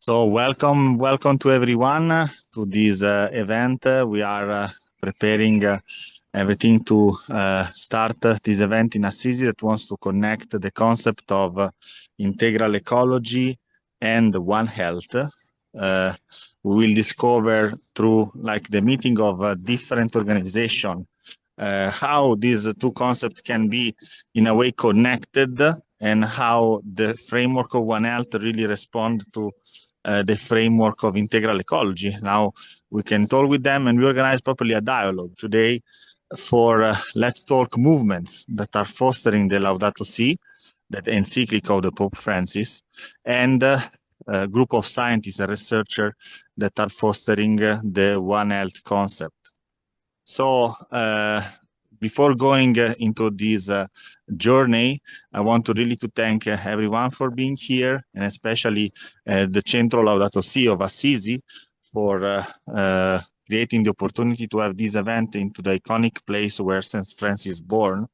So welcome to everyone to this event. We are preparing everything to start this event in Assisi that wants to connect the concept of integral ecology and One Health. We will discover through the meeting of different organizations how these two concepts can be in a way connected and how the framework of One Health really respond to the framework of integral ecology. Now we can talk with them and we organize properly a dialogue today for Let's Talk movements that are fostering the Laudato Si, that encyclical of the Pope Francis, and a group of scientists and researchers that are fostering the One Health concept. So before going into this journey, I want to really thank everyone for being here, and especially the Centro Laudato Si of Assisi for creating the opportunity to have this event into the iconic place where St. Francis is born.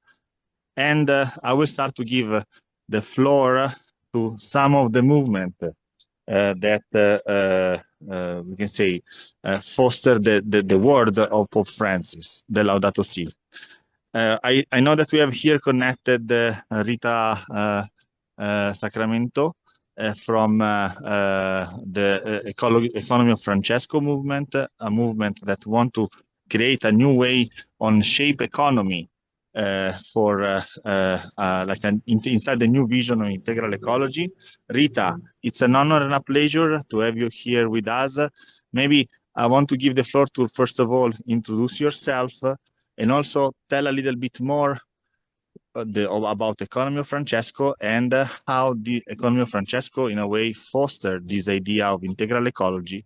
And I will start to give the floor to some of the movement that we can say foster the word of Pope Francis, the Laudato Si. I know that we have here connected Rita Sacramento from the Economy of Francesco movement, a movement that want to create a new way on shape economy for inside the new vision of integral ecology. Rita, it's an honor and a pleasure to have you here with us. Maybe I want to give the floor to, first of all, introduce yourself and also tell a little bit more about Economy of Francesco and how the Economy of Francesco, in a way, fostered this idea of integral ecology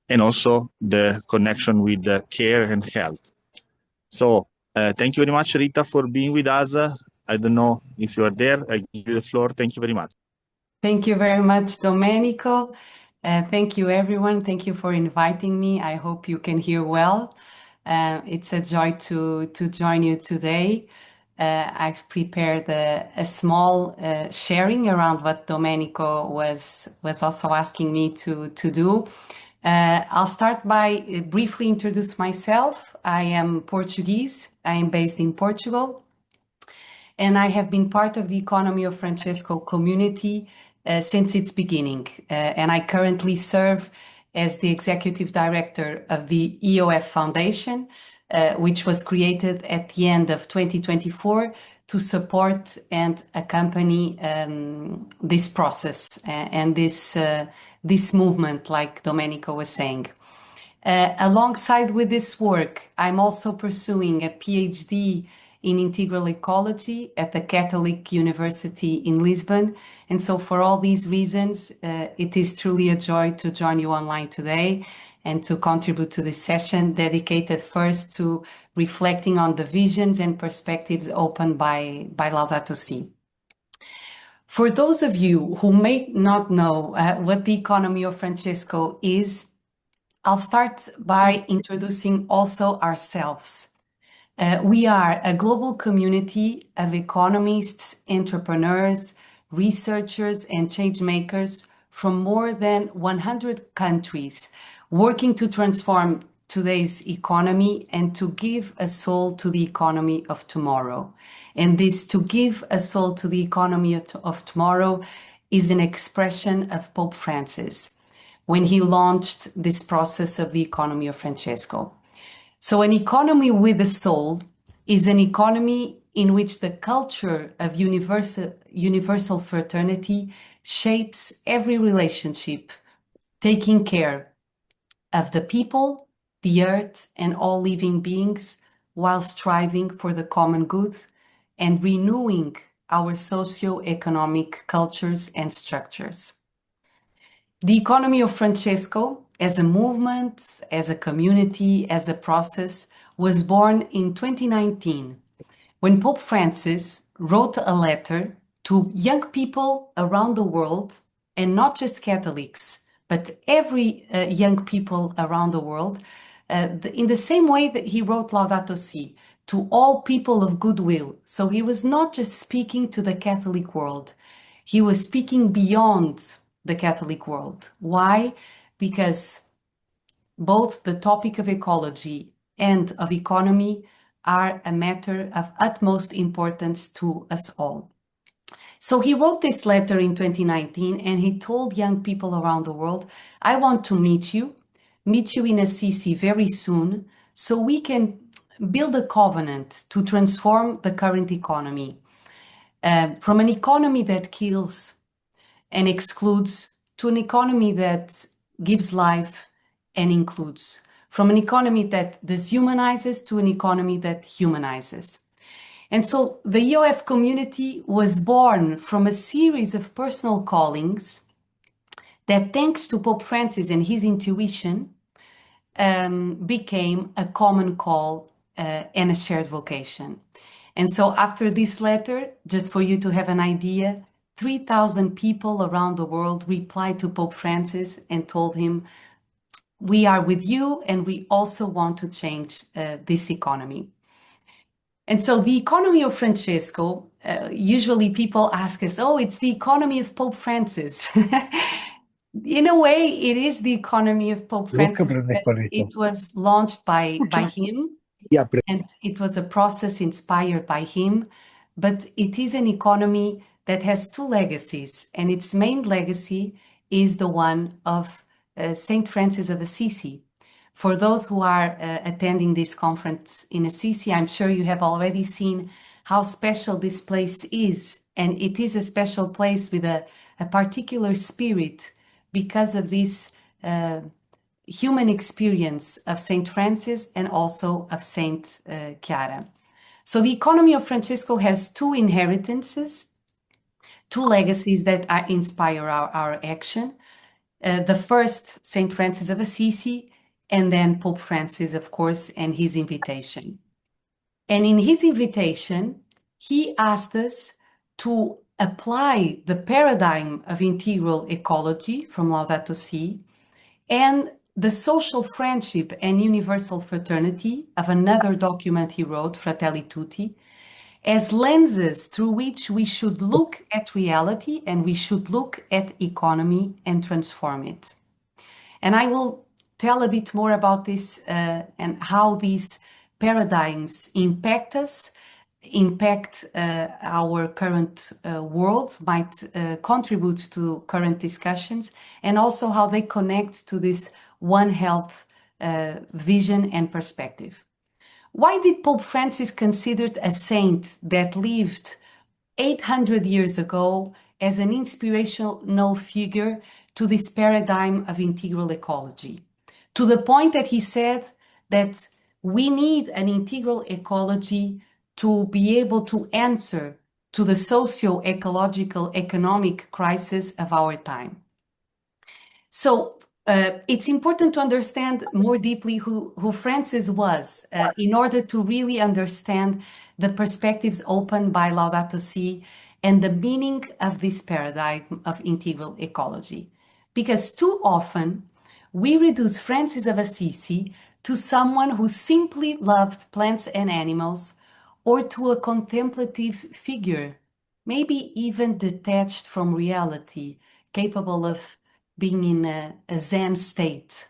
and also the connection with care and health. So thank you very much, Rita, for being with us. I don't know if you are there. I give you the floor. Thank you very much. Thank you very much, Domenico. Thank you, everyone. Thank you for inviting me. I hope you can hear well. It's a joy to join you today. I've prepared a small sharing around what Domenico was also asking me to do. I'll start by briefly introduce myself. I am Portuguese. I am based in Portugal, and I have been part of the Economy of Francesco community since its beginning. And I currently serve as the executive director of the EOF Foundation, which was created at the end of 2024 to support and accompany this process and this movement, like Domenico was saying. Alongside with this work, I'm also pursuing a PhD in Integral Ecology at the Catholic University in Lisbon. And so for all these reasons, it is truly a joy to join you online today and to contribute to this session dedicated first to reflecting on the visions and perspectives opened by Laudato Si. For those of you who may not know what the Economy of Francesco is, I'll start by introducing also ourselves. We are a global community of economists, entrepreneurs, researchers, and change makers from more than 100 countries, working to transform today's economy and to give a soul to the economy of tomorrow. And this to give a soul to the economy of tomorrow is an expression of Pope Francis when he launched this process of the Economy of Francesco. So an economy with a soul is an economy in which the culture of universal fraternity shapes every relationship, taking care of the people, the earth, and all living beings, while striving for the common good and renewing our socio-economic cultures and structures. The Economy of Francesco, as a movement, as a community, as a process, was born in 2019 when Pope Francis wrote a letter to young people around the world, and not just Catholics, but every young people around the world, in the same way that he wrote Laudato Si, to all people of goodwill. So he was not just speaking to the Catholic world, he was speaking beyond the Catholic world. Why? Because both the topic of ecology and of economy are a matter of utmost importance to us all. So he wrote this letter in 2019 and he told young people around the world, I want to meet you in Assisi very soon so we can build a covenant to transform the current economy from an economy that kills and excludes to an economy that gives life and includes, from an economy that deshumanizes to an economy that humanizes. And so the EOF community was born from a series of personal callings that, thanks to Pope Francis and his intuition, became a common call and a shared vocation. And so after this letter, just for you to have an idea, 3,000 people around the world replied to Pope Francis and told him, we are with you and we also want to change this economy. And so the economy of Francesco, usually people ask us, oh, it's the economy of Pope Francis. In a way, it is the economy of Pope Francis because it was launched by him and it was a process inspired by him, but it is an economy that has two legacies, and its main legacy is the one of Saint Francis of Assisi. For those who are attending this conference in Assisi, I'm sure you have already seen how special this place is, and it is a special place with a particular spirit because of this human experience of Saint Francis and also of Saint Chiara. So the economy of Francesco has two inheritances, two legacies that inspire our action. The first, Saint Francis of Assisi, and then Pope Francis, of course, and his invitation. And in his invitation, he asked us to apply the paradigm of integral ecology from Laudato Si and the social friendship and universal fraternity of another document he wrote, Fratelli Tutti, as lenses through which we should look at reality and we should look at economy and transform it. And I will tell a bit more about this and how these paradigms impact us, impact our current world, might contribute to current discussions, and also how they connect to this One Health vision and perspective. Why did Pope Francis consider a saint that lived 800 years ago as an inspirational figure to this paradigm of integral ecology? To the point that he said that we need an integral ecology to be able to answer to the socio-ecological economic crisis of our time. So it's important to understand more deeply who Francis was in order to really understand the perspectives opened by Laudato Si and the meaning of this paradigm of integral ecology. Because too often we reduce Francis of Assisi to someone who simply loved plants and animals, or to a contemplative figure, maybe even detached from reality, capable of being in a Zen state.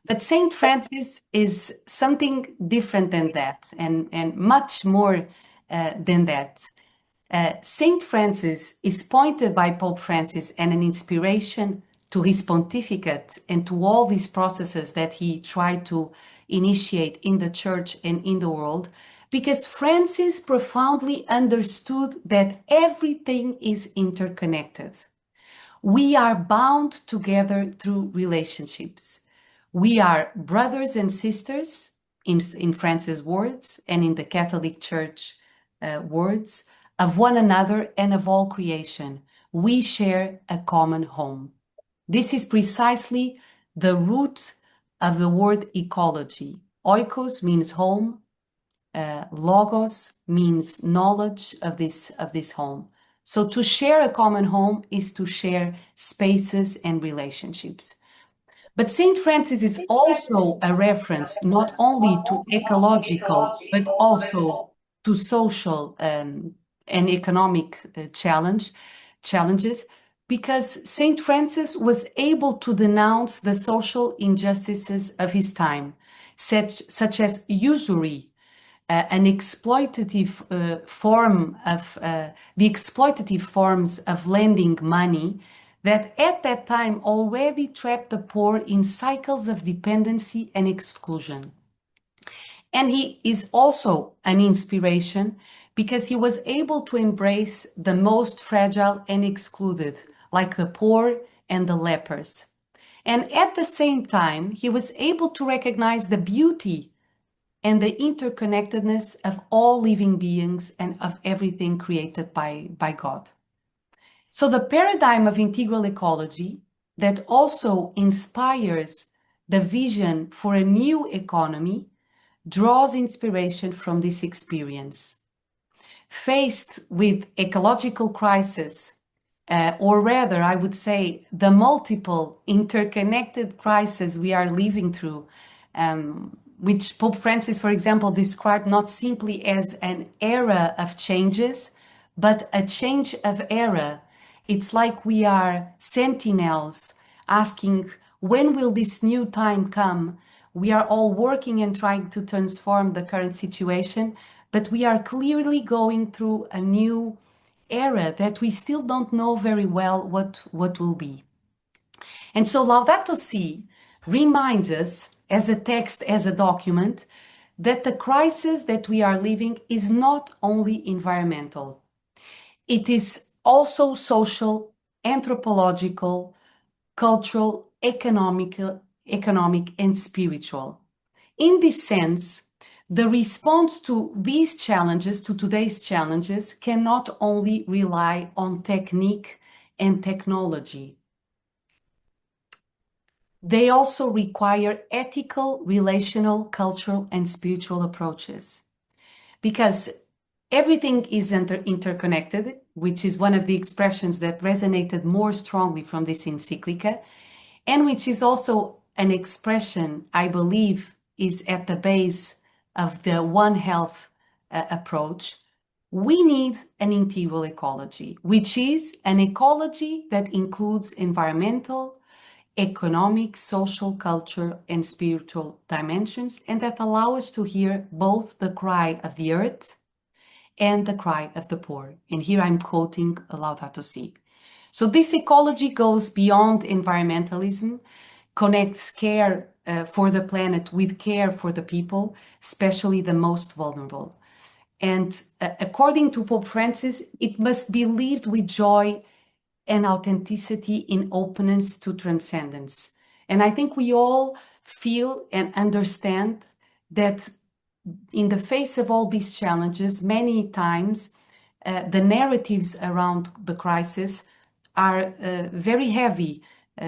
But Saint Francis is something different than that, and much more than that. Saint Francis is pointed by Pope Francis and an inspiration to his pontificate and to all these processes that he tried to initiate in the church and in the world, because Francis profoundly understood that everything is interconnected. We are bound together through relationships. We are brothers and sisters, in Francis' words, and in the Catholic Church words, of one another and of all creation. We share a common home. This is precisely the root of the word ecology. Oikos means home. Logos means knowledge of this home. So to share a common home is to share spaces and relationships. But Saint Francis is also a reference not only to ecological, but also to social and economic challenges, because Saint Francis was able to denounce the social injustices of his time, such as usury, an exploitative form of the exploitative forms of lending money that at that time already trapped the poor in cycles of dependency and exclusion. And he is also an inspiration because he was able to embrace the most fragile and excluded, like the poor and the lepers. And at the same time, he was able to recognize the beauty and the interconnectedness of all living beings and of everything created by God. So the paradigm of integral ecology that also inspires the vision for a new economy draws inspiration from this experience. Faced with ecological crisis, or rather, I would say, the multiple interconnected crises we are living through, which Pope Francis, for example, described not simply as an era of changes, but a change of era. It's like we are sentinels asking, when will this new time come? We are all working and trying to transform the current situation, but we are clearly going through a new era that we still don't know very well what will be. And so Laudato Si reminds us, as a text, as a document, that the crisis that we are living is not only environmental. It is also social, anthropological, cultural, economic, and spiritual. In this sense, the response to these challenges, to today's challenges, cannot only rely on technique and technology. They also require ethical, relational, cultural, and spiritual approaches. Because everything is interconnected, which is one of the expressions that resonated more strongly from this encyclica, and which is also an expression, I believe, is at the base of the One Health approach. We need an integral ecology, which is an ecology that includes environmental, economic, social, culture, and spiritual dimensions, and that allow us to hear both the cry of the earth and the cry of the poor. And here I'm quoting Laudato Si. So this ecology goes beyond environmentalism, connects care for the planet with care for the people, especially the most vulnerable. And according to Pope Francis, it must be lived with joy and authenticity in openness to transcendence. And I think we all feel and understand that in the face of all these challenges, many times the narratives around the crisis are very heavy,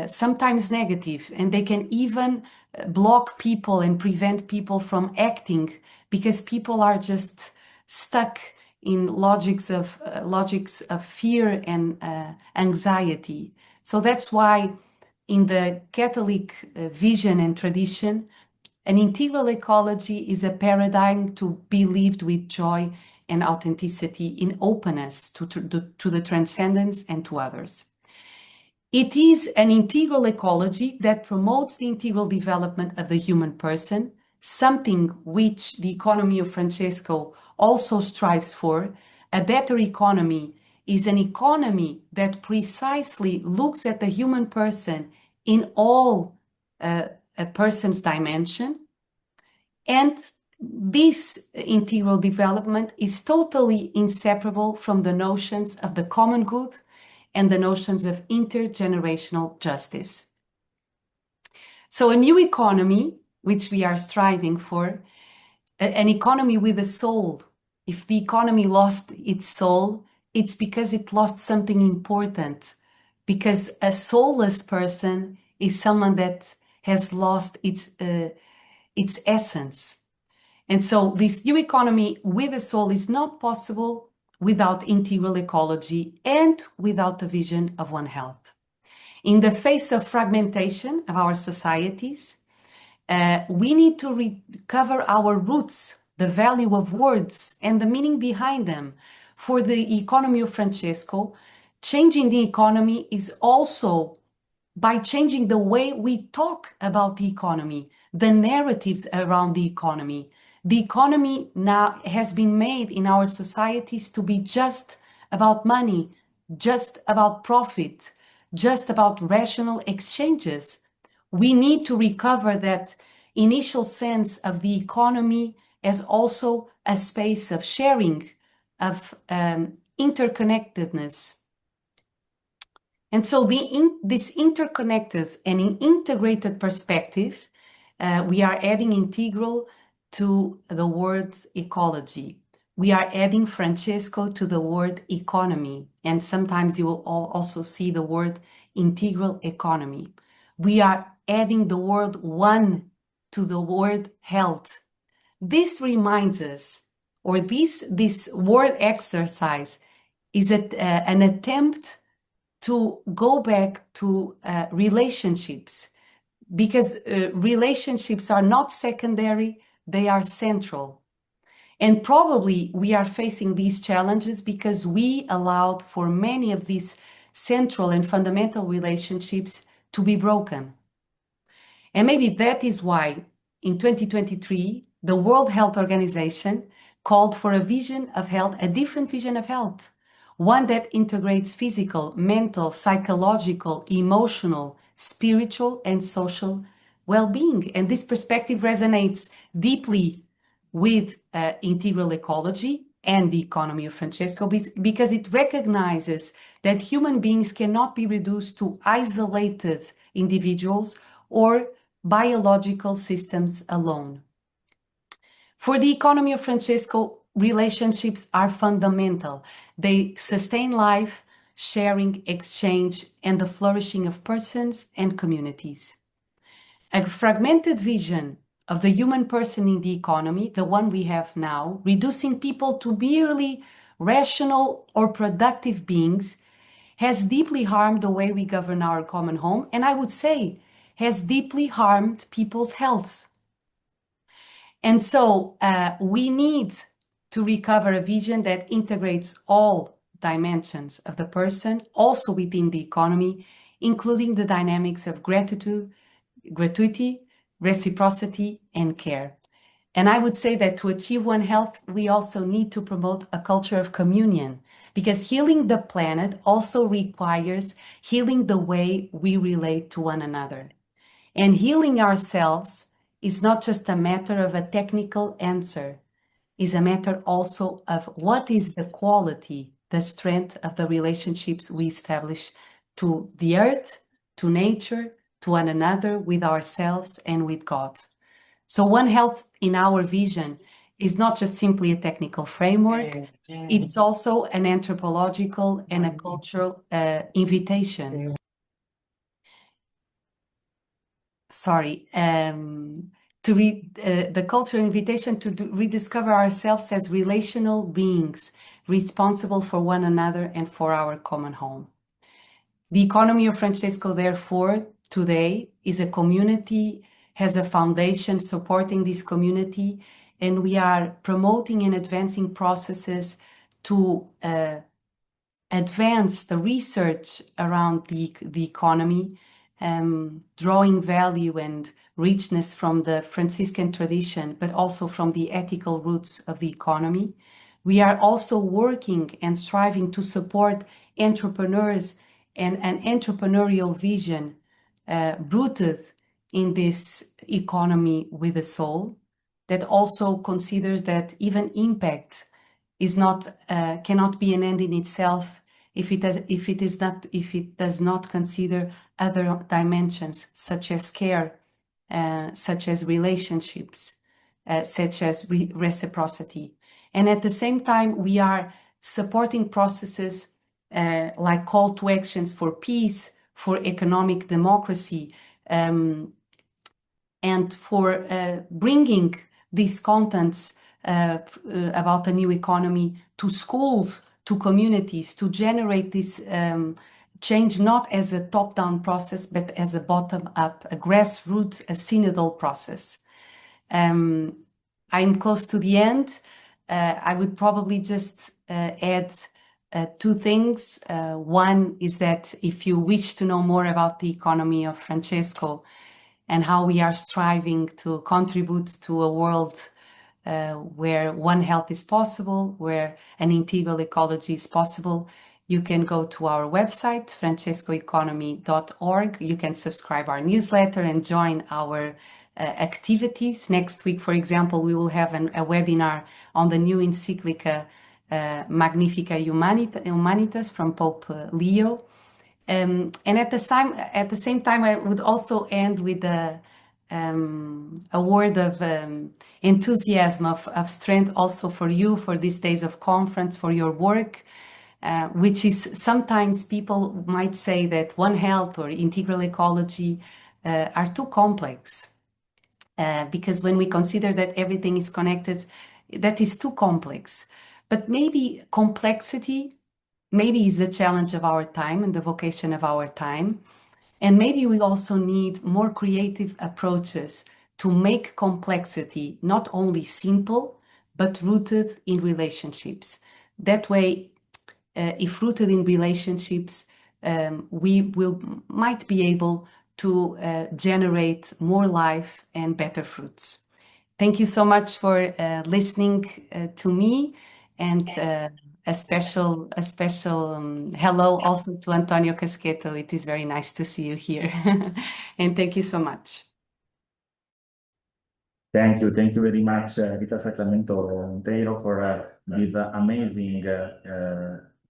sometimes negative, and they can even block people and prevent people from acting because people are just stuck in logics of fear and anxiety. So that's why in the Catholic vision and tradition, an integral ecology is a paradigm to be lived with joy and authenticity in openness to the transcendence and to others. It is an integral ecology that promotes the integral development of the human person, something which the economy of Francesco also strives for. A better economy is an economy that precisely looks at the human person in all a person's dimension. And this integral development is totally inseparable from the notions of the common good and the notions of intergenerational justice. So a new economy, which we are striving for, an economy with a soul. If the economy lost its soul, it's because it lost something important. Because a soulless person is someone that has lost its essence. And so this new economy with a soul is not possible without integral ecology and without the vision of One Health. In the face of fragmentation of our societies, we need to recover our roots, the value of words and the meaning behind them for the economy of Francesco changing the economy is also by changing the way we talk about the economy, the narratives around the economy. The economy now has been made in our societies to be just about money, just about profit, just about rational exchanges. We need to recover that initial sense of the economy as also a space of sharing, of interconnectedness. And so this interconnected and integrated perspective, we are adding integral to the word ecology. We are adding Francesco to the word economy. And sometimes you will also see the word integral economy. We are adding the word one to the word health. This reminds us, or this word exercise is an attempt to go back to relationships, because relationships are not secondary, they are central. And probably we are facing these challenges because we allowed for many of these central and fundamental relationships to be broken. And maybe that is why in 2023, the World Health Organization called for a vision of health, a different vision of health, one that integrates physical, mental, psychological, emotional, spiritual, and social well-being. And this perspective resonates deeply with integral ecology and the economy of Francesco, because it recognizes that human beings cannot be reduced to isolated individuals or biological systems alone. For the economy of Francesco, relationships are fundamental. They sustain life, sharing, exchange, and the flourishing of persons and communities. A fragmented vision of the human person in the economy, the one we have now, reducing people to merely rational or productive beings, has deeply harmed the way we govern our common home, and I would say has deeply harmed people's health. And so we need to recover a vision that integrates all dimensions of the person, also within the economy, including the dynamics of gratuity, reciprocity, and care. And I would say that to achieve One Health, we also need to promote a culture of communion, because healing the planet also requires healing the way we relate to one another. And healing ourselves is not just a matter of a technical answer, is a matter also of what is the quality, the strength of the relationships we establish to the earth, to nature, to one another, with ourselves, and with God. So One Health, in our vision, is not just simply a technical framework, it's also an anthropological and a cultural invitation. The cultural invitation to rediscover ourselves as relational beings, responsible for one another and for our common home. The economy of Francesco, therefore, today is a community, has a foundation supporting this community, and we are promoting and advancing processes to advance the research around the economy, drawing value and richness from the Franciscan tradition, but also from the ethical roots of the economy. We are also working and striving to support entrepreneurs and an entrepreneurial vision rooted in this economy with a soul, that also considers that even impact is not cannot be an end in itself if it does not consider other dimensions, such as care, such as relationships, such as reciprocity. And at the same time, we are supporting processes like call to actions for peace, for economic democracy, and for bringing these contents about a new economy to schools, to communities, to generate this change not as a top-down process, but as a bottom-up, a grassroots, a synodal process. I'm close to the end. I would probably just add two things. One is that if you wish to know more about the economy of Francesco and how we are striving to contribute to a world where One Health is possible, where an integral ecology is possible, you can go to our website, francescoeconomy.org. You can subscribe our newsletter and join our activities. Next week, for example, we will have a webinar on the new encyclica Magnifica Humanitas from Pope Leo. And at the same time, I would also end with a word of enthusiasm, of strength also for you, for these days of conference, for your work, which is sometimes people might say that One Health or integral ecology are too complex. Because when we consider that everything is connected, that is too complex. But maybe complexity, maybe is the challenge of our time and the vocation of our time. And maybe we also need more creative approaches to make complexity not only simple, but rooted in relationships. That way, if rooted in relationships, we might be able to generate more life and better fruits. Thank you so much for listening to me, and a special hello also to Antonio Caschetto. It is very nice to see you here. And thank you so much. Thank you. Thank you very much, Rita Sacramento Monteiro, for this amazing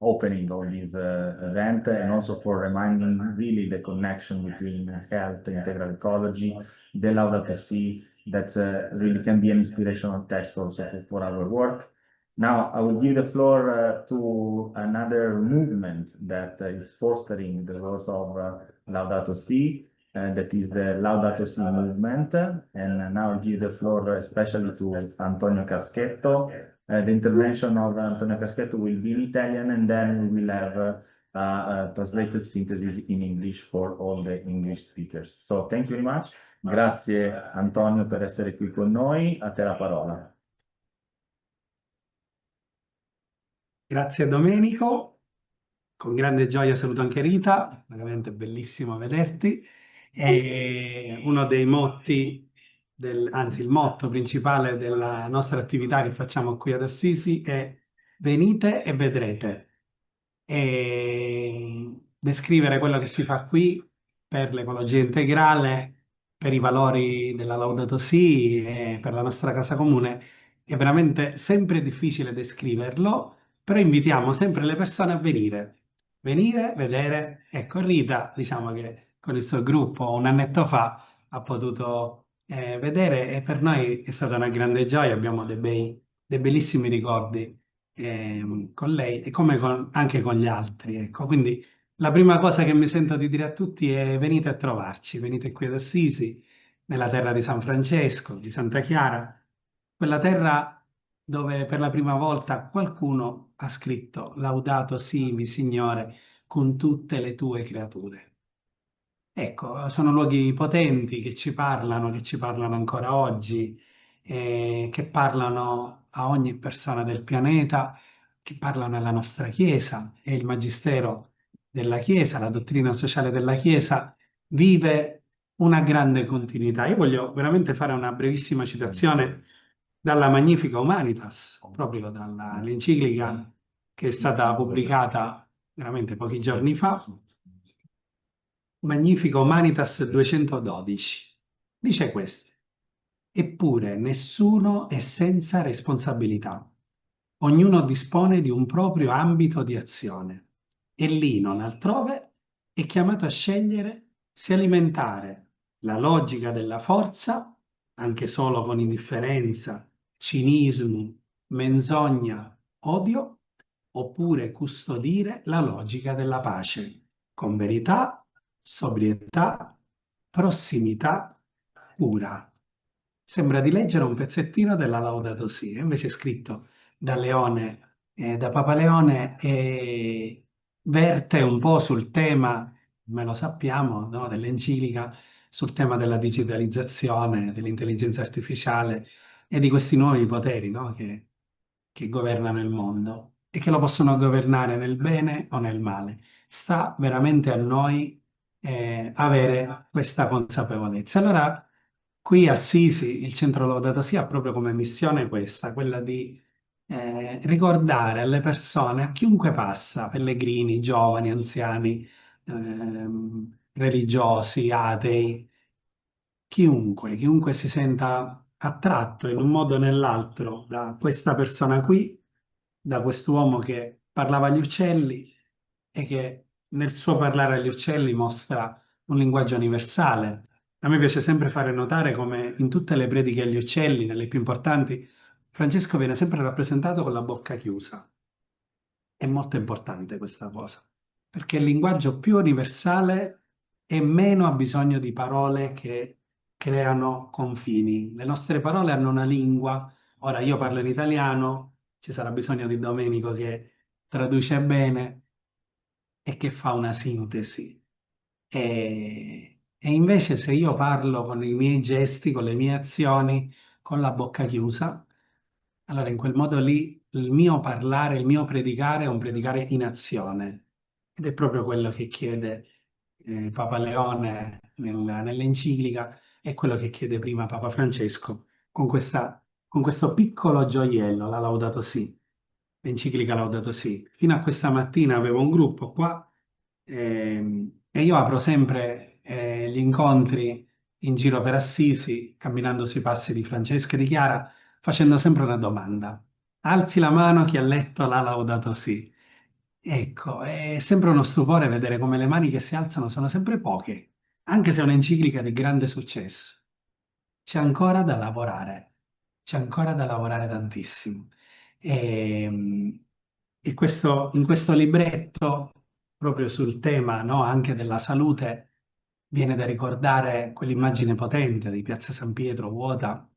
opening of this event, and also for reminding really the connection between health, integral ecology, the Laudato Si, that really can be an inspirational text also for our work. Now, I will give the floor to another movement that is fostering the growth of Laudato Si, that is the Laudato Si movement. And now I give the floor especially to Antonio Caschetto. The intervention of Antonio Caschetto will be in Italian, and then we will have a translated synthesis in English for all the English speakers. So thank you very much. Grazie Antonio per essere qui con noi. A te la parola. Grazie Domenico, con grande gioia saluto anche Rita, veramente bellissimo vederti. E uno dei motti, anzi il motto principale della nostra attività che facciamo qui ad Assisi è venite e vedrete. E descrivere quello che si fa qui per l'ecologia integrale, per i valori della Laudato Si e per la nostra casa comune è veramente sempre difficile descriverlo, però invitiamo sempre le persone a venire, vedere. Ecco, Rita, diciamo che con il suo gruppo un annetto fa ha potuto vedere, e per noi è stata una grande gioia, abbiamo dei bellissimi ricordi con lei e come anche con gli altri. Ecco. Quindi la prima cosa che mi sento di dire a tutti è venite a trovarci, venite qui ad Assisi, nella terra di San Francesco, di Santa Chiara, quella terra dove per la prima volta qualcuno ha scritto Laudato Si, mi Signore, con tutte le tue creature. Ecco, sono luoghi potenti che ci parlano ancora oggi, che parlano a ogni persona del pianeta, che parlano alla nostra Chiesa, e il magistero della Chiesa, la dottrina sociale della Chiesa vive una grande continuità. Io voglio veramente fare una brevissima citazione dalla Magnifica Humanitas, proprio dall'enciclica che è stata pubblicata veramente pochi giorni fa. Magnifica Humanitas 212. Dice questo: eppure nessuno è senza responsabilità. Ognuno dispone di un proprio ambito di azione e lì, non altrove, è chiamato a scegliere se alimentare la logica della forza, anche solo con indifferenza, cinismo, menzogna, odio, oppure custodire la logica della pace, con verità, sobrietà, prossimità, cura. Sembra di leggere un pezzettino della Laudato Si, invece è scritto da Leone, da Papa Leone, e verte un po' sul tema, me lo sappiamo, no, dell'enciclica, sul tema della digitalizzazione, dell'intelligenza artificiale e di questi nuovi poteri, no, che governano il mondo. e che lo possono governare nel bene o nel male. Sta veramente a noi avere questa consapevolezza. Allora, qui a Assisi, il centro Laudato Si ha proprio come missione questa, quella di ricordare alle persone, a chiunque passa, pellegrini, giovani, anziani, religiosi, atei, chiunque si senta attratto in un modo o nell'altro da questa persona qui, da quest'uomo che parlava agli uccelli e che nel suo parlare agli uccelli mostra un linguaggio universale. A me piace sempre fare notare come in tutte le prediche agli uccelli, nelle più importanti, Francesco viene sempre rappresentato con la bocca chiusa. È molto importante questa cosa, perché il linguaggio più universale e meno ha bisogno di parole che creano confini. Le nostre parole hanno una lingua. Ora io parlo in italiano, ci sarà bisogno di Domenico che traduce bene e che fa una sintesi. E invece se io parlo con i miei gesti, con le mie azioni, con la bocca chiusa, allora in quel modo lì il mio parlare, il mio predicare è un predicare in azione. Ed è proprio quello che chiede Papa Leone nell'enciclica e quello che chiede prima Papa Francesco con questo piccolo gioiello, la Laudato Si, l'enciclica Laudato Si. Fino a questa mattina avevo un gruppo qua e io apro sempre gli incontri in giro per Assisi, camminando sui passi di Francesco e di Chiara, facendo sempre una domanda. Alzi la mano chi ha letto la Laudato Si. Ecco, è sempre uno stupore vedere come le mani che si alzano sono sempre poche, anche se è un'enciclica di grande successo. C'è ancora da lavorare, c'è ancora da lavorare tantissimo. E, in questo libretto, proprio sul tema, no, anche della salute, viene da ricordare quell'immagine potente di Piazza San Pietro vuota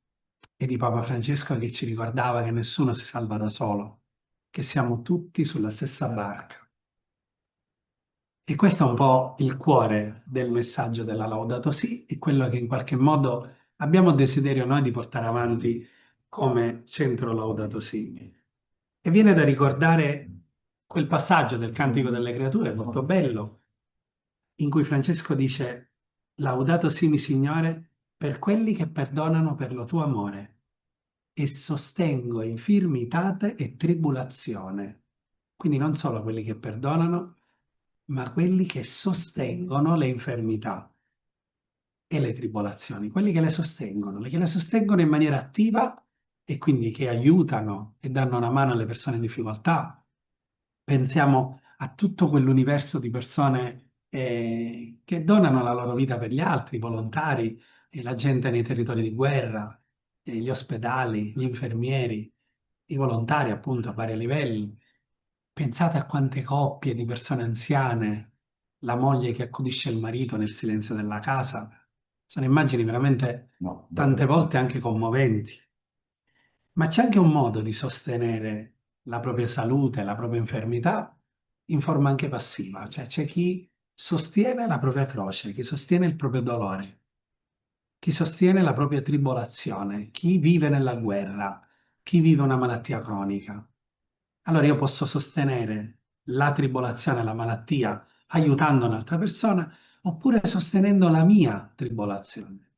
e di Papa Francesco che ci ricordava che nessuno si salva da solo, che siamo tutti sulla stessa barca. E questo è un po' il cuore del messaggio della Laudato Si e quello che in qualche modo abbiamo desiderio noi di portare avanti come centro Laudato Si. E viene da ricordare quel passaggio del Cantico delle Creature, molto bello, in cui Francesco dice Laudato Si, mi Signore, per quelli che perdonano per lo tuo amore e sostengo infirmitate e tribulazione. Quindi non solo quelli che perdonano, ma quelli che sostengono le infermità e le tribolazioni, quelli che le sostengono in maniera attiva e quindi che aiutano e danno una mano alle persone in difficoltà. Pensiamo a tutto quell'universo di persone che donano la loro vita per gli altri, i volontari, la gente nei territori di guerra, gli ospedali, gli infermieri, i volontari appunto a vari livelli. Pensate a quante coppie di persone anziane, la moglie che accudisce il marito nel silenzio della casa. Sono immagini veramente tante volte anche commoventi. Ma c'è anche un modo di sostenere la propria salute, la propria infermità in forma anche passiva, cioè c'è chi sostiene la propria croce, chi sostiene il proprio dolore, chi sostiene la propria tribolazione, chi vive nella guerra, chi vive una malattia cronica. Allora io posso sostenere la tribolazione, la malattia, aiutando un'altra persona, oppure sostenendo la mia tribolazione.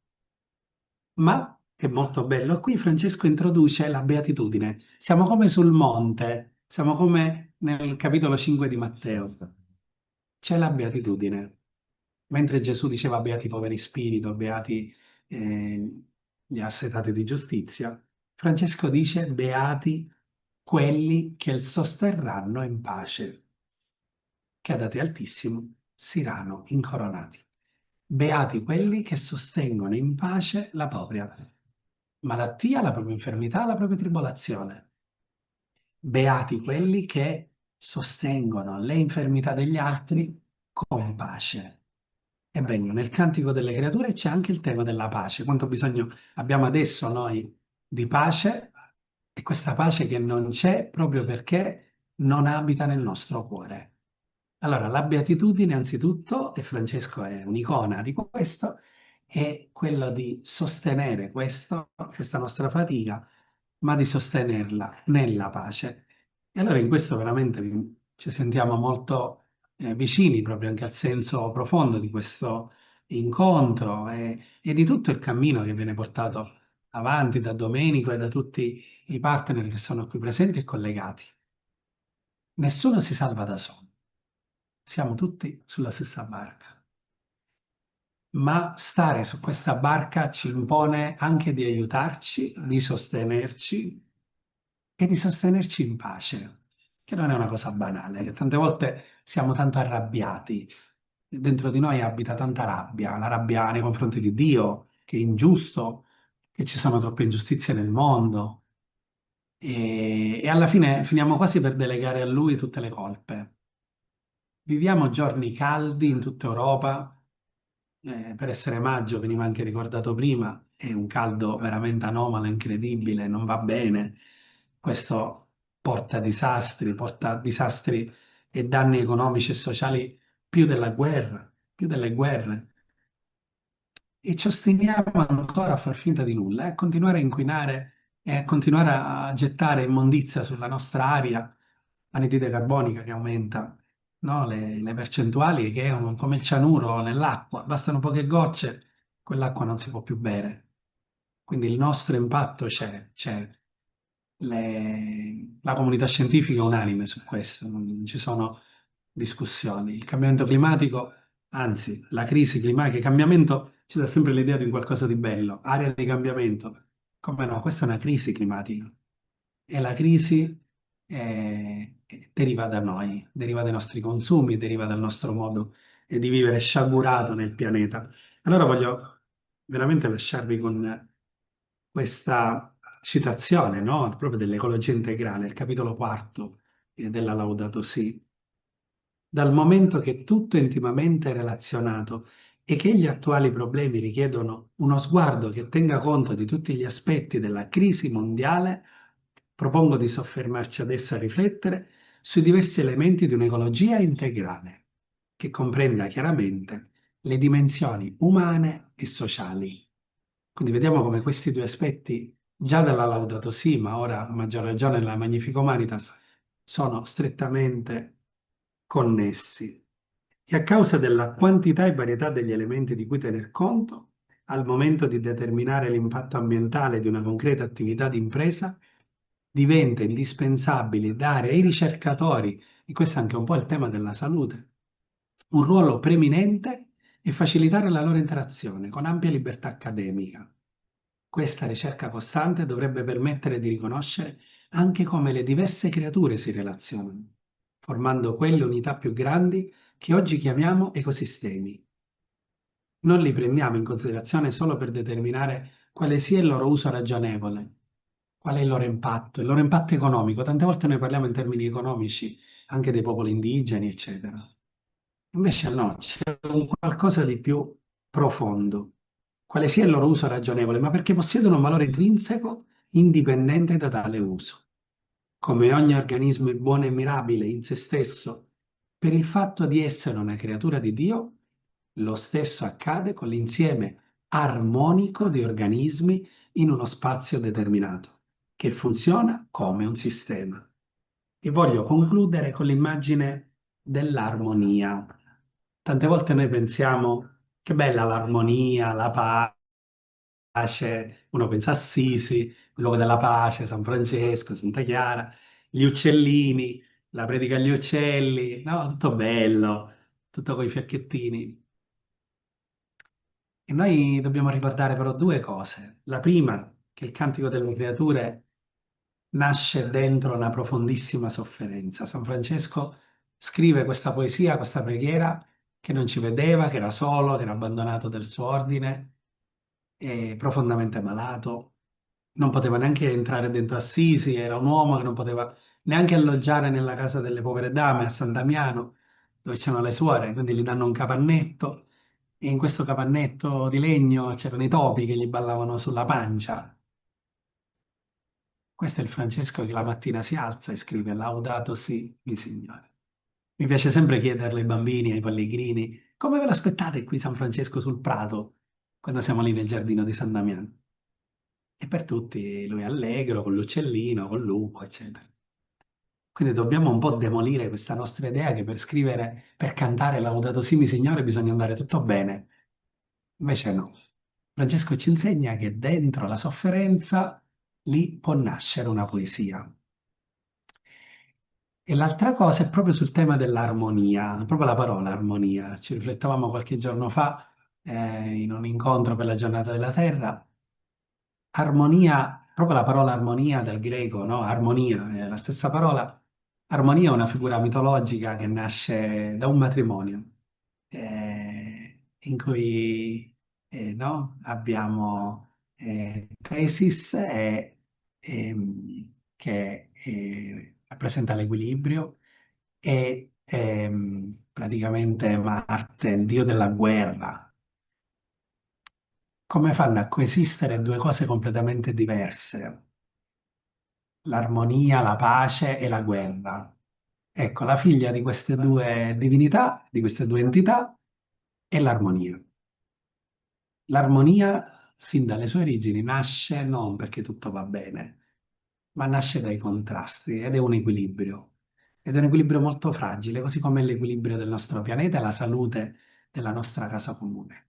Ma è molto bello. Qui Francesco introduce la beatitudine. Siamo come sul monte, siamo come nel capitolo 5 di Matteo. C'è la beatitudine. Mentre Gesù diceva beati i poveri spirito, beati gli assetati di giustizia, Francesco dice beati quelli che il sosterranno in pace, che a te altissimo saranno incoronati. Beati quelli che sostengono in pace la propria malattia, la propria infermità, la propria tribolazione. Beati quelli che sostengono le infermità degli altri con pace. Ebbene, nel Cantico delle Creature c'è anche il tema della pace. Quanto bisogno abbiamo adesso noi di pace e questa pace che non c'è proprio perché non abita nel nostro cuore. Allora, la beatitudine, anzitutto, e Francesco è un'icona di questo, è quello di sostenere questa nostra fatica, ma di sostenerla nella pace. E allora in questo veramente ci sentiamo molto vicini proprio anche al senso profondo di questo incontro e di tutto il cammino che viene portato avanti da Domenico e da tutti i partner che sono qui presenti e collegati. Nessuno si salva da solo, siamo tutti sulla stessa barca, ma stare su questa barca ci impone anche di aiutarci, di sostenerci e di sostenerci in pace, che non è una cosa banale, che tante volte siamo tanto arrabbiati, dentro di noi abita tanta rabbia, la rabbia nei confronti di Dio, che è ingiusto, che ci sono troppe ingiustizie nel mondo e alla fine finiamo quasi per delegare a Lui tutte le colpe. Viviamo giorni caldi in tutta Europa, per essere maggio veniva anche ricordato prima, è un caldo veramente anomalo, incredibile, non va bene. Questo porta disastri e danni economici e sociali più della guerra, più delle guerre. E ci ostiniamo ancora a far finta di nulla e a continuare a inquinare e a continuare a gettare immondizia sulla nostra aria, anidride carbonica che aumenta, no? Le percentuali che è come il cianuro nell'acqua, bastano poche gocce, quell'acqua non si può più bere. Quindi il nostro impatto c'è. La comunità scientifica è unanime su questo, non ci sono discussioni. Il cambiamento climatico, anzi, la crisi climatica, il cambiamento ci dà sempre l'idea di un qualcosa di bello, area di cambiamento. Come no, questa è una crisi climatica e la crisi deriva da noi, deriva dai nostri consumi, deriva dal nostro modo di vivere sciagurato nel pianeta. Allora voglio veramente lasciarvi con questa citazione, no? Proprio dell'ecologia integrale, il capitolo quarto della Laudato Si. Dal momento che tutto è intimamente relazionato e che gli attuali problemi richiedono uno sguardo che tenga conto di tutti gli aspetti della crisi mondiale, propongo di soffermarci adesso a riflettere sui diversi elementi di un'ecologia integrale, che comprenda chiaramente le dimensioni umane e sociali. Quindi vediamo come questi due aspetti, già dalla Laudato Si, ma ora a maggior ragione nella Magnifica Humanitas, sono strettamente connessi. E a causa della quantità e varietà degli elementi di cui tener conto, al momento di determinare l'impatto ambientale di una concreta attività di impresa, diventa indispensabile dare ai ricercatori, e questo è anche un po' il tema della salute, un ruolo preminente e facilitare la loro interazione con ampia libertà accademica. Questa ricerca costante dovrebbe permettere di riconoscere anche come le diverse creature si relazionano, formando quelle unità più grandi che oggi chiamiamo ecosistemi. Non li prendiamo in considerazione solo per determinare quale sia il loro uso ragionevole, qual è il loro impatto economico. Tante volte noi parliamo in termini economici anche dei popoli indigeni, eccetera. Invece no, c'è un qualcosa di più profondo. Quale sia il loro uso ragionevole, ma perché possiedono un valore intrinseco indipendente da tale uso. Come ogni organismo è buono e mirabile in se stesso, per il fatto di essere una creatura di Dio, lo stesso accade con l'insieme armonico di organismi in uno spazio determinato, che funziona come un sistema. E voglio concludere con l'immagine dell'armonia. Tante volte noi pensiamo che bella l'armonia, la pace, uno pensa a Assisi, il luogo della pace, San Francesco, Santa Chiara, gli uccellini, la predica agli uccelli, no? Tutto bello, tutto con i fiocchettini. E noi dobbiamo ricordare però due cose. La prima, che il Cantico delle Creature nasce dentro una profondissima sofferenza. San Francesco scrive questa poesia, questa preghiera, che non ci vedeva, che era solo, che era abbandonato del suo ordine, e profondamente malato. Non poteva neanche entrare dentro Assisi, era un uomo che non poteva neanche alloggiare nella casa delle povere dame a San Damiano, dove c'erano le suore, quindi gli danno un capannetto e in questo capannetto di legno c'erano i topi che gli ballavano sulla pancia. Questo è il Francesco che la mattina si alza e scrive Laudato Si, mi Signore. Mi piace sempre chiederle ai bambini, ai pellegrini, come ve l'aspettate qui San Francesco sul Prato, quando siamo lì nel giardino di San Damiano? E per tutti lui è allegro, con l'uccellino, con il lupo, eccetera. Quindi dobbiamo un po' demolire questa nostra idea che per scrivere, per cantare Laudato Si, mi Signore, bisogna andare tutto bene. Invece no. Francesco ci insegna che dentro la sofferenza lì può nascere una poesia. E l'altra cosa è proprio sul tema dell'armonia, proprio la parola armonia. Ci riflettavamo qualche giorno fa in un incontro per la giornata della Terra. Armonia, proprio la parola armonia del greco, no? Armonia, è la stessa parola. Armonia è una figura mitologica che nasce da un matrimonio in cui no? Abbiamo Tesis che rappresenta l'equilibrio e praticamente Marte, il dio della guerra. Come fanno a coesistere due cose completamente diverse? L'armonia, la pace e la guerra. Ecco, la figlia di queste due divinità, di queste due entità, è l'armonia. L'armonia, sin dalle sue origini, nasce non perché tutto va bene, ma nasce dai contrasti ed è un equilibrio. Ed è un equilibrio molto fragile, così come l'equilibrio del nostro pianeta e la salute della nostra casa comune.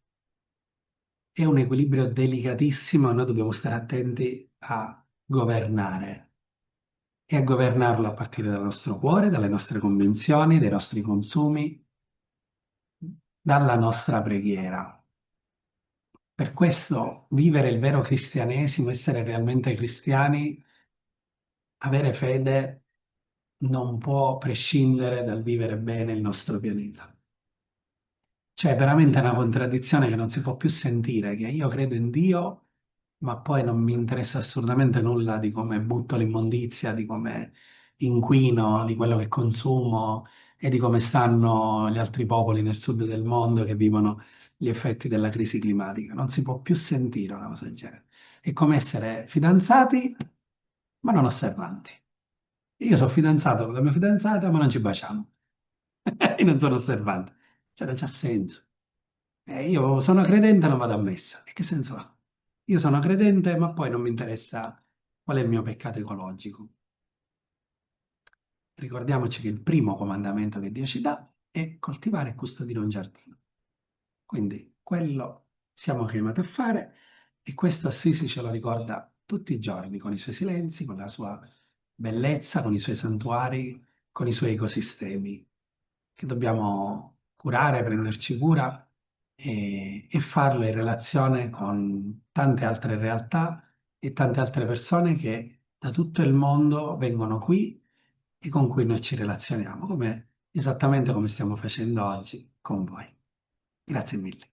È un equilibrio delicatissimo e noi dobbiamo stare attenti a governare e a governarlo a partire dal nostro cuore, dalle nostre convinzioni, dai nostri consumi, dalla nostra preghiera. Per questo vivere il vero cristianesimo, essere realmente cristiani, avere fede non può prescindere dal vivere bene il nostro pianeta. Cioè, è veramente una contraddizione che non si può più sentire, che io credo in Dio, ma poi non mi interessa assolutamente nulla di come butto l'immondizia, di come inquino, di quello che consumo e di come stanno gli altri popoli nel sud del mondo che vivono gli effetti della crisi climatica. Non si può più sentire una cosa del genere. È come essere fidanzati, ma non osservanti. Io sono fidanzato con la mia fidanzata, ma non ci baciamo. Io non sono osservante. Cioè, non c'ha senso. Io sono credente e non vado a messa. E che senso ha? Io sono credente, ma poi non mi interessa qual è il mio peccato ecologico. Ricordiamoci che il primo comandamento che Dio ci dà è coltivare e custodire un giardino. Quindi quello siamo chiamati a fare e questo Assisi ce lo ricorda tutti i giorni con i suoi silenzi, con la sua bellezza, con i suoi santuari, con i suoi ecosistemi, che dobbiamo curare, prenderci cura e farlo in relazione con tante altre realtà e tante altre persone che da tutto il mondo vengono qui e con cui noi ci relazioniamo, esattamente come stiamo facendo oggi con voi. Grazie mille.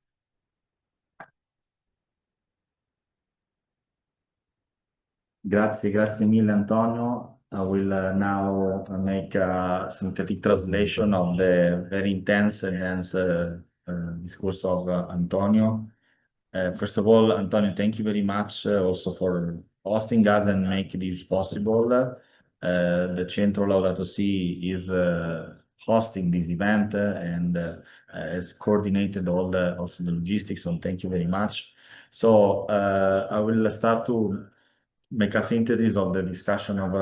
Grazie mille Antonio. I will now make a synthetic translation of the very intense and dense discourse of Antonio. First of all, Antonio, thank you very much also for hosting us and make this possible. The Centro Laudato Si is hosting this event and has coordinated all also the logistics, so thank you very much. So I will start to make a synthesis of the discussion of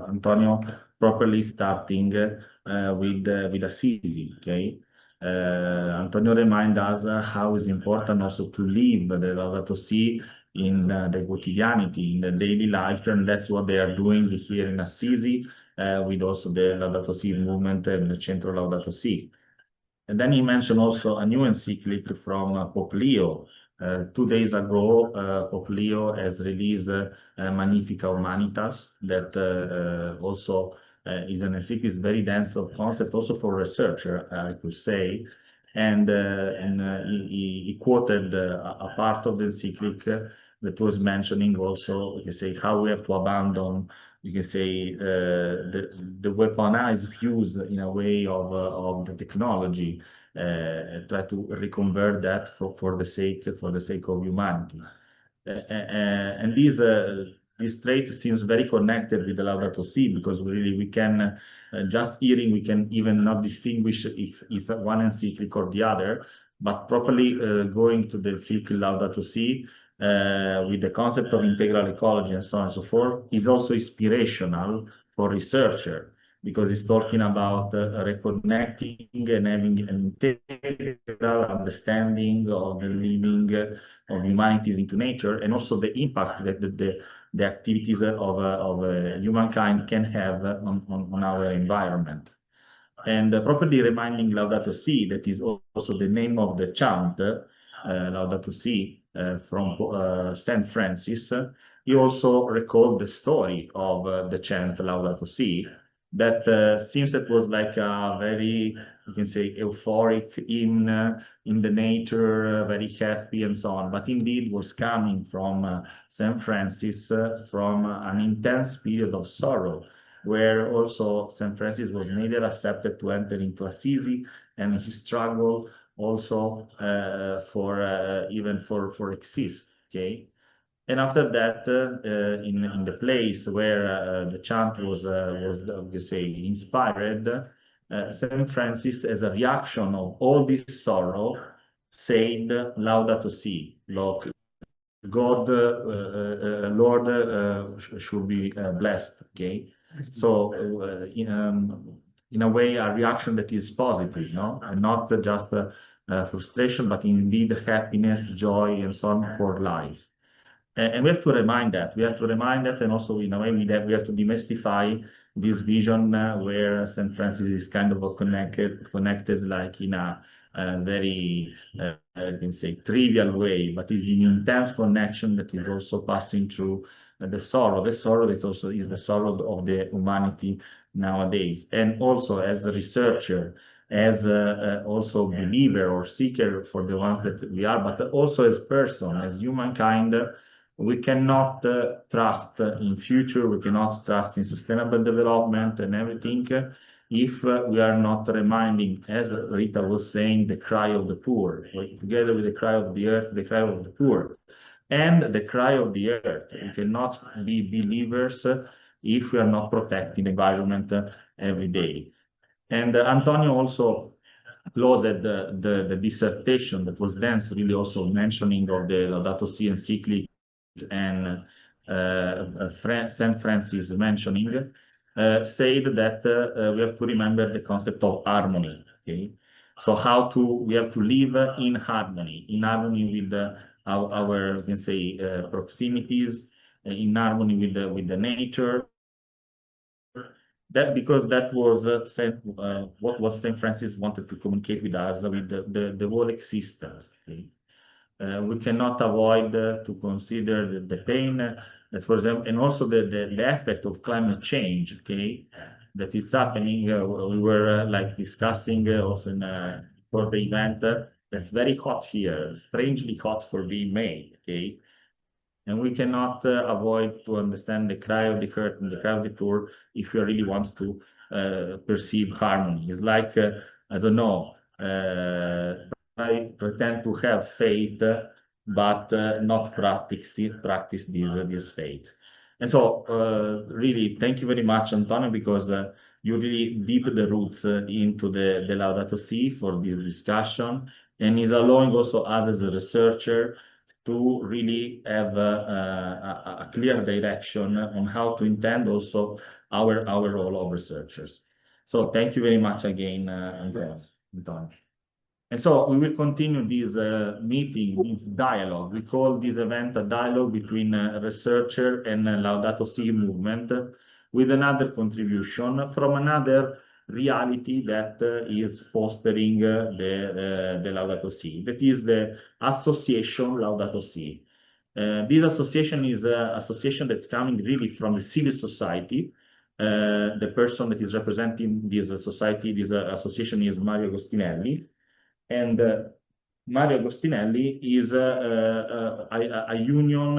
Antonio, properly starting with Assisi, okay? Antonio remind us how it's important also to live the Laudato Si in the quotidianity, in the daily life, and that's what they are doing here in Assisi with also the Laudato Si movement and the Centro Laudato Si. And then he mentioned also a new encyclic from Pope Leo. 2 days ago, Pope Leo has released Magnifica Humanitas, that also is an encyclic very dense of concept, also for researcher, I could say. And he quoted a part of the encyclic that was mentioning also, you can say, how we have to abandon, you can say, the weaponized use in a way of the technology, try to reconvert that for the sake of humanity. And this trait seems very connected with the Laudato Si, because really we can just hearing, we can even not distinguish if it's one encyclic or the other, but properly going to the encyclic Laudato Si with the concept of integral ecology and so on and so forth is also inspirational for researcher. because it's talking about reconnecting and having an integral understanding of the living of humanities into nature, and also the impact that the activities of humankind can have on our environment. And properly reminding Laudato Si, that is also the name of the chant, Laudato Si, from Saint Francis. He also recalled the story of the chant Laudato Si, that seems that was like a very, you can say, euphoric in the nature, very happy and so on. But indeed was coming from Saint Francis, from an intense period of sorrow, where also St. Francis was neither accepted to enter into Assisi, and he struggled also even for exist. Okay, and after that, in the place where the chant was you say inspired, St. Francis, as a reaction of all this sorrow, said Laudato Si, God, Lord, should be blessed. Okay, so in a way, a reaction that is positive, no, and not just frustration, but indeed happiness, joy, and so on for life. And we have to remind that. We have to remind that, and also in a way we have to demystify this vision where St. Francis is kind of connected like in a very, I can say, trivial way, but is an intense connection that is also passing through the sorrow. The sorrow that also is the sorrow of the humanity nowadays. And also as a researcher, as also believer or seeker for the ones that we are, but also as person, as humankind, we cannot trust in future, we cannot trust in sustainable development and everything if we are not reminding, as Rita was saying, the cry of the poor, together with the cry of the earth, the cry of the poor, and the cry of the earth. We cannot be believers if we are not protecting the environment every day. And Antonio also closed the dissertation that was dense, really also mentioning of the Laudato Si encyclic and St. Francis mentioning, said that we have to remember the concept of harmony. Okay, so we have to live in harmony with our you can say proximities, in harmony with the nature. That because that was what was St. Francis wanted to communicate with us, with the whole existence. Okay? We cannot avoid to consider the pain that, for example, and also the effect of climate change, okay, that is happening. We were like discussing also for the event that's very hot here, strangely hot for being May, okay, and we cannot avoid to understand the cry of the earth and the cry of the poor if we really want to perceive harmony. It's like I don't know. I pretend to have faith, but not practice this faith. And so, really, thank you very much, Antonio, because you really deep the roots into the Laudato Si for this discussion, and is allowing also us as a researcher to really have a clear direction on how to intend also our role of researchers. So thank you very much again, Antonio. And so we will continue this meeting, this dialogue. We call this event a dialogue between a researcher and Laudato Si movement, with another contribution from another reality that is fostering the Laudato Si. That is the association Laudato Si. This association is an association that's coming really from the civil society. The person that is representing this society, this association, is Mario Agostinelli. And Mario Agostinelli is a union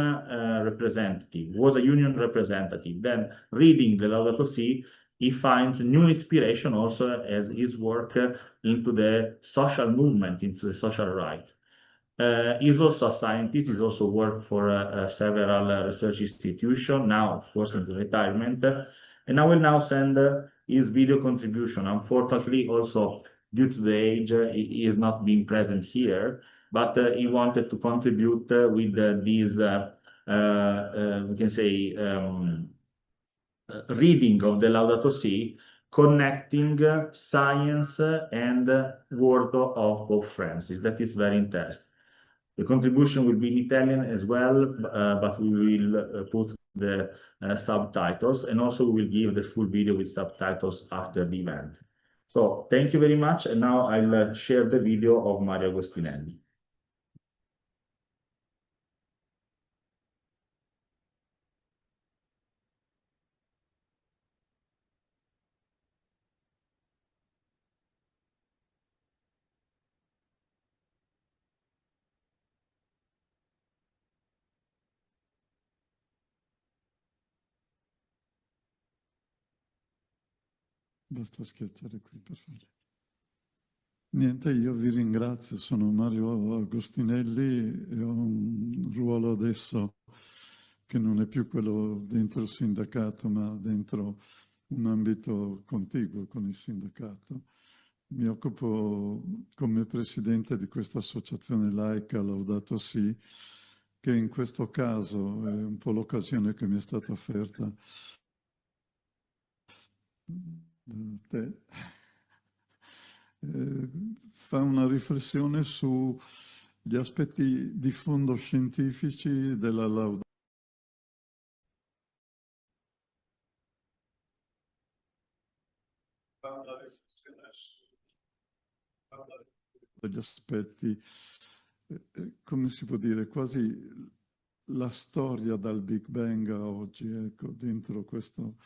representative, was a union representative. Then reading the Laudato Si, he finds new inspiration also as his work into the social movement, into the social right. He's also a scientist, he's also worked for several research institutions, now of course into retirement. And I will now send his video contribution. Unfortunately, also due to the age, he is not being present here, but he wanted to contribute with this, we can say, reading of the Laudato Si, connecting science and world of both friends. That is very interesting. The contribution will be in Italian as well, but we will put the subtitles, and also we will give the full video with subtitles after the event. So thank you very much, and now I'll share the video of Mario Agostinelli. Basta schiacciare qui per favore. Niente, io vi ringrazio, sono Mario Agostinelli e ho un ruolo adesso che non è più quello dentro il sindacato, ma dentro un ambito contiguo con il sindacato. Mi occupo come presidente di questa associazione laica Laudato Si, che in questo caso è un po' l'occasione che mi è stata offerta da te. Fa una riflessione sugli aspetti di fondo scientifici della Laudato. Degli aspetti, come si può dire, quasi la storia dal Big Bang a oggi, ecco, dentro questo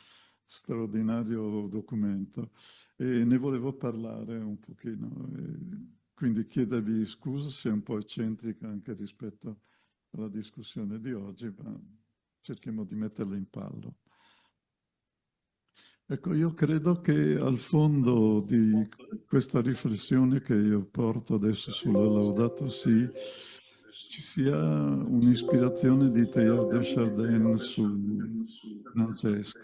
straordinario documento. E ne volevo parlare un pochino, quindi chiedervi scusa se è un po' eccentrica anche rispetto alla discussione di oggi, ma cerchiamo di metterla in pallo. Ecco, io credo che al fondo di questa riflessione che io porto adesso sulla Laudato Si ci sia un'ispirazione di Teilhard de Chardin su Francesco.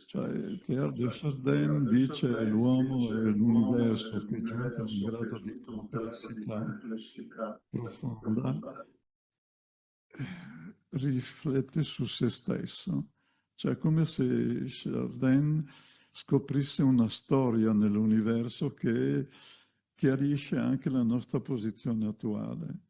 Cioè, Teilhard de Chardin dice che l'uomo è l'universo che è giunto a un grado di complessità profonda, riflette su se stesso. Cioè, come se Chardin scoprisse una storia nell'universo che chiarisce anche la nostra posizione attuale.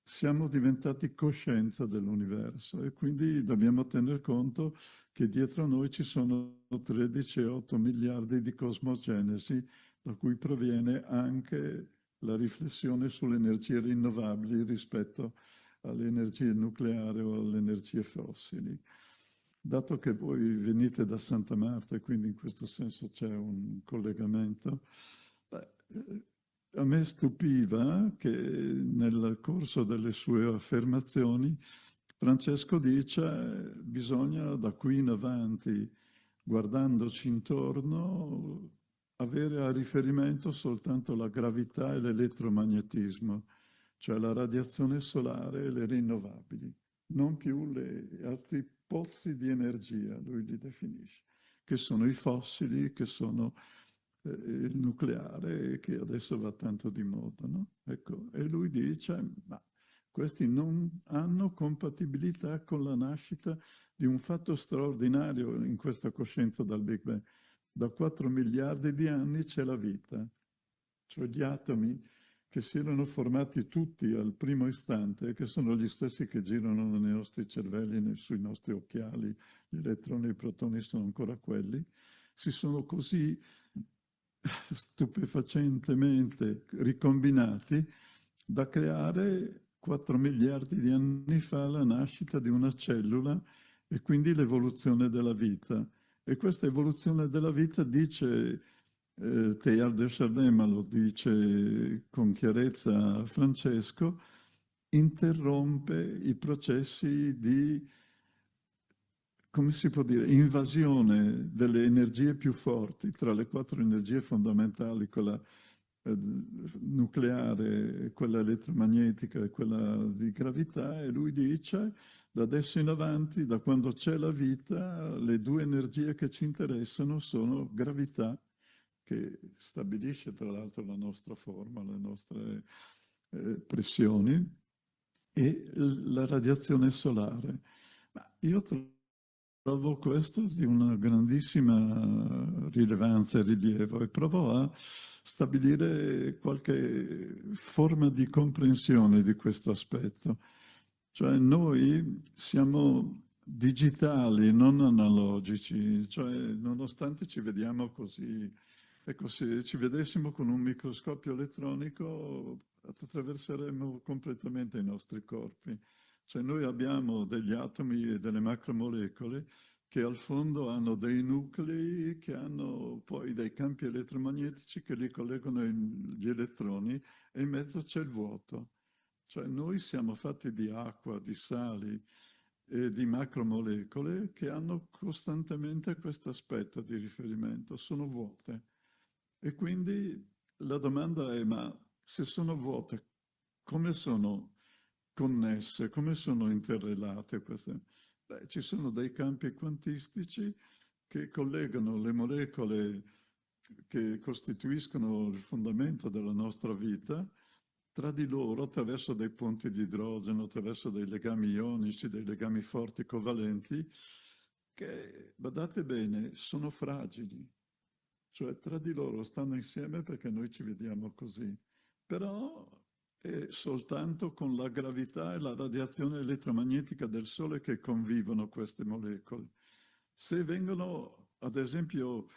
Siamo diventati coscienza dell'universo e quindi dobbiamo tener conto che dietro noi ci sono 13,8 miliardi di cosmogenesi, da cui proviene anche la riflessione sulle energie rinnovabili rispetto alle energie nucleari o alle energie fossili. Dato che voi venite da Santa Marta e quindi in questo senso c'è un collegamento, a me stupiva che nel corso delle sue affermazioni Francesco dice bisogna da qui in avanti, guardandoci intorno, avere a riferimento soltanto la gravità e l'elettromagnetismo, cioè la radiazione solare e le rinnovabili, non più gli altri pozzi di energia, lui li definisce, che sono i fossili, che sono il nucleare, che adesso va tanto di moda, no? Ecco, e lui dice, ma questi non hanno compatibilità con la nascita di un fatto straordinario in questa coscienza dal Big Bang. Da 4 miliardi di anni c'è la vita, cioè gli atomi che si erano formati tutti al primo istante, che sono gli stessi che girano nei nostri cervelli, sui nostri occhiali, gli elettroni e i protoni sono ancora quelli, si sono così stupefacentemente ricombinati da creare 4 miliardi di anni fa la nascita di una cellula e quindi l'evoluzione della vita. E questa evoluzione della vita dice Teilhard de Chardin, ma lo dice con chiarezza Francesco, interrompe i processi di, come si può dire, invasione delle energie più forti, tra le 4 energie fondamentali, quella nucleare, quella elettromagnetica e quella di gravità, e lui dice, da adesso in avanti, da quando c'è la vita, le 2 energie che ci interessano sono gravità, che stabilisce tra l'altro la nostra forma, le nostre pressioni, e la radiazione solare. Ma io Trovo questo di una grandissima rilevanza e rilievo e provo a stabilire qualche forma di comprensione di questo aspetto. Cioè noi siamo digitali, non analogici, cioè nonostante ci vediamo così, ecco, se ci vedessimo con un microscopio elettronico attraverseremmo completamente i nostri corpi. Cioè noi abbiamo degli atomi e delle macromolecole che al fondo hanno dei nuclei che hanno poi dei campi elettromagnetici che li collegano gli elettroni e in mezzo c'è il vuoto. Cioè noi siamo fatti di acqua, di sali e di macromolecole che hanno costantemente questo aspetto di riferimento, sono vuote. E quindi la domanda è, ma se sono vuote, come sono connesse, come sono interrelate queste? Beh, ci sono dei campi quantistici che collegano le molecole che costituiscono il fondamento della nostra vita tra di loro attraverso dei ponti di idrogeno, attraverso dei legami ionici, dei legami forti covalenti, che, badate bene, sono fragili. Cioè tra di loro stanno insieme perché noi ci vediamo così. Però è soltanto con la gravità e la radiazione elettromagnetica del Sole che convivono queste molecole. Se vengono, ad esempio,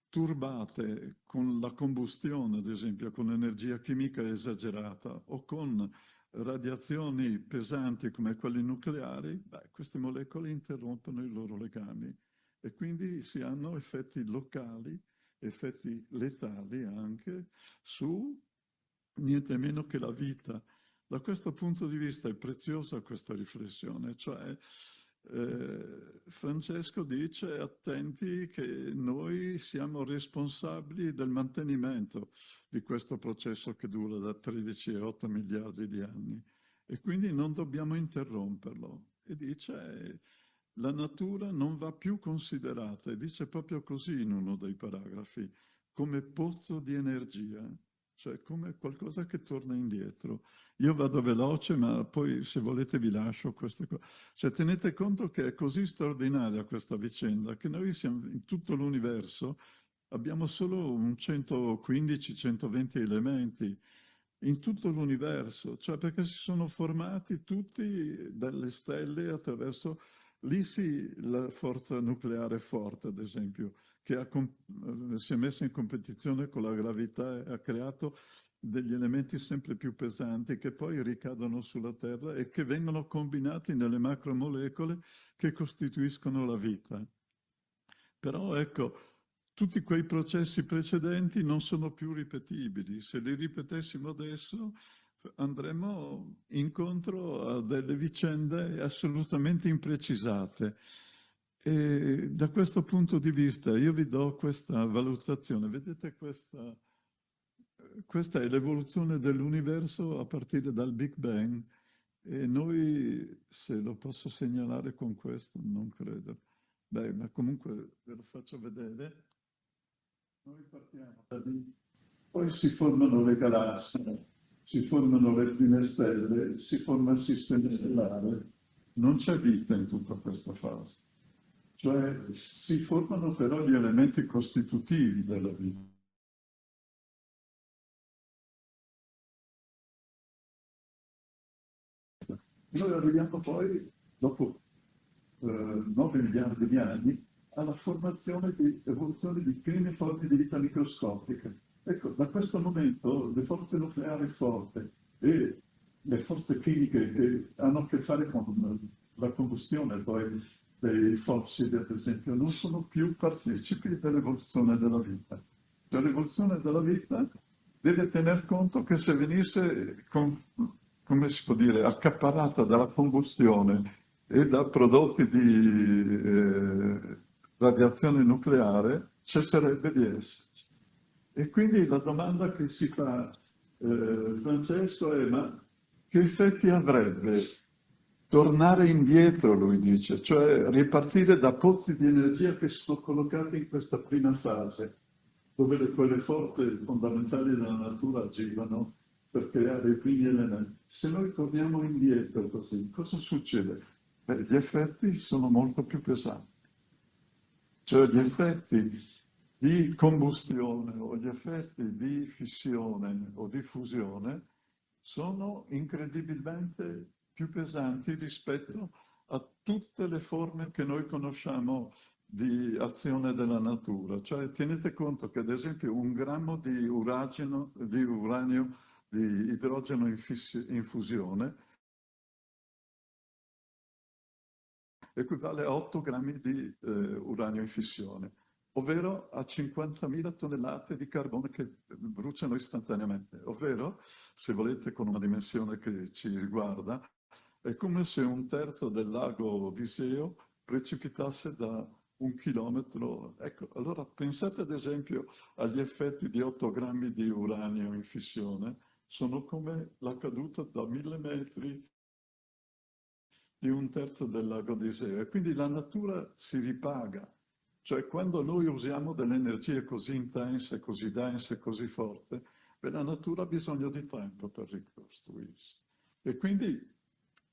turbate con la combustione, ad esempio, con energia chimica esagerata o con radiazioni pesanti come quelle nucleari, beh, queste molecole interrompono i loro legami e quindi si hanno effetti locali, effetti letali anche su niente meno che la vita. Da questo punto di vista è preziosa questa riflessione, cioè Francesco dice attenti che noi siamo responsabili del mantenimento di questo processo che dura da 13,8 miliardi di anni e quindi non dobbiamo interromperlo. E dice la natura non va più considerata, e dice proprio così in uno dei paragrafi, come pozzo di energia, cioè come qualcosa che torna indietro. Io vado veloce, ma poi se volete vi lascio queste cose. Cioè tenete conto che è così straordinaria questa vicenda che noi siamo in tutto l'universo, abbiamo solo un 115-120 elementi in tutto l'universo, cioè perché si sono formati tutti dalle stelle attraverso, lì sì, la forza nucleare forte, ad esempio, che si è messa in competizione con la gravità e ha creato degli elementi sempre più pesanti che poi ricadono sulla Terra e che vengono combinati nelle macromolecole che costituiscono la vita. Però ecco, tutti quei processi precedenti non sono più ripetibili. Se li ripetessimo adesso andremo incontro a delle vicende assolutamente imprecisate. E da questo punto di vista io vi do questa valutazione. Vedete questa è l'evoluzione dell'universo a partire dal Big Bang e noi, se lo posso segnalare con questo, non credo. Beh, ma comunque ve lo faccio vedere. Noi partiamo da lì, poi si formano le galassie, si formano le prime stelle, si forma il sistema stellare. Non c'è vita in tutta questa fase. Cioè si formano però gli elementi costitutivi della vita. Noi arriviamo poi, dopo 9 miliardi di anni, alla formazione di evoluzione di prime forme di vita microscopiche. Ecco, da questo momento le forze nucleari forti e le forze chimiche che hanno a che fare con la combustione poi dei fossili, ad esempio, non sono più partecipi dell'evoluzione della vita. Cioè, l'evoluzione della vita deve tener conto che se venisse, come si può dire, accaparrata dalla combustione e da prodotti di radiazione nucleare, cesserebbe di esserci. E quindi la domanda che si fa Francesco è: ma che effetti avrebbe tornare indietro, lui dice, cioè ripartire da pozzi di energia che sono collocati in questa prima fase, dove quelle forze fondamentali della natura agivano per creare i primi elementi. Se noi torniamo indietro così, cosa succede? Beh, gli effetti sono molto più pesanti. Cioè gli effetti di combustione o gli effetti di fissione o di fusione sono incredibilmente più pesanti rispetto a tutte le forme che noi conosciamo di azione della natura. Cioè tenete conto che ad esempio un grammo di uranio, di idrogeno in fusione equivale a 8 grammi di uranio in fissione, ovvero a 50.000 tonnellate di carbone che bruciano istantaneamente, ovvero, se volete con una dimensione che ci riguarda, è come se un terzo del lago di Iseo precipitasse da 1 chilometro. Ecco, allora pensate ad esempio agli effetti di 8 grammi di uranio in fissione, sono come la caduta da 1.000 metri di un terzo del lago di Iseo. E quindi la natura si ripaga. Cioè quando noi usiamo delle energie così intense, così dense, così forti, beh, la natura ha bisogno di tempo per ricostruirsi. E quindi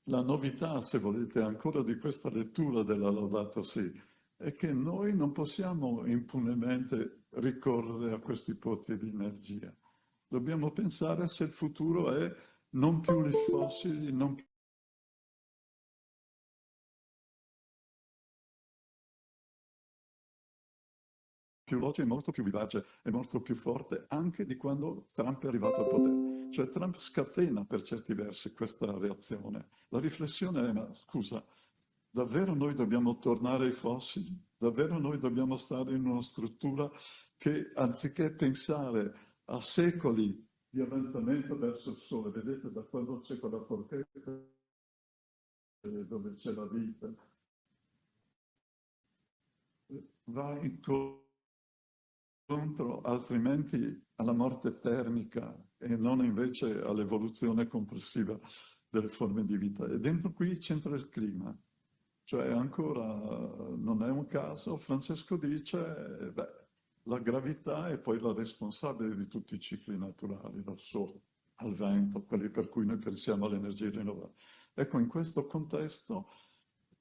la novità, se volete, ancora di questa lettura della Laudato Si, è che noi non possiamo impunemente ricorrere a questi pozzi di energia. Dobbiamo pensare se il futuro è non più i fossili, non più veloce, è molto più vivace, è molto più forte anche di quando Trump è arrivato al potere. Cioè Trump scatena per certi versi questa reazione. La riflessione è, ma scusa, davvero noi dobbiamo tornare ai fossili? Davvero noi dobbiamo stare in una struttura che anziché pensare a secoli di avanzamento verso il Sole, vedete da quando c'è quella forchetta dove c'è la vita, va incontro altrimenti alla morte termica e non invece all'evoluzione complessiva delle forme di vita. E dentro qui c'entra il clima. Cioè ancora non è un caso, Francesco dice, beh, la gravità è poi la responsabile di tutti i cicli naturali, dal sole al vento, quelli per cui noi pensiamo alle energie rinnovabili. Ecco, in questo contesto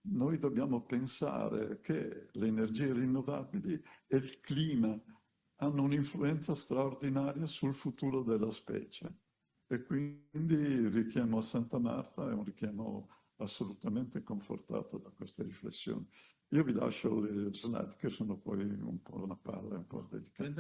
noi dobbiamo pensare che le energie rinnovabili e il clima hanno un'influenza straordinaria sul futuro della specie. E quindi il richiamo a Santa Marta è un richiamo assolutamente confortato da queste riflessioni. Io vi lascio le slide che sono poi un po' una palla, un po' delicate.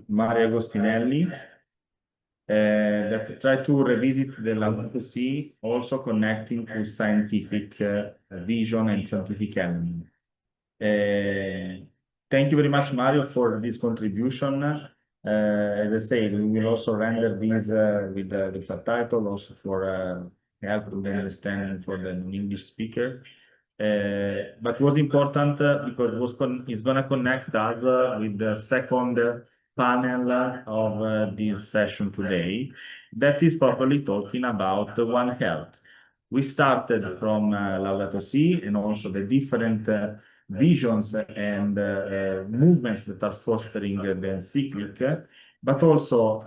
Mario Agostinelli, that try to revisit the Laudato Si, also connecting to scientific vision and scientific element. Thank you very much, Mario, for this contribution. As I say, we will also render this with the subtitle, also for help with the understanding for the English speaker. But it was important because it's going to connect us with the second panel of this session today, that is properly talking about One Health. We started from Laudato Si and also the different visions and movements that are fostering the encyclic, but also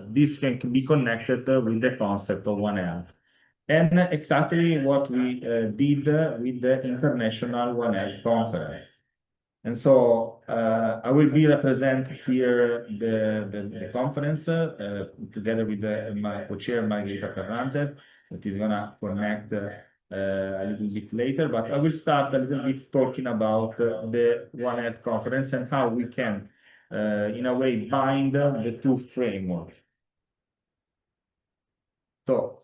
this can be connected with the concept of One Health. And exactly what we did with the International One Health Conference. And so I will be represent here the conference together with my co-chair Margherita Fernández, that is gonna connect a little bit later, but I will start a little bit talking about the One Health Conference and how we can, in a way, bind the two frameworks. So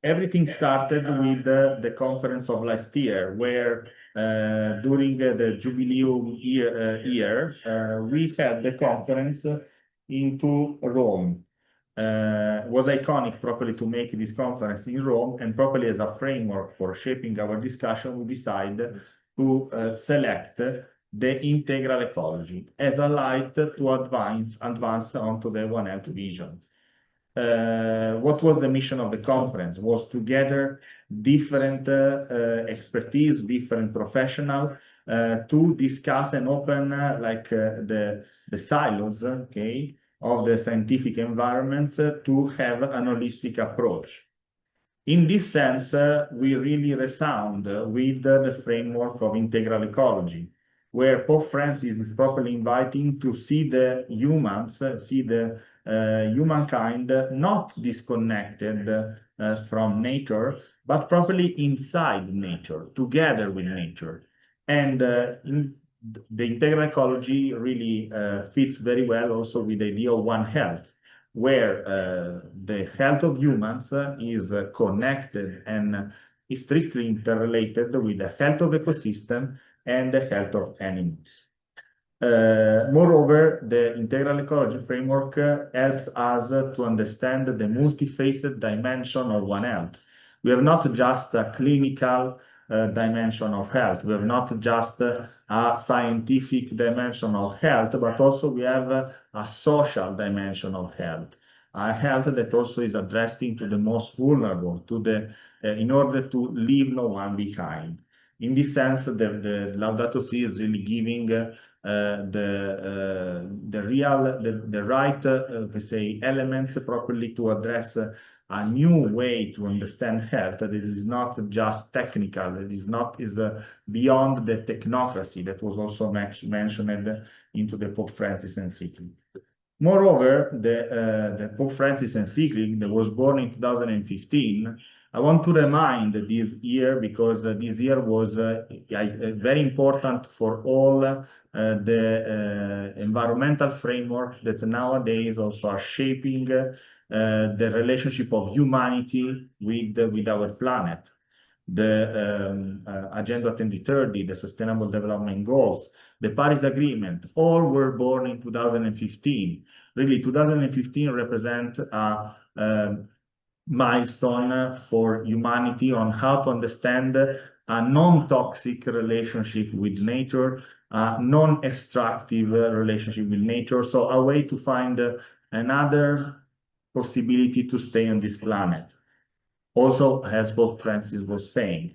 everything started with the conference of last year, where during the Jubilee year, we had the conference into Rome. Was iconic properly to make this conference in Rome, and properly as a framework for shaping our discussion, we decided to select the Integral Ecology as a light to advance onto the One Health vision. What was the mission of the conference? Was to gather different expertise, different professional to discuss and open the silos, okay, of the scientific environments to have an holistic approach. In this sense, we really resound with the framework of integral ecology, where Pope Francis is properly inviting to see the humans, see the humankind not disconnected from nature, but properly inside nature, together with nature. And the integral ecology really fits very well also with the idea of One Health, where the health of humans is connected and is strictly interrelated with the health of ecosystem and the health of animals. Moreover, the integral ecology framework helps us to understand the multifaceted dimension of One Health. We have not just a clinical dimension of health. We have not just a scientific dimension of health, but also we have a social dimension of health. A health that also is addressing to the most vulnerable, to the in order to leave no one behind. In this sense, the Laudato Si is really giving the right, we say, elements properly to address a new way to understand health that is not just technical, that is beyond the technocracy that was also mentioned into the Pope Francis encyclic. Moreover, the Pope Francis encyclic that was born in 2015, I want to remind this year because this year was very important for all the environmental framework that nowadays also are shaping the relationship of humanity with our planet. The Agenda 2030, the Sustainable Development Goals, the Paris Agreement, all were born in 2015. Really, 2015 represents a milestone for humanity on how to understand a non-toxic relationship with nature, a non-extractive relationship with nature, so a way to find another possibility to stay on this planet. Also, as Pope Francis was saying.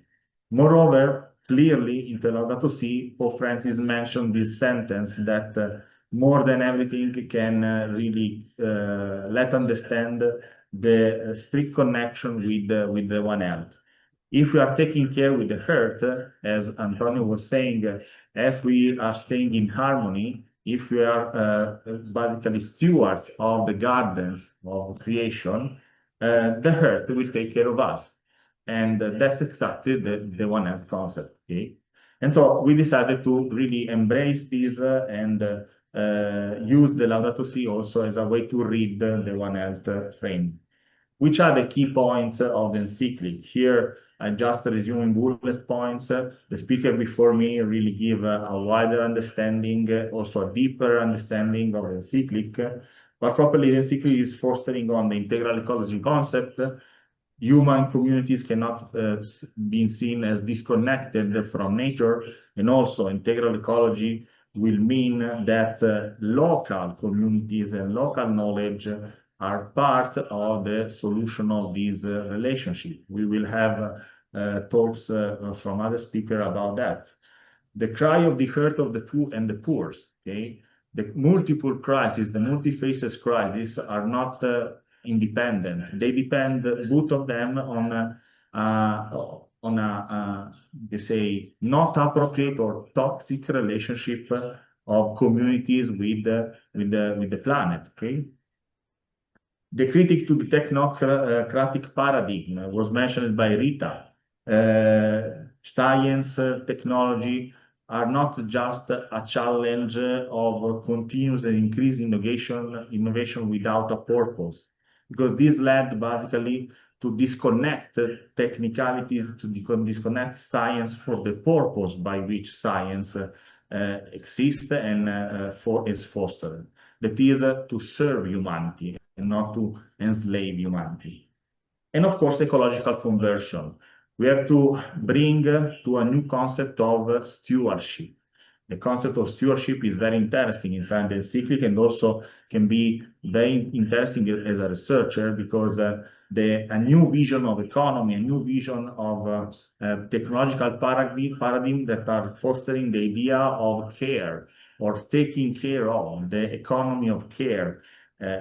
Moreover, clearly in the Laudato Si, Pope Francis mentioned this sentence that more than everything can really let understand the strict connection with the One Health. If we are taking care with the earth, as Antonio was saying, if we are staying in harmony, if we are basically stewards of the gardens of creation, the earth will take care of us. And that's exactly the One Health concept, okay? And so we decided to really embrace this and use the Laudato Si also as a way to read the One Health frame. Which are the key points of the encyclic? Here, I'm just resuming bullet points. The speaker before me really give a wider understanding, also a deeper understanding of the encyclic. But properly, the encyclic is fostering on the integral ecology concept. Human communities cannot be seen as disconnected from nature, and also integral ecology will mean that local communities and local knowledge are part of the solution of this relationship. We will have talks from other speakers about that. The cry of the hurt of the poor and the poor, okay? The multiple crises, the multi-faces crises are not independent. They depend, both of them, on they say, not appropriate or toxic relationship of communities with the planet, okay? The critic to the technocratic paradigm was mentioned by Rita. Science, technology are not just a challenge of continuous and increasing innovation without a purpose, because this led basically to disconnect technicalities, to disconnect science for the purpose by which science exists and is fostered. That is to serve humanity and not to enslave humanity. And of course, ecological conversion. We have to bring to a new concept of stewardship. the concept of stewardship is very interesting inside the encyclic, and also can be very interesting as a researcher, because a new vision of economy, a new vision of technological paradigm that are fostering the idea of care, or taking care of, the economy of care.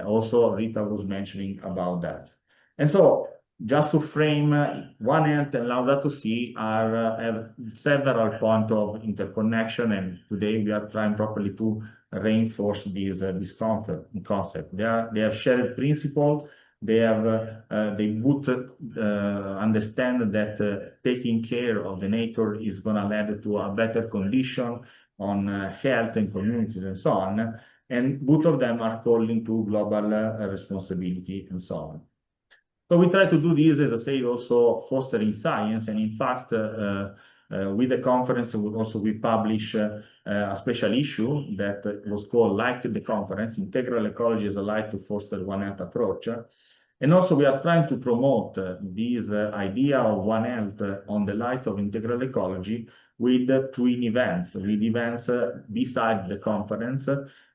Also, Rita was mentioning about that. And so, just to frame, One Health and Laudato Si have several points of interconnection, and today we are trying properly to reinforce this concept. They have shared principle. They would understand that taking care of the nature is going to lead to a better condition on health and communities and so on. And both of them are calling to global responsibility and so on. So we try to do this, as I say, also fostering science. And in fact, with the conference, we publish a special issue that was called, like the conference, Integral Ecology as a Light to Foster One Health Approach. And also we are trying to promote this idea of One Health on the light of integral ecology with twin events, beside the conference,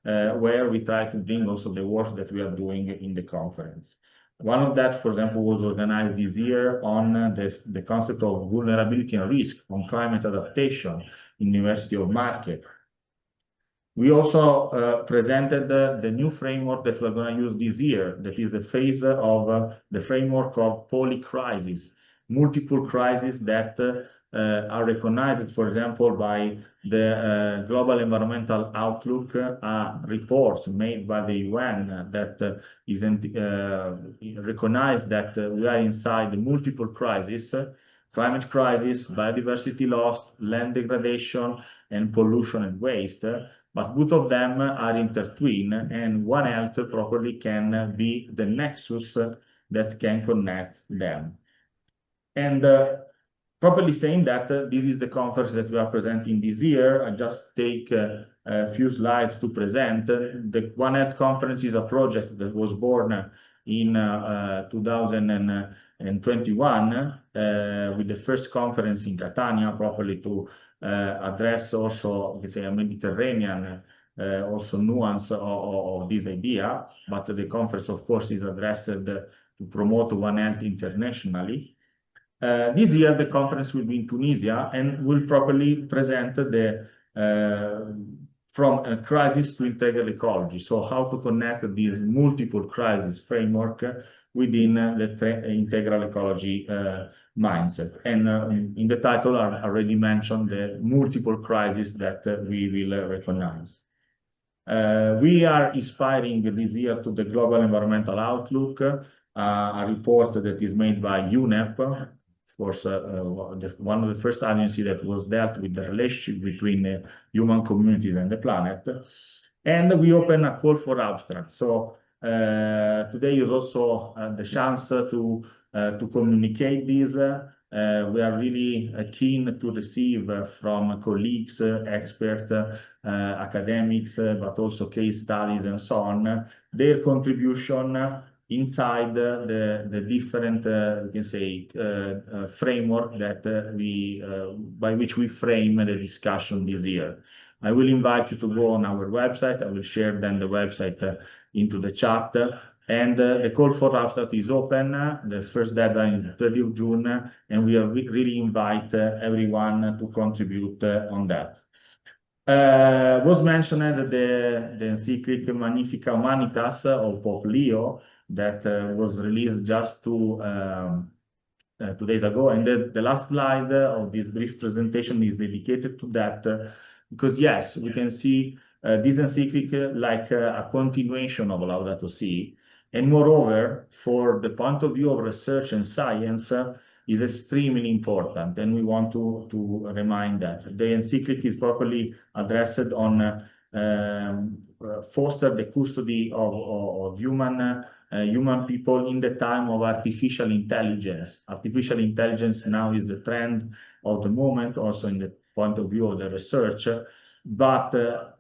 where we try to bring also the work that we are doing in the conference. One of that, for example, was organized this year on the concept of vulnerability and risk on climate adaptation in the University of Marche. We also presented the new framework that we're going to use this year, that is the phase of the framework of polycrisis, multiple crises that are recognized, for example, by the Global Environmental Outlook report made by the UN that recognized that we are inside the multiple crises: climate crisis, biodiversity loss, land degradation, and pollution and waste. But both of them are intertwined, and One Health properly can be the nexus that can connect them. And properly saying that, this is the conference that we are presenting this year. I just take a few slides to present. The One Health Conference is a project that was born in 2021 with the first conference in Catania, properly to address also, say, a Mediterranean also nuance of this idea. But the conference, of course, is addressed to promote One Health internationally. This year, the conference will be in Tunisia and will properly present the from a crisis to integral ecology. So how to connect this multiple crisis framework within the integral ecology mindset. And in the title, I already mentioned the multiple crises that we will recognize. We are inspiring this year to the Global Environmental Outlook, a report that is made by UNEP, of course, one of the first agencies that was dealt with the relationship between human communities and the planet. And we open a call for abstract. So today is also the chance to communicate this. We are really keen to receive from colleagues, experts, academics, but also case studies and so on, their contribution inside the different, you can say, framework that by which we frame the discussion this year. I will invite you to go on our website. I will share then the website into the chat. And the call for abstract is open. The first deadline is the 30th of June, and we really invite everyone to contribute on that. Was mentioned the encyclic Magnifica Humanitas of Pope Leo that was released just 2 days ago. And the last slide of this brief presentation is dedicated to that, because yes, we can see this encyclic like a continuation of Laudato Si. And moreover, for the point of view of research and science, is extremely important, and we want to remind that. The encyclic is properly addressed on foster the custody of human people in the time of artificial intelligence. Artificial intelligence now is the trend of the moment, also in the point of view of the research. But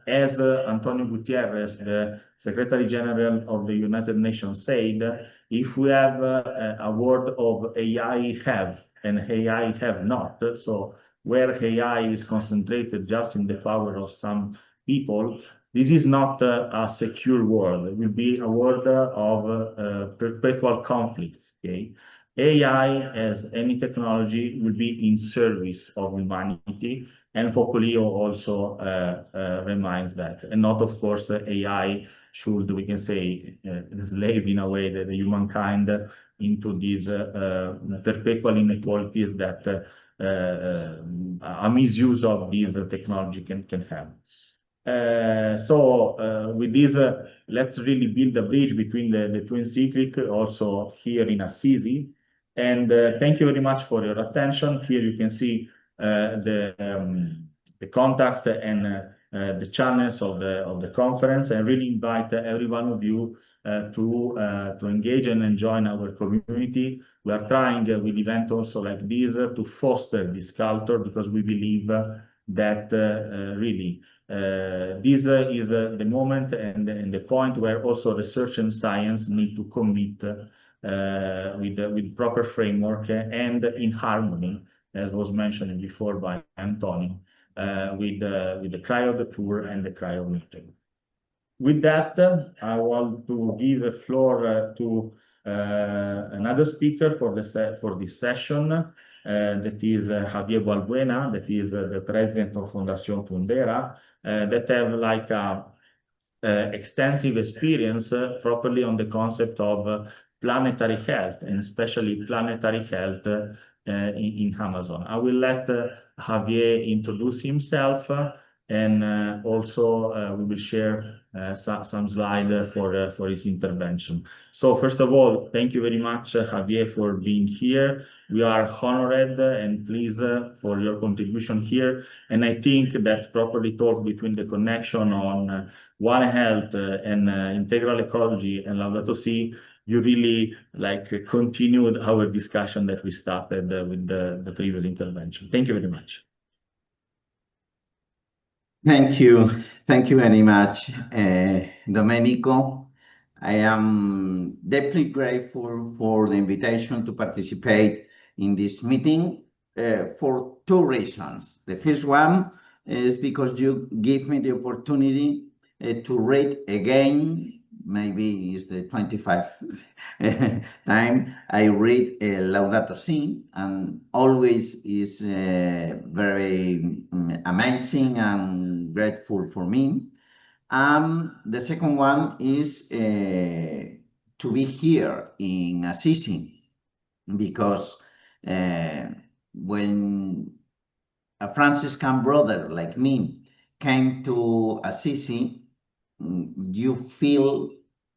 as Antonio Gutierrez, the Secretary General of the United Nations, said, if we have a world of AI have and AI have not, so where AI is concentrated just in the power of some people, this is not a secure world. It will be a world of perpetual conflicts. Okay, AI, as any technology, will be in service of humanity, and Pocolio also reminds that, and not, of course, AI should, we can say, slave in a way that the humankind into these perpetual inequalities that a misuse of this technology can have. With this, let's really build a bridge between the two encyclic, also here in Assisi. And thank you very much for your attention. Here you can see the contact and the channels of the conference. I really invite every one of you to engage and join our community. We are trying with events also like this to foster this culture, because we believe that really this is the moment and the point where also research and science need to commit with proper framework and in harmony, as was mentioned before by Antonio, with the cry of the poor and the cry of meeting. With that, I want to give the floor to another speaker for this session, that is Javier Balbuena, that is the president of Fundación Fundera, that have like a extensive experience properly on the concept of planetary health, and especially planetary health in Amazon. I will let Javier introduce himself, and also we will share some slides for his intervention. So first of all, thank you very much, Javier, for being here. We are honored and pleased for your contribution here. And I think that properly talk between the connection on One Health and Integral Ecology and Laudato Si, you really like continued our discussion that we started with the previous intervention. Thank you very much. Thank you. Thank you very much, Domenico. I am deeply grateful for the invitation to participate in this meeting for two reasons. The first one is because you give me the opportunity to read again, maybe it's the 25th time I read Laudato Si, and always is very amazing and grateful for me. The second one is to be here in Assisi, because when a Franciscan brother like me came to Assisi, you feel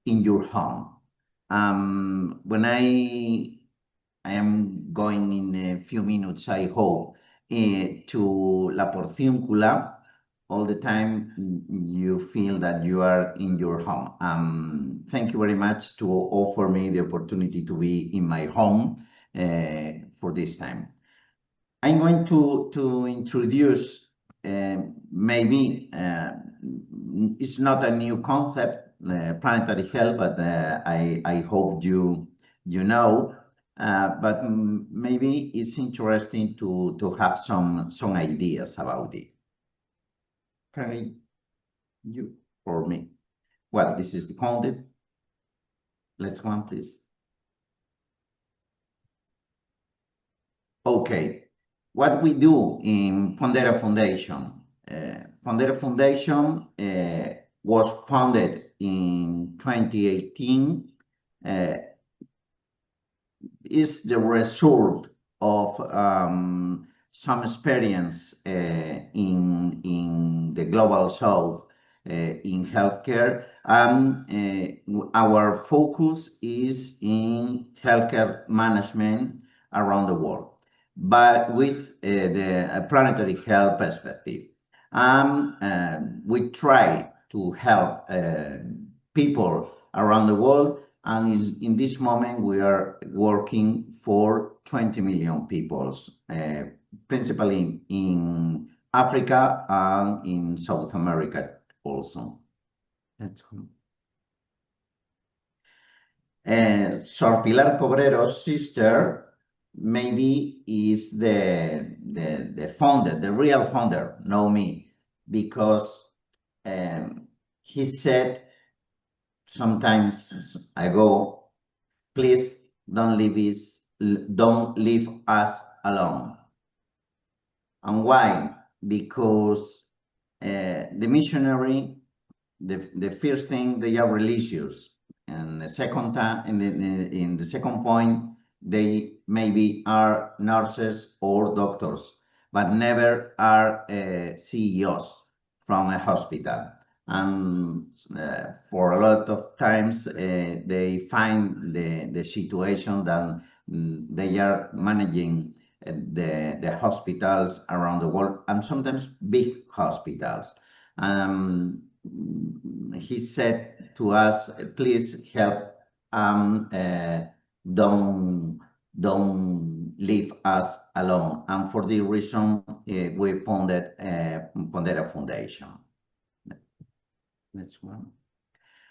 in your home. When I am going in a few minutes, I hope, to La Porciúncula, all the time you feel that you are in your home. Thank you very much to offer me the opportunity to be in my home for this time. I'm going to introduce maybe it's not a new concept, planetary health, but I hope you know. But maybe it's interesting to have some ideas about it. Okay, you or me? Well, this is the content. Let's go on, please. Okay, what we do in Fundera Foundation. Fundera Foundation was founded in 2018. Is the result of some experience in the global south in healthcare, and our focus is in healthcare management around the world, but with the planetary health perspective. We try to help people around the world, and in this moment we are working for 20 million people, principally in Africa and in South America also. Sor Pilar Cobrero's sister maybe is the founder, the real founder, know me, because he said sometimes ago, please don't leave us alone. And why? Because the missionary, the first thing, they are religious, and the second time, in the second point, they maybe are nurses or doctors, but never are CEOs from a hospital. And for a lot of times, they find the situation that they are managing the hospitals around the world, and sometimes big hospitals. He said to us, please help, don't leave us alone. And for this reason, we founded Pondera Foundation. Next one.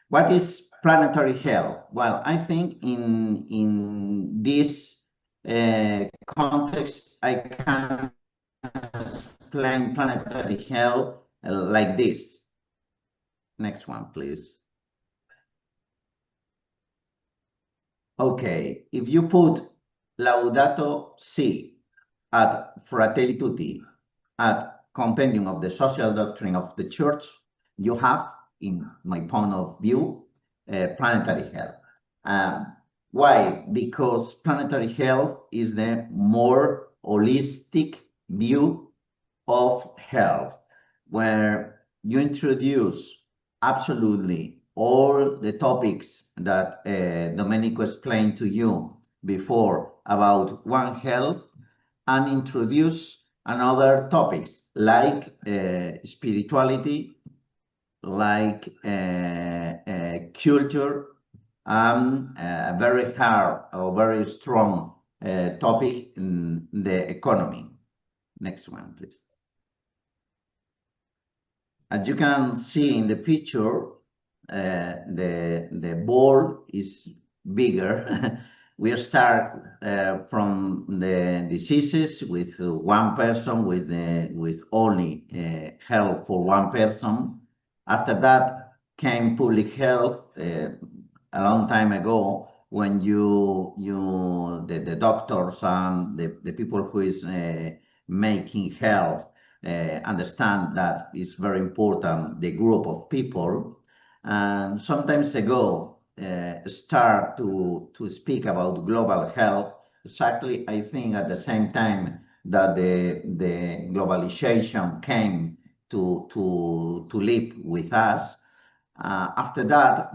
What is planetary health? Well, I think in this context, I can explain planetary health like this. Next one, please. Okay, if you put Laudato Si at Fratelli Tutti at Compendium of the Social Doctrine of the Church, you have, in my point of view, planetary health. Why? Because planetary health is the more holistic view of health, where you introduce absolutely all the topics that Domenico explained to you before about One Health, and introduce another topics like spirituality, like culture, and a very hard or very strong topic in the economy. Next one, please. As you can see in the picture, the ball is bigger. We start from the diseases with one person, with only health for one person. After that came public health a long time ago, when the doctors and the people who is making health understand that it's very important, the group of people. And sometimes ago, start to speak about global health, exactly, I think, at the same time that the globalization came to live with us. After that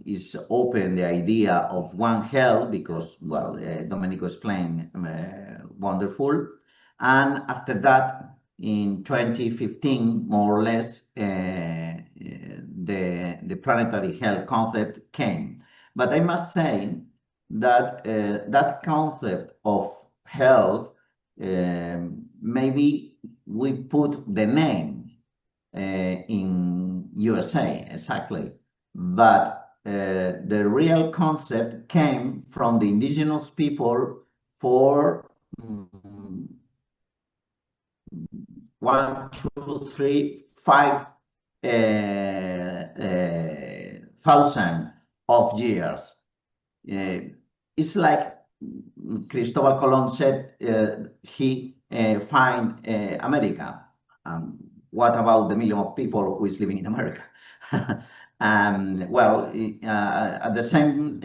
is open the idea of One Health, because, well, Domenico explained wonderful. And after that, in 2015, more or less, the planetary health concept came. But I must say that that concept of health, maybe we put the name in USA, exactly. But the real concept came from the indigenous people for 1, 2, 3, 5 thousand of years. It's like Cristobal Colon said, he find America. What about the million of people who is living in America? Well, at the same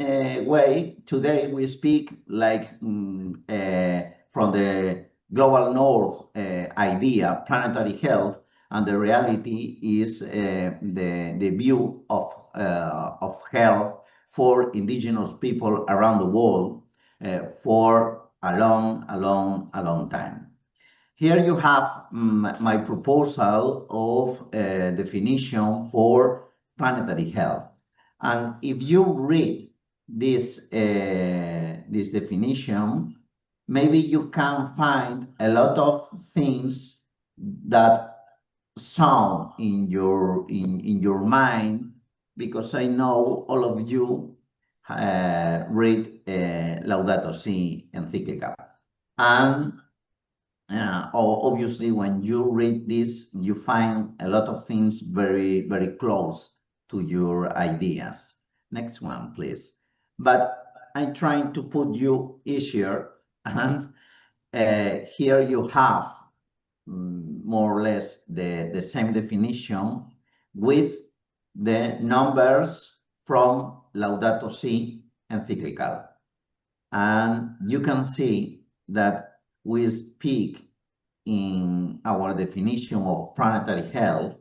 way, today we speak like from the global north idea, planetary health, and the reality is the view of health for indigenous people around the world for a long time. Here you have my proposal of definition for planetary health. And if you read this definition, maybe you can find a lot of things that sound in your mind, because I know all of you read Laudato Si encyclical. And obviously, when you read this, you find a lot of things very, very close to your ideas. Next one, please. But I'm trying to put you easier, and here you have more or less the same definition with the numbers from Laudato Si encyclical. And you can see that we speak in our definition of planetary health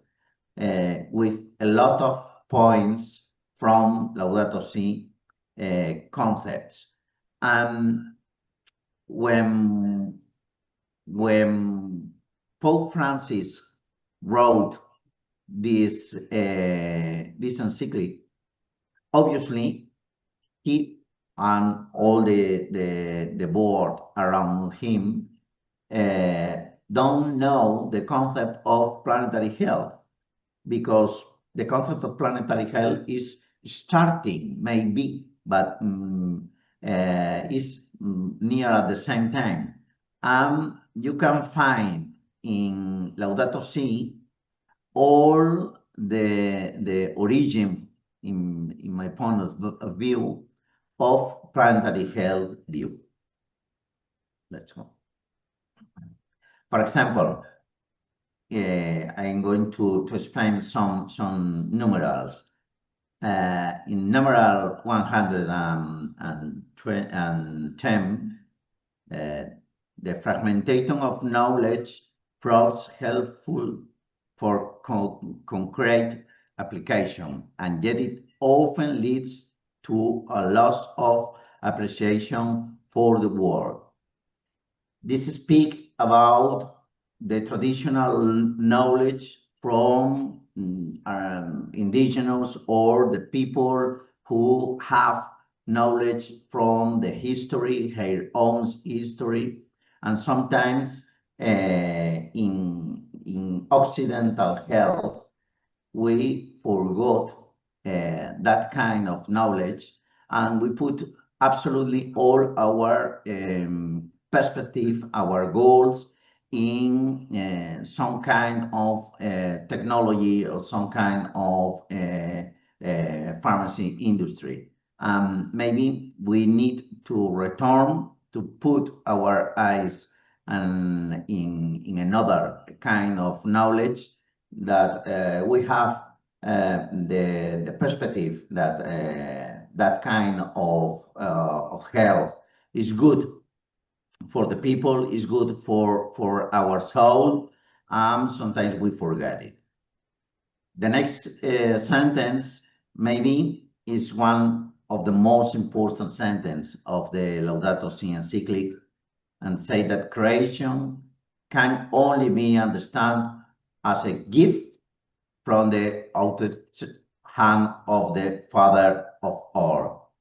with a lot of points from Laudato Si concepts. And when Pope Francis wrote this encyclical, obviously he and all the board around him don't know the concept of planetary health, because the concept of planetary health is starting maybe, but is near at the same time. You can find in Laudato Si all the origin, in my point of view, of planetary health view. Let's go. For example, I'm going to explain some numerals. In numeral 110, the fragmentation of knowledge proves helpful for concrete application, and yet it often leads to a loss of appreciation for the world. This speaks about the traditional knowledge from indigenous or the people who have knowledge from the history, their own history, and sometimes in Occidental health, we forgot that kind of knowledge, and we put absolutely all our perspective, our goals in some kind of technology or some kind of pharmacy industry. Maybe we need to return to put our eyes in another kind of knowledge, that we have the perspective that that kind of health is good for the people, is good for our soul. Sometimes we forget it. The next sentence maybe is one of the most important sentences of the Laudato Si encyclic, and say that creation can only be understood as a gift from the outstretched hand of the Father of all.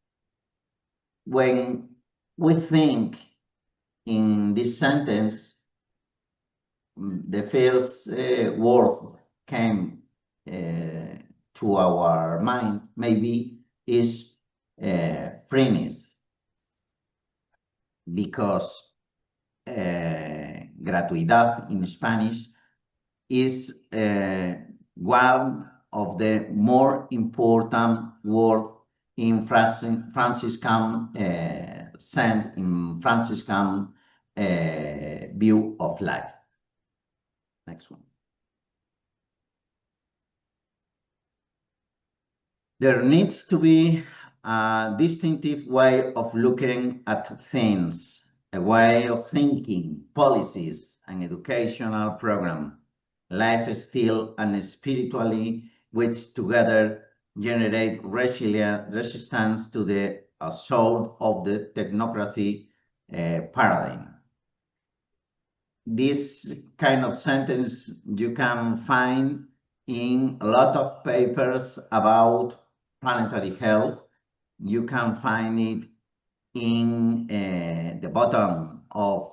When we think in this sentence, the first word came to our mind maybe is freeness, because gratuidad in Spanish is one of the more important words in Franciscan saint, in Franciscan view of life. Next one. There needs to be a distinctive way of looking at things, a way of thinking, policies, an educational program, lifestyle and spiritually, which together generate resistance to the assault of the technocracy paradigm. This kind of sentence you can find in a lot of papers about planetary health. You can find it in the bottom of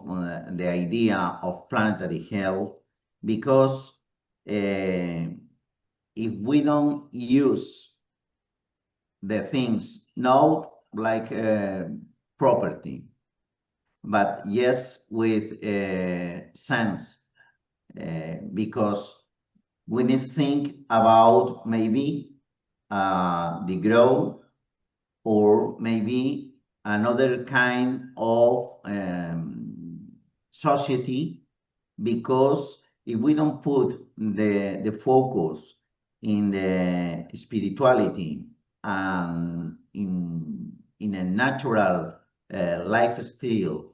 the idea of planetary health, because if we don't use the things now, like property, but yes, with sense, because we need to think about maybe the growth, or maybe another kind of society, because if we don't put the focus in the spirituality and in a natural lifestyle,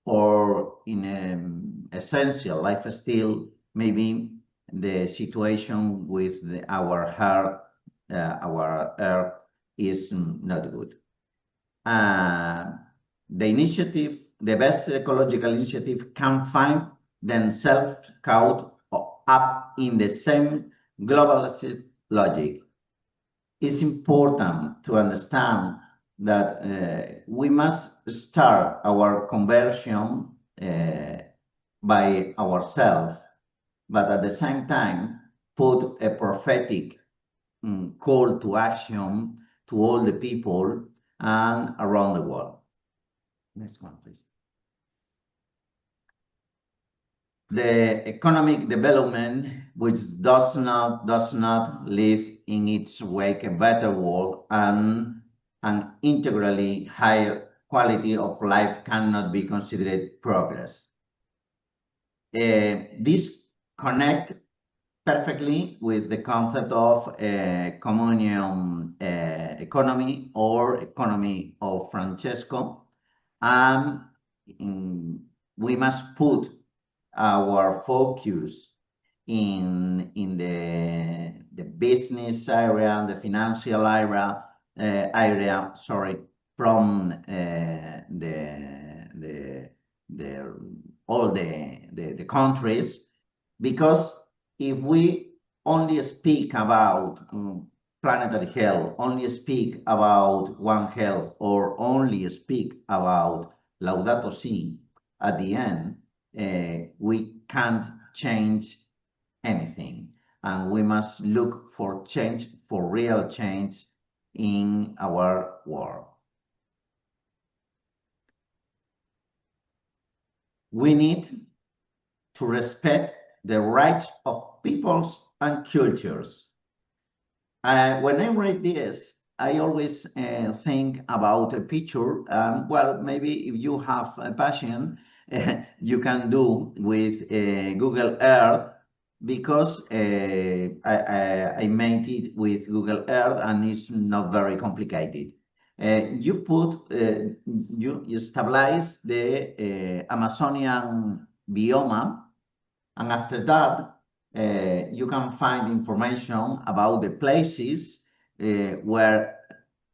or in an essential lifestyle, maybe the situation with our heart, our earth, is not good. The best ecological initiative can find themselves caught up in the same globalist logic. It's important to understand that we must start our conversion by ourselves, but at the same time put a prophetic call to action to all the people and around the world. Next one, please. The economic development, which does not leave in its wake a better world and an integrally higher quality of life, cannot be considered progress. This connects perfectly with the concept of communion economy, or economy of Francesco, and we must put our focus in the business area, the financial area, from all the countries, because if we only speak about planetary health, only speak about One Health, or only speak about Laudato Si, at the end, we can't change anything. And we must look for change, for real change in our world. We need to respect the rights of peoples and cultures. When I read this, I always think about a picture. Well, maybe if you have a passion, you can do with Google Earth, because I made it with Google Earth and it's not very complicated. You stabilize the Amazonian biome, and after that you can find information about the places where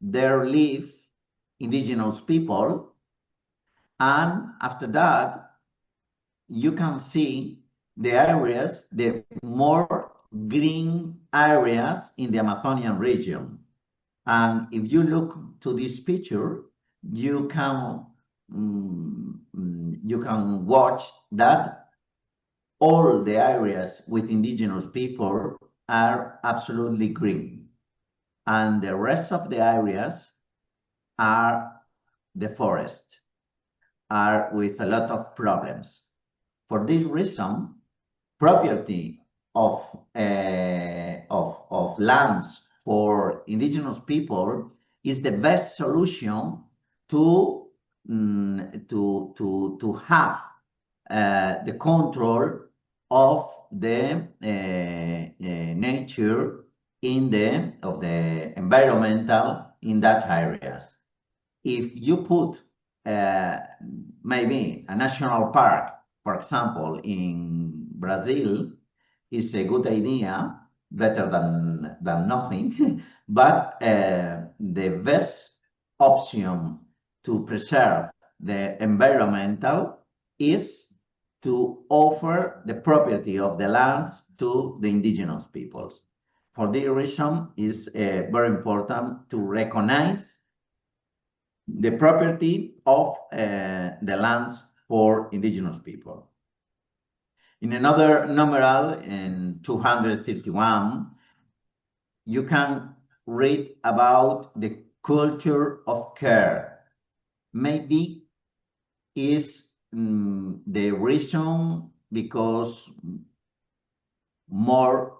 there live indigenous people, and after that you can see the areas, the more green areas in the Amazonian region. And if you look to this picture, you can watch that all the areas with indigenous people are absolutely green, and the rest of the areas are the forest, are with a lot of problems. For this reason, property of lands for indigenous people is the best solution to have the control of the nature of the environmental in that areas. If you put maybe a national park, for example, in Brazil, is a good idea, better than nothing. But the best option to preserve the environmental is to offer the property of the lands to the indigenous peoples. For this reason, it's very important to recognize the property of the lands for indigenous people. In another numeral, in 231, you can read about the culture of care. Maybe is the reason because more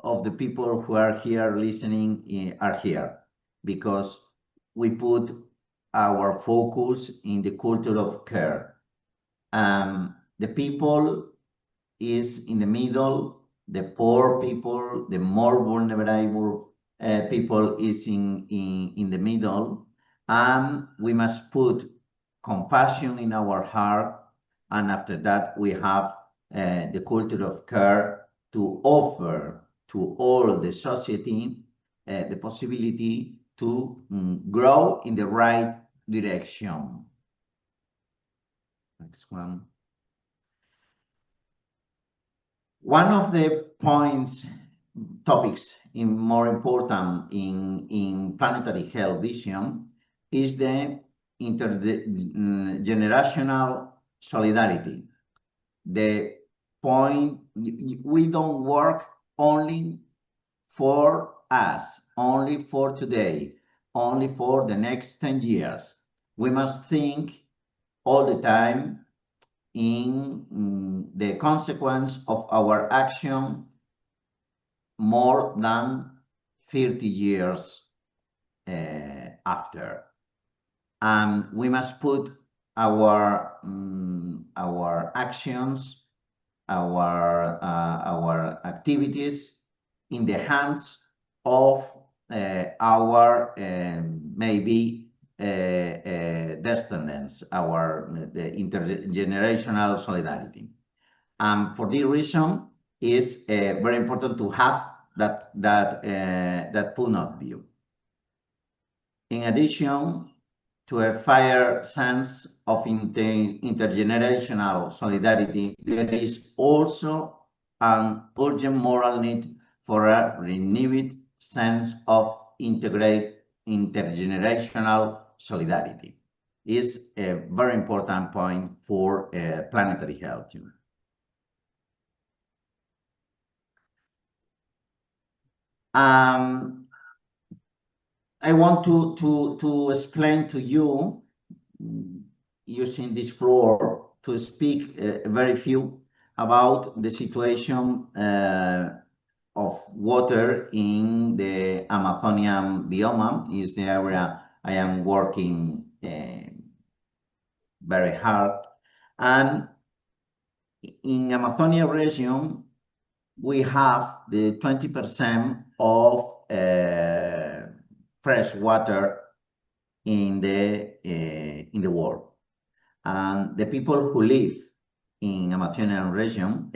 of the people who are here listening are here, because we put our focus in the culture of care. The people is in the middle, the poor people, the more vulnerable people is in the middle, and we must put compassion in our heart, and after that we have the culture of care to offer to all the society the possibility to grow in the right direction. Next one. One of the topics more important in planetary health vision is the intergenerational solidarity. The point, we don't work only for us, only for today, only for the next 10 years. We must think all the time in the consequence of our action more than 30 years after. And we must put our actions, our activities in the hands of our maybe descendants, the intergenerational solidarity. And for this reason, it's very important to have that point of view. In addition to a higher sense of intergenerational solidarity, there is also an urgent moral need for a renewed sense of intergenerational solidarity. Is a very important point for planetary health. I want to explain to you, using this floor, to speak very few about the situation of water in the Amazonian biome. Is the area I am working very hard. And in Amazonia region, we have the 20% of fresh water in the world, and the people who live in Amazonian region,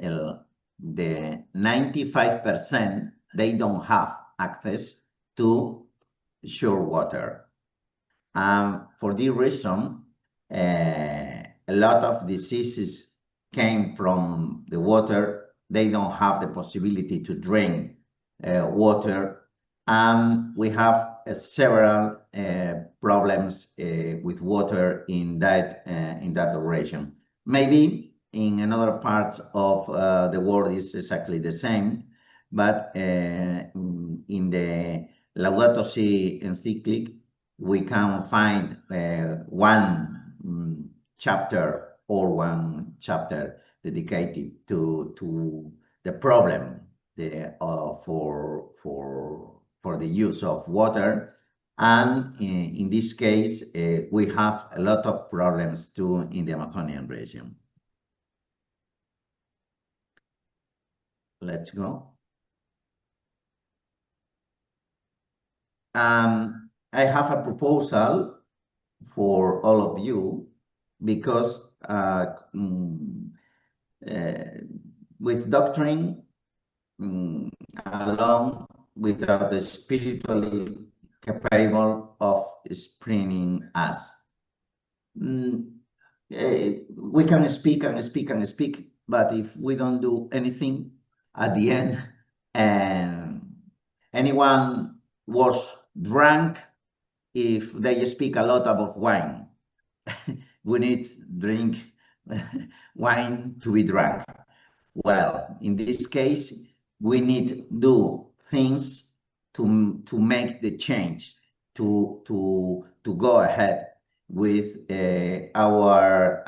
the 95%, they don't have access to sure water. For this reason, a lot of diseases came from the water. They don't have the possibility to drink water, and we have several problems with water in that region. Maybe in another parts of the world is exactly the same, but in the Laudato Si encyclic, we can find one chapter dedicated to the problem for the use of water. And in this case, we have a lot of problems too in the Amazonian region. Let's go. I have a proposal for all of you, because with doctrine alone, without the spiritually capable of explaining us, we can speak and speak and speak, but if we don't do anything, at the end, anyone was drunk if they speak a lot about wine. We need drink wine to be drunk. Well, in this case, we need do things to make the change, to go ahead with our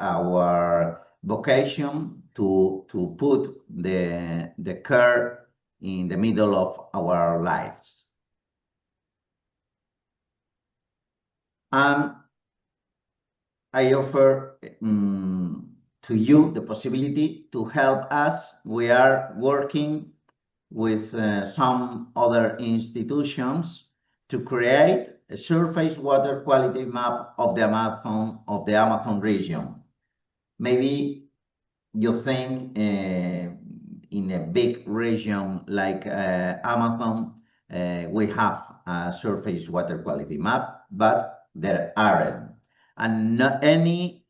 vocation to put the care in the middle of our lives. And I offer to you the possibility to help us. We are working with some other institutions to create a surface water quality map of the Amazon region. Maybe you think in a big region like Amazon, we have a surface water quality map, but there aren't. And not any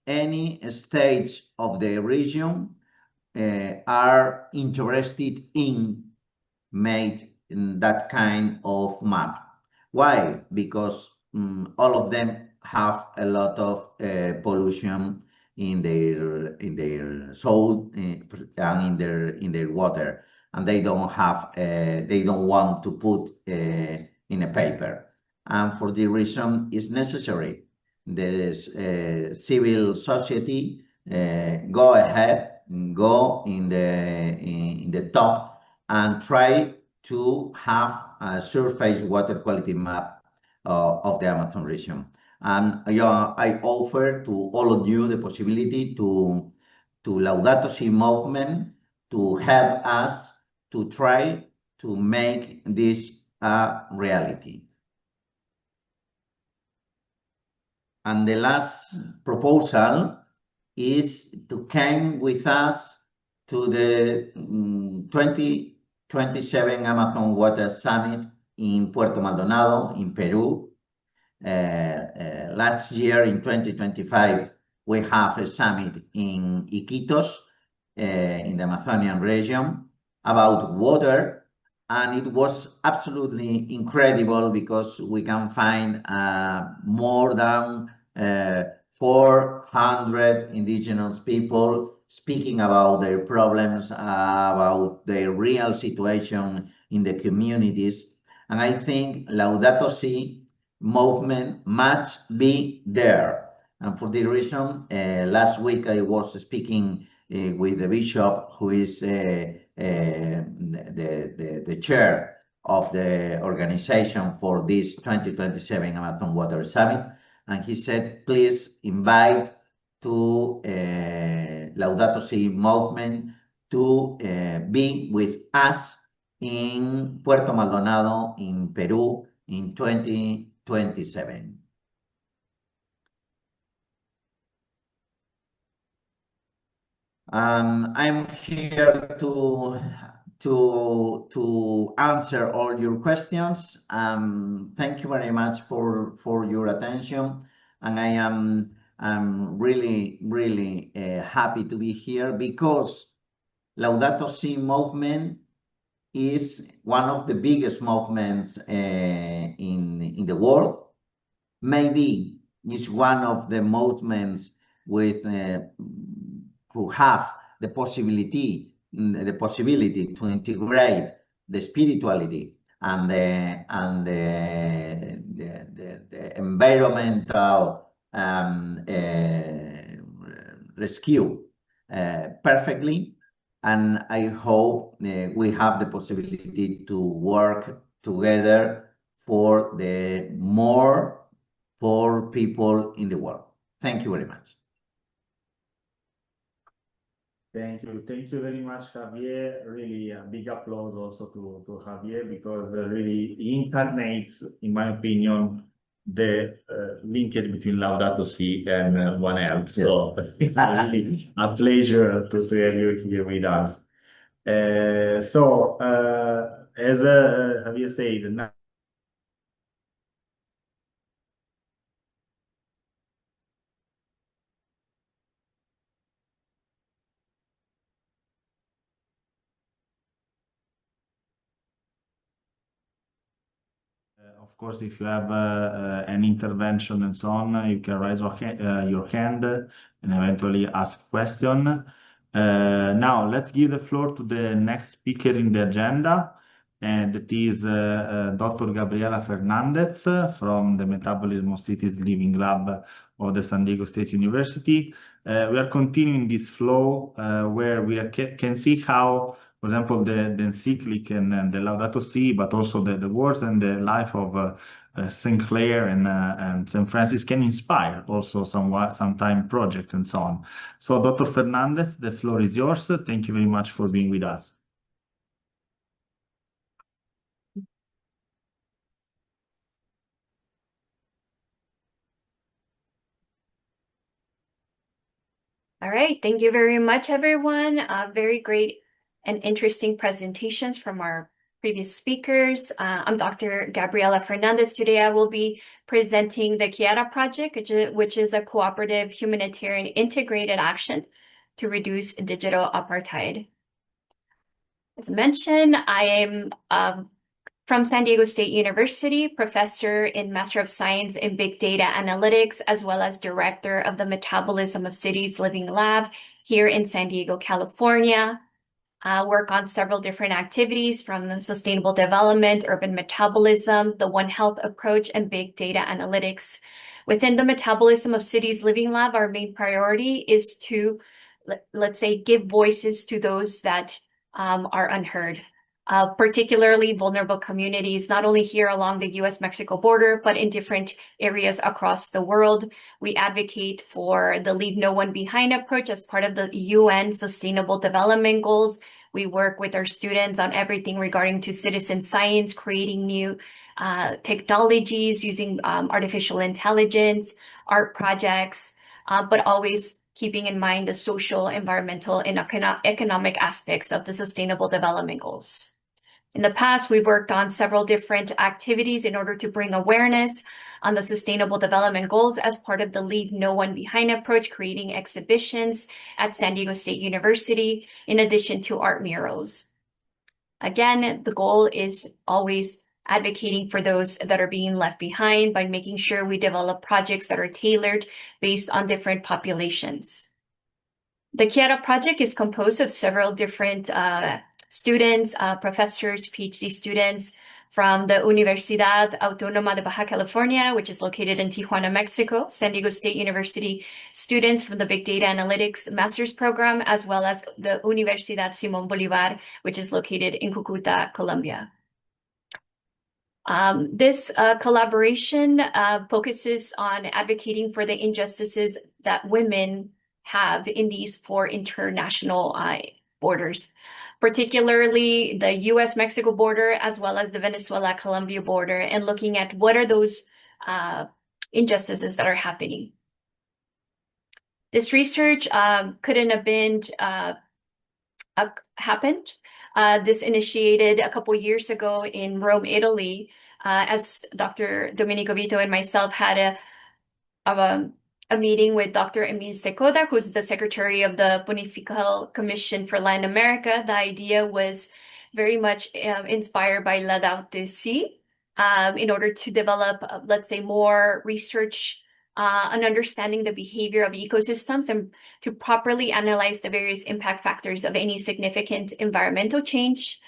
states of the region are interested in made in that kind of map. Why? Because all of them have a lot of pollution in their soil and in their water, and they don't want to put in a paper. And for the reason it's necessary, the civil society go ahead and go in the top and try to have a surface water quality map of the Amazon region. And I offer to all of you the possibility to Laudato Si movement to help us to try to make this a reality. And the last proposal is to come with us to the 2027 Amazon Water Summit in Puerto Maldonado in Peru. Last year in 2025, we have a summit in Iquitos in the Amazonian region about water. And it was absolutely incredible because we can find more than 400 indigenous people speaking about their problems, about their real situation in the communities. And I think Laudato Si movement must be there. And for this reason, last week I was speaking with the bishop, who is the chair of the organization for this 2027 Amazon Water Summit. And he said, please invite to Laudato Si movement to be with us in Puerto Maldonado in Peru in 2027. I'm here to answer all your questions. Thank you very much for your attention, and I'm really happy to be here because Laudato Si movement is one of the biggest movements in the world. Maybe it's one of the movements with who have the possibility to integrate the spirituality and the environmental rescue perfectly. And I hope we have the possibility to work together for the more poor people in the world. Thank you very much. Thank you very much, Javier. Really a big applause also to Javier, because really he incarnates, in my opinion, the linkage between Laudato Si and One Health. So it's really a pleasure to have you here with us. As Javier said, now of course, if you have an intervention and so on, you can raise your hand and eventually ask a question. Now, let's give the floor to the next speaker in the agenda. and that is Dr. Gabriela Fernandez from the Metabolism of Cities Living Lab of the San Diego State University. We are continuing this flow where we can see how, for example, the encyclic and the Laudato Si, but also the words and the life of St. Clair and St. Francis can inspire also sometime project and so on. So, Dr. Fernandez, the floor is yours. Thank you very much for being with us. All right, thank you very much, everyone. Very great and interesting presentations from our previous speakers. I'm Dr. Gabriela Fernandez. Today I will be presenting the Chiara Project, which is a cooperative humanitarian integrated action to reduce digital apartheid. As mentioned, I am from San Diego State University, professor in Master of Science in Big Data Analytics, as well as director of the Metabolism of Cities Living Lab here in San Diego, California. Work on several different activities from sustainable development, urban metabolism, the One Health approach, and big data analytics. Within the Metabolism of Cities Living Lab, our main priority is to, let's say, give voices to those that are unheard. Particularly vulnerable communities, not only here along the US-Mexico border, but in different areas across the world. We advocate for the Leave No One Behind approach as part of the UN Sustainable Development Goals. We work with our students on everything regarding to citizen science, creating new technologies using artificial intelligence, art projects, but always keeping in mind the social, environmental, and economic aspects of the Sustainable Development Goals. In the past, we've worked on several different activities in order to bring awareness on the Sustainable Development Goals as part of the Leave No One Behind approach, creating exhibitions at San Diego State University, in addition to art murals. Again, the goal is always advocating for those that are being left behind by making sure we develop projects that are tailored based on different populations. The Chiara Project is composed of several different students, professors, PhD students from the Universidad Autónoma de Baja California, which is located in Tijuana, Mexico, San Diego State University students from the Big Data Analytics Master's Program, as well as the Universidad Simón Bolívar, which is located in Cúcuta, Colombia. This collaboration focuses on advocating for the injustices that women have in these 4 international borders, particularly the US-Mexico border, as well as the Venezuela-Colombia border, and looking at what are those injustices that are happening. This research couldn't have been happened. This initiated a couple years ago in Rome, Italy, as Dr. Domenico Vito and myself had a meeting with Dr. Emil Secoda, who's the secretary of the Pontifical Commission for Latin America. The idea was very much inspired by Laudato Si, in order to develop, let's say, more research on understanding the behavior of ecosystems and to properly analyze the various impact factors of any significant environmental change.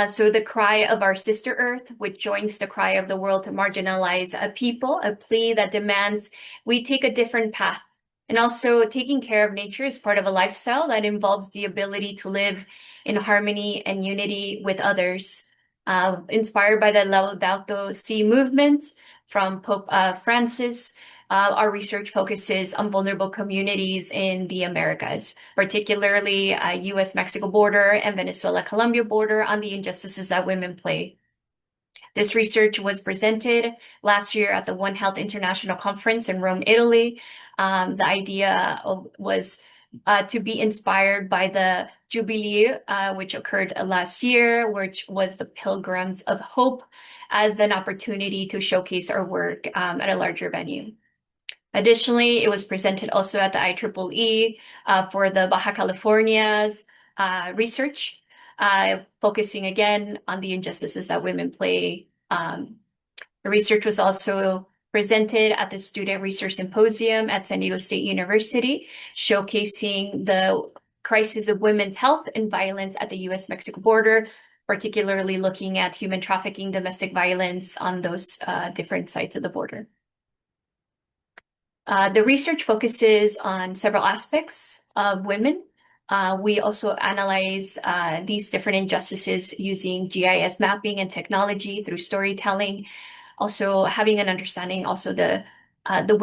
So the cry of our sister Earth, which joins the cry of the world to marginalize a people, a plea that demands we take a different path. And also taking care of nature is part of a lifestyle that involves the ability to live in harmony and unity with others. Inspired by the Laudato Si movement from Pope Francis, our research focuses on vulnerable communities in the Americas, particularly US-Mexico border and Venezuela-Colombia border, on the injustices that women play. This research was presented last year at the One Health International Conference in Rome, Italy. The idea was to be inspired by the Jubilee, which occurred last year, which was the Pilgrims of Hope, as an opportunity to showcase our work at a larger venue. Additionally, it was presented also at the IEEE for the Baja California's research, focusing again on the injustices that women play. The research was also presented at the Student Research Symposium at San Diego State University, showcasing the crisis of women's health and violence at the US-Mexico border, particularly looking at human trafficking, domestic violence on those different sides of the border. The research focuses on several aspects of women. We also analyze these different injustices using GIS mapping and technology through storytelling, also having an understanding also the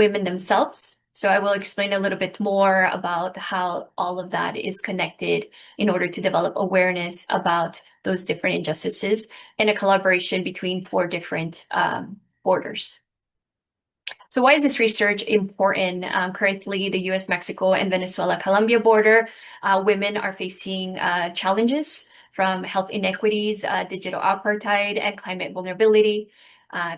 women themselves. So I will explain a little bit more about how all of that is connected in order to develop awareness about those different injustices in a collaboration between 4 different borders. So why is this research important? Currently, the US, Mexico, and Venezuela-Colombia border, women are facing challenges from health inequities, digital apartheid, and climate vulnerability,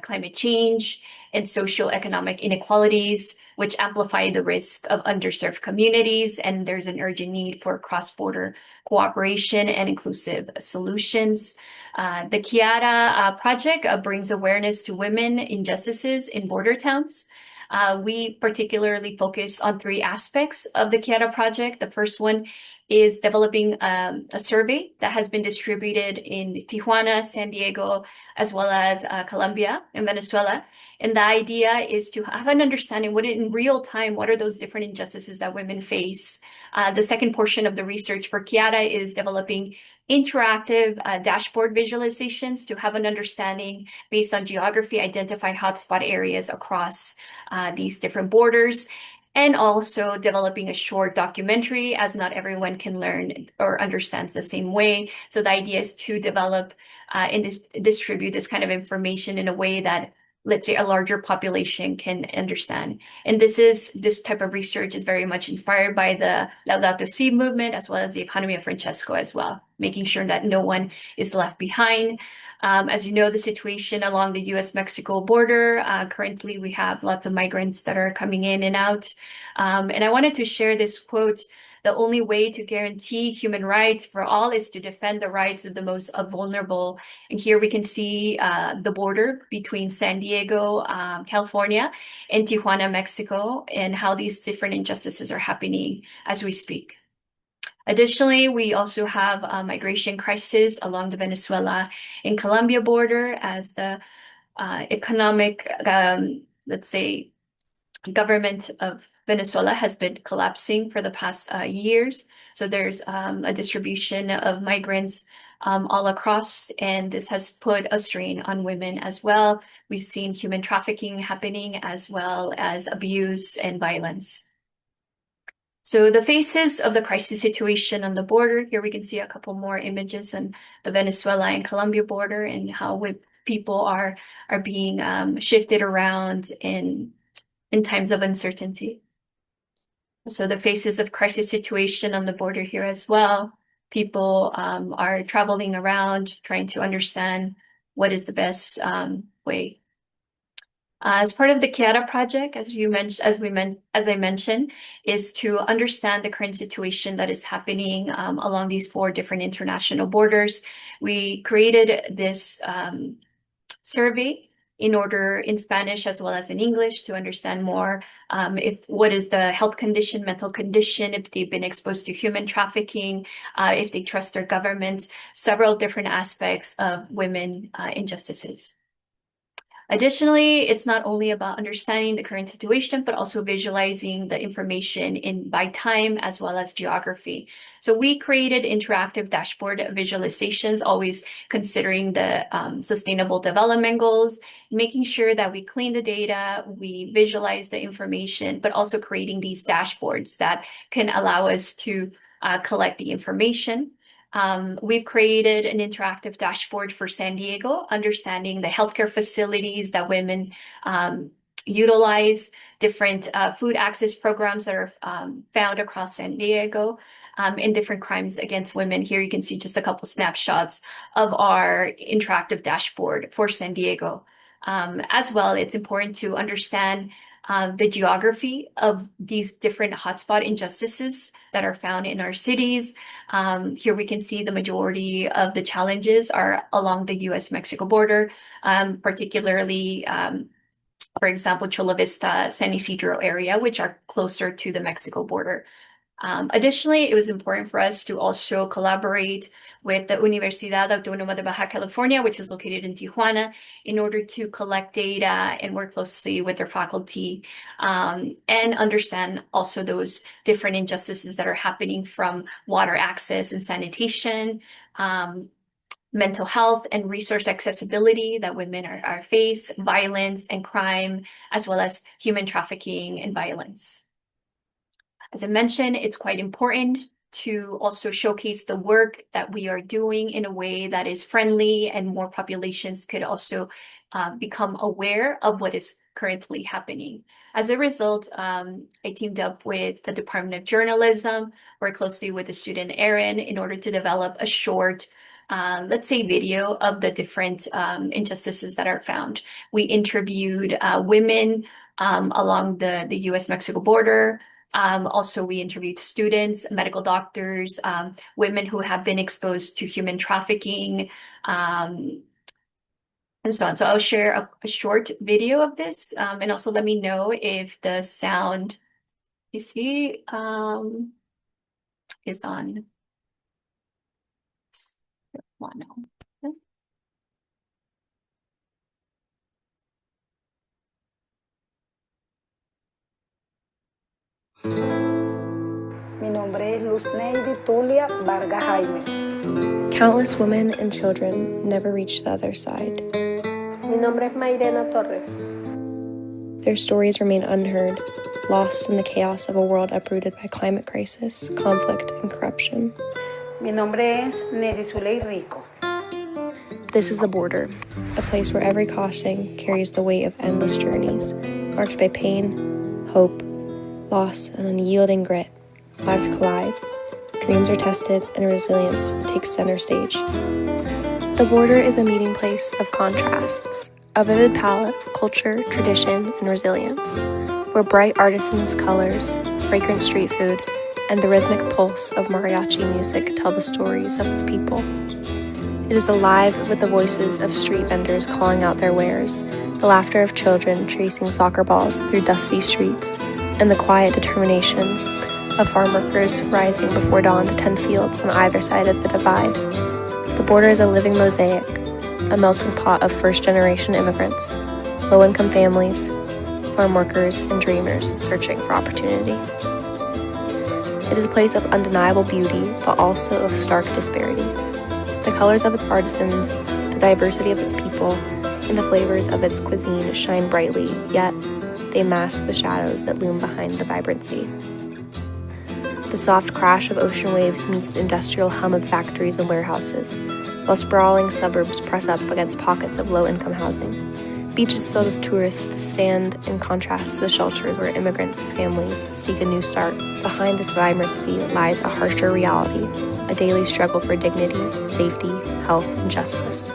climate change, and socioeconomic inequalities, which amplify the risk of underserved communities. And there's an urgent need for cross-border cooperation and inclusive solutions. The Kiara project brings awareness to women injustices in border towns. We particularly focus on 3 aspects of the Kiara project. The first one is developing a survey that has been distributed in Tijuana, San Diego, as well as Colombia and Venezuela. And the idea is to have an understanding in real time, what are those different injustices that women face. The second portion of the research for Kiara is developing interactive dashboard visualizations to have an understanding based on geography, identify hotspot areas across these different borders, and also developing a short documentary, as not everyone can learn or understands the same way. So the idea is to develop and distribute this kind of information in a way that, let's say, a larger population can understand. And this type of research is very much inspired by the Laudato Si movement, as well as the economy of Francesco as well, making sure that no one is left behind. As you know, the situation along the US-Mexico border, currently we have lots of migrants that are coming in and out. And I wanted to share this quote: "The only way to guarantee human rights for all is to defend the rights of the most vulnerable." And here we can see the border between San Diego, California, and Tijuana, Mexico, and how these different injustices are happening as we speak. Additionally, we also have a migration crisis along the Venezuela and Colombia border as the economic, let's say, government of Venezuela has been collapsing for the past years. So there's a distribution of migrants all across, and this has put a strain on women as well. We've seen human trafficking happening, as well as abuse and violence. So the faces of the crisis situation on the border, here we can see a couple more images on the Venezuela and Colombia border, and how people are being shifted around in times of uncertainty. So the faces of crisis situation on the border here as well. People are traveling around, trying to understand what is the best way. As part of the Kiara project, as I mentioned, is to understand the current situation that is happening along these 4 different international borders. We created this survey in Spanish as well as in English, to understand more what is the health condition, mental condition, if they've been exposed to human trafficking, if they trust their governments, several different aspects of women injustices. Additionally, it's not only about understanding the current situation, but also visualizing the information by time as well as geography. So we created interactive dashboard visualizations, always considering the Sustainable Development Goals, making sure that we clean the data, we visualize the information, but also creating these dashboards that can allow us to collect the information. We've created an interactive dashboard for San Diego, understanding the healthcare facilities that women utilize, different food access programs that are found across San Diego, and different crimes against women. Here you can see just a couple snapshots of our interactive dashboard for San Diego. As well, it's important to understand the geography of these different hotspot injustices that are found in our cities. Here we can see the majority of the challenges are along the US-Mexico border, particularly, for example, Chula Vista, San Isidro area, which are closer to the Mexico border. Additionally, it was important for us to also collaborate with the Universidad Autónoma de Baja California, which is located in Tijuana, in order to collect data and work closely with their faculty, and understand also those different injustices that are happening from water access and sanitation, mental health and resource accessibility that women are face, violence and crime, as well as human trafficking and violence. As I mentioned, it's quite important to also showcase the work that we are doing in a way that is friendly and more populations could also become aware of what is currently happening. As a result, I teamed up with the Department of Journalism, worked closely with the student Erin in order to develop a short, let's say, video of the different injustices that are found. We interviewed women along the US-Mexico border. Also, we interviewed students, medical doctors, women who have been exposed to human trafficking, and so on. So I'll share a short video of this, and also let me know if the sound you see is on mono. Mi nombre es Luz Neidy Tulia Vargas Jaime. Countless women and children never reach the other side. Mi nombre es Mairena Torres. Their stories remain unheard, lost in the chaos of a world uprooted by climate crisis, conflict, and corruption. Mi nombre es Neri Zuley Rico. This is the border, a place where every crossing carries the weight of endless journeys, marked by pain, hope, loss, and unyielding grit. Lives collide, dreams are tested, and resilience takes center stage. The border is a meeting place of contrasts, a vivid palette of culture, tradition, and resilience, where bright artisans' colors, fragrant street food, and the rhythmic pulse of mariachi music tell the stories of its people. It is alive with the voices of street vendors calling out their wares, the laughter of children chasing soccer balls through dusty streets, and the quiet determination of farm workers rising before dawn to tend fields on either side of the divide. The border is a living mosaic, a melting pot of first-generation immigrants, low-income families, farm workers, and dreamers searching for opportunity. It is a place of undeniable beauty, but also of stark disparities. The colors of its artisans, the diversity of its people, and the flavors of its cuisine shine brightly, yet they mask the shadows that loom behind the vibrancy. The soft crash of ocean waves meets the industrial hum of factories and warehouses, while sprawling suburbs press up against pockets of low-income housing. Beaches filled with tourists stand in contrast to the shelters where immigrants' families seek a new start. Behind this vibrancy lies a harsher reality, a daily struggle for dignity, safety, health, and justice.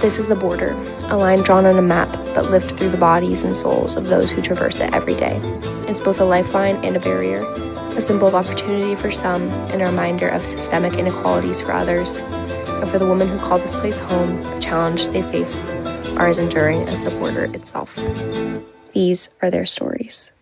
This is the border, a line drawn on a map but lived through the bodies and souls of those who traverse it every day. It's both a lifeline and a barrier, a symbol of opportunity for some and a reminder of systemic inequalities for others. And for the women who call this place home, the challenge they face are as enduring as the border itself. These are their stories.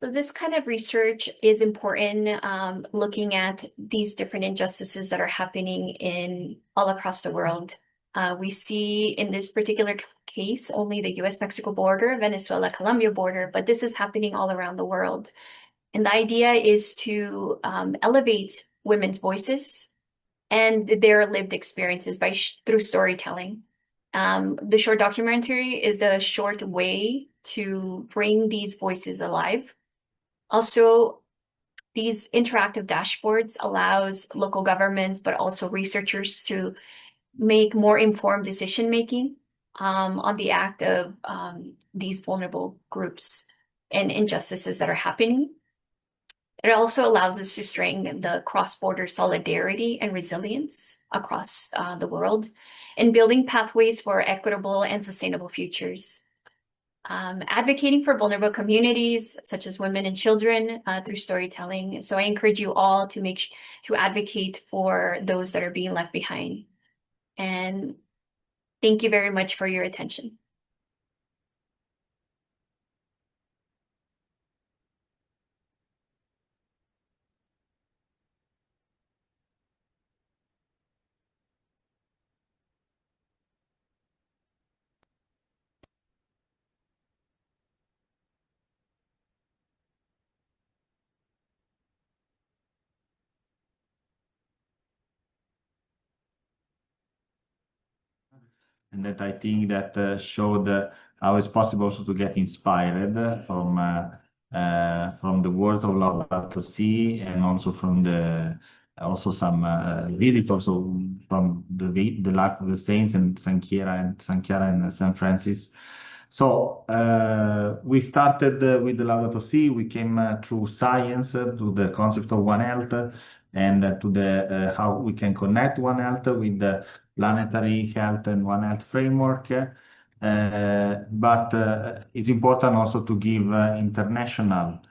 So this kind of research is important, looking at these different injustices that are happening in all across the world. We see in this particular case only the US-Mexico border, Venezuela-Colombia border, but this is happening all around the world. And the idea is to elevate women's voices and their lived experiences through storytelling. The short documentary is a short way to bring these voices alive. Also, these interactive dashboards allows local governments, but also researchers to make more informed decision-making on the act of these vulnerable groups and injustices that are happening. It also allows us to strengthen the cross-border solidarity and resilience across the world and building pathways for equitable and sustainable futures. Advocating for vulnerable communities such as women and children through storytelling. So I encourage you all to advocate for those that are being left behind. And thank you very much for your attention. And that I think that showed how it's possible also to get inspired from the words of Laudato Si, and also from the also some visitors also from the life of the saints and San Chiara and San Francis. So we started with the Laudato Si. We came through science to the concept of One Health, and to the how we can connect One Health with the planetary health and One Health framework. But it's important also to give international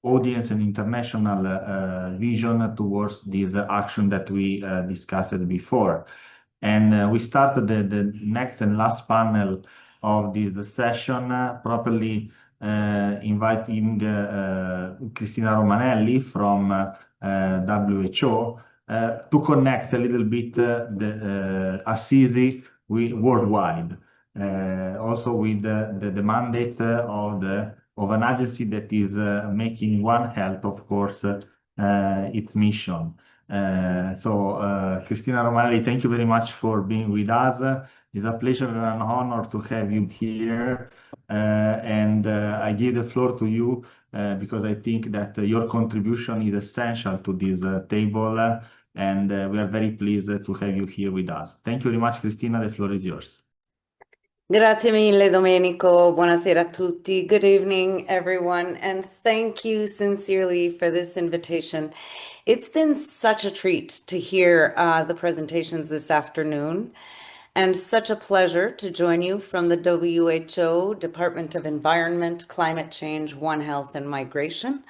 audience and international vision towards this action that we discussed before. And we started the next and last panel of this session properly inviting Cristina Romanelli from WHO to connect a little bit the Assisi worldwide, also with the mandate of an agency that is making One Health, of course, its mission. Cristina Romanelli, thank you very much for being with us. It's a pleasure and an honor to have you here. I give the floor to you because I think that your contribution is essential to this table, and we are very pleased to have you here with us. Thank you very much, Cristina. The floor is yours. Grazie mille, Domenico. Buonasera a tutti. Good evening, everyone, and thank you sincerely for this invitation. It's been such a treat to hear the presentations this afternoon, and such a pleasure to join you from the WHO Department of Environment, Climate Change, One Health, and Migration,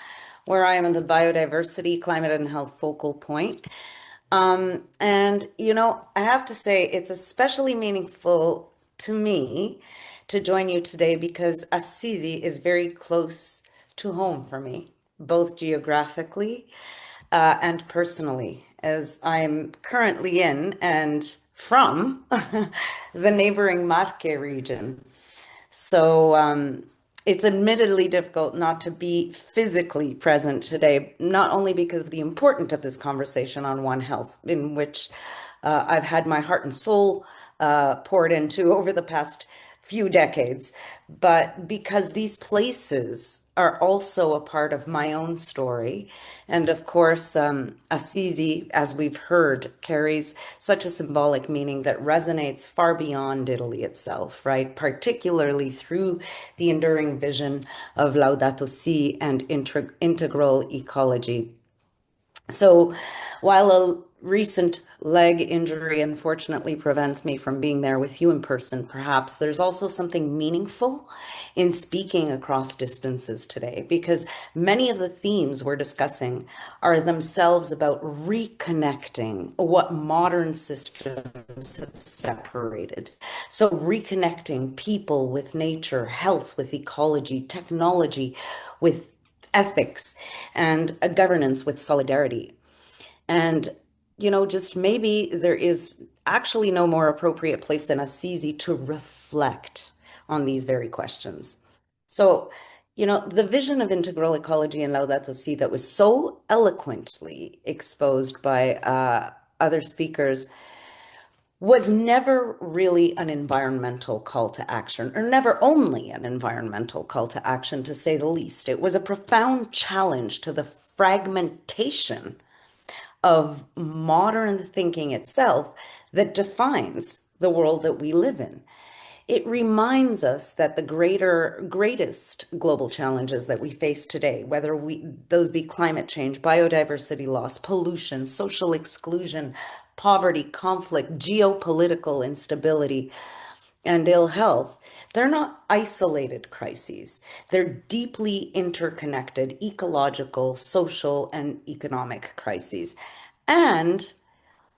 where I am the Biodiversity, Climate, and Health focal point. And, you know, I have to say it's especially meaningful to me to join you today because Assisi is very close to home for me, both geographically and personally, as I'm currently in and from the neighboring Marche region. So it's admittedly difficult not to be physically present today, not only because of the importance of this conversation on One Health, in which I've had my heart and soul poured into over the past few decades, but because these places are also a part of my own story. And of course, Assisi, as we've heard, carries such a symbolic meaning that resonates far beyond Italy itself, right? Particularly through the enduring vision of Laudato Si and integral ecology. So while a recent leg injury unfortunately prevents me from being there with you in person, perhaps there's also something meaningful in speaking across distances today, because many of the themes we're discussing are themselves about reconnecting what modern systems have separated. So reconnecting people with nature, health with ecology, technology with ethics, and a governance with solidarity. And, you know, just maybe there is actually no more appropriate place than Assisi to reflect on these very questions. So, you know, the vision of integral ecology and Laudato Si that was so eloquently exposed by other speakers was never really an environmental call to action, or never only an environmental call to action, to say the least. It was a profound challenge to the fragmentation of modern thinking itself that defines the world that we live in. It reminds us that the greatest global challenges that we face today, whether those be climate change, biodiversity loss, pollution, social exclusion, poverty, conflict, geopolitical instability, and ill health, they're not isolated crises. They're deeply interconnected ecological, social, and economic crises. And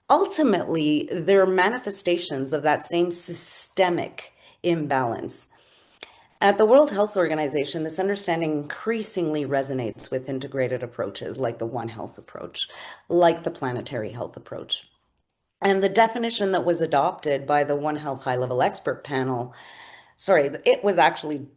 ultimately, they're manifestations of that same systemic imbalance. At the World Health Organization, this understanding increasingly resonates with integrated approaches like the One Health approach, like the planetary health approach. And the definition that was adopted by the One Health high-level expert panel, it was actually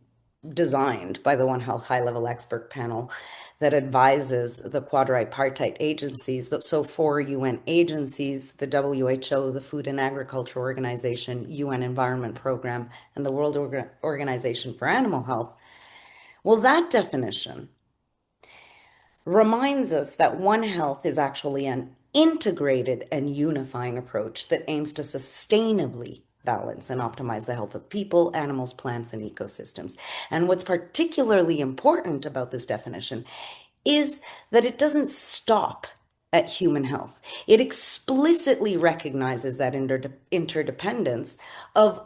designed by the One Health high-level expert panel that advises the quadripartite agencies. So 4 UN agencies, the WHO, the Food and Agriculture Organization, UN Environment Program, and the World Organization for Animal Health. Well, that definition reminds us that One Health is actually an integrated and unifying approach that aims to sustainably balance and optimize the health of people, animals, plants, and ecosystems. And what's particularly important about this definition is that it doesn't stop at human health. It explicitly recognizes that interdependence of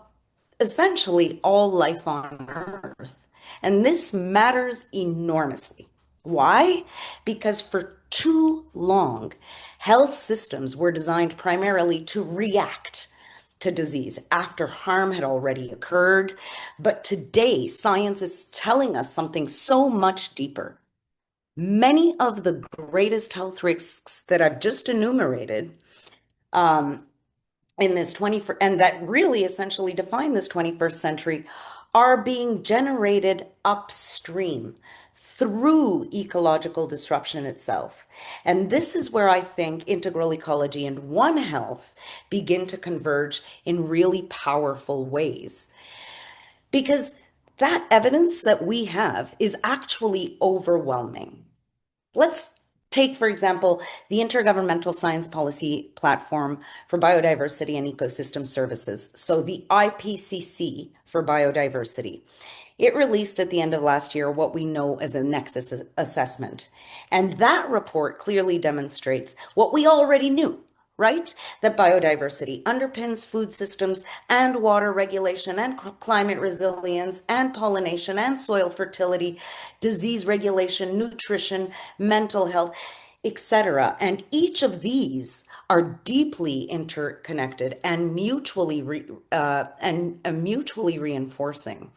essentially all life on Earth. And this matters enormously. Why? Because for too long, health systems were designed primarily to react to disease after harm had already occurred. But today, science is telling us something so much deeper. Many of the greatest health risks that I've just enumerated in this 21st, and that really essentially define this 21st century, are being generated upstream through ecological disruption itself. And this is where I think integral ecology and One Health begin to converge in really powerful ways. Because that evidence that we have is actually overwhelming. Let's take, for example, the Intergovernmental Science Policy Platform for Biodiversity and Ecosystem Services, so the IPCC for biodiversity. It released at the end of last year what we know as a nexus assessment. And that report clearly demonstrates what we already knew, right? That biodiversity underpins food systems and water regulation and climate resilience and pollination and soil fertility, disease regulation, nutrition, mental health, etc. And each of these are deeply interconnected and mutually reinforcing.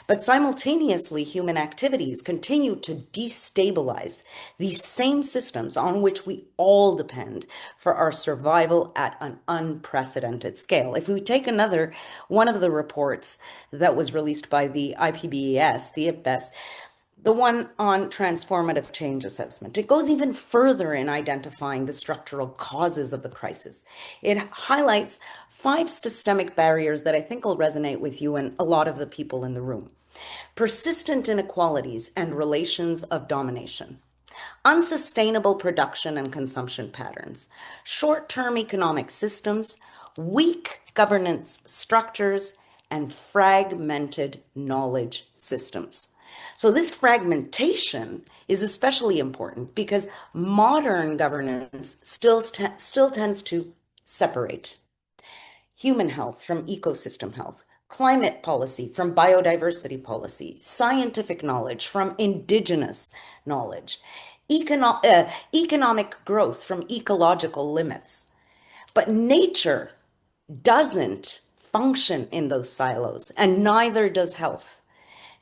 But simultaneously, human activities continue to destabilize these same systems on which we all depend for our survival at an unprecedented scale. If we take another one of the reports that was released by the IPBES, the IPBES, the one on transformative change assessment, it goes even further in identifying the structural causes of the crisis. It highlights 5 systemic barriers that I think will resonate with you and a lot of the people in the room. Persistent inequalities and relations of domination, unsustainable production and consumption patterns, short-term economic systems, weak governance structures, and fragmented knowledge systems. So this fragmentation is especially important because modern governance still tends to separate human health from ecosystem health, climate policy from biodiversity policy, scientific knowledge from indigenous knowledge, economic growth from ecological limits. But nature doesn't function in those silos, and neither does health.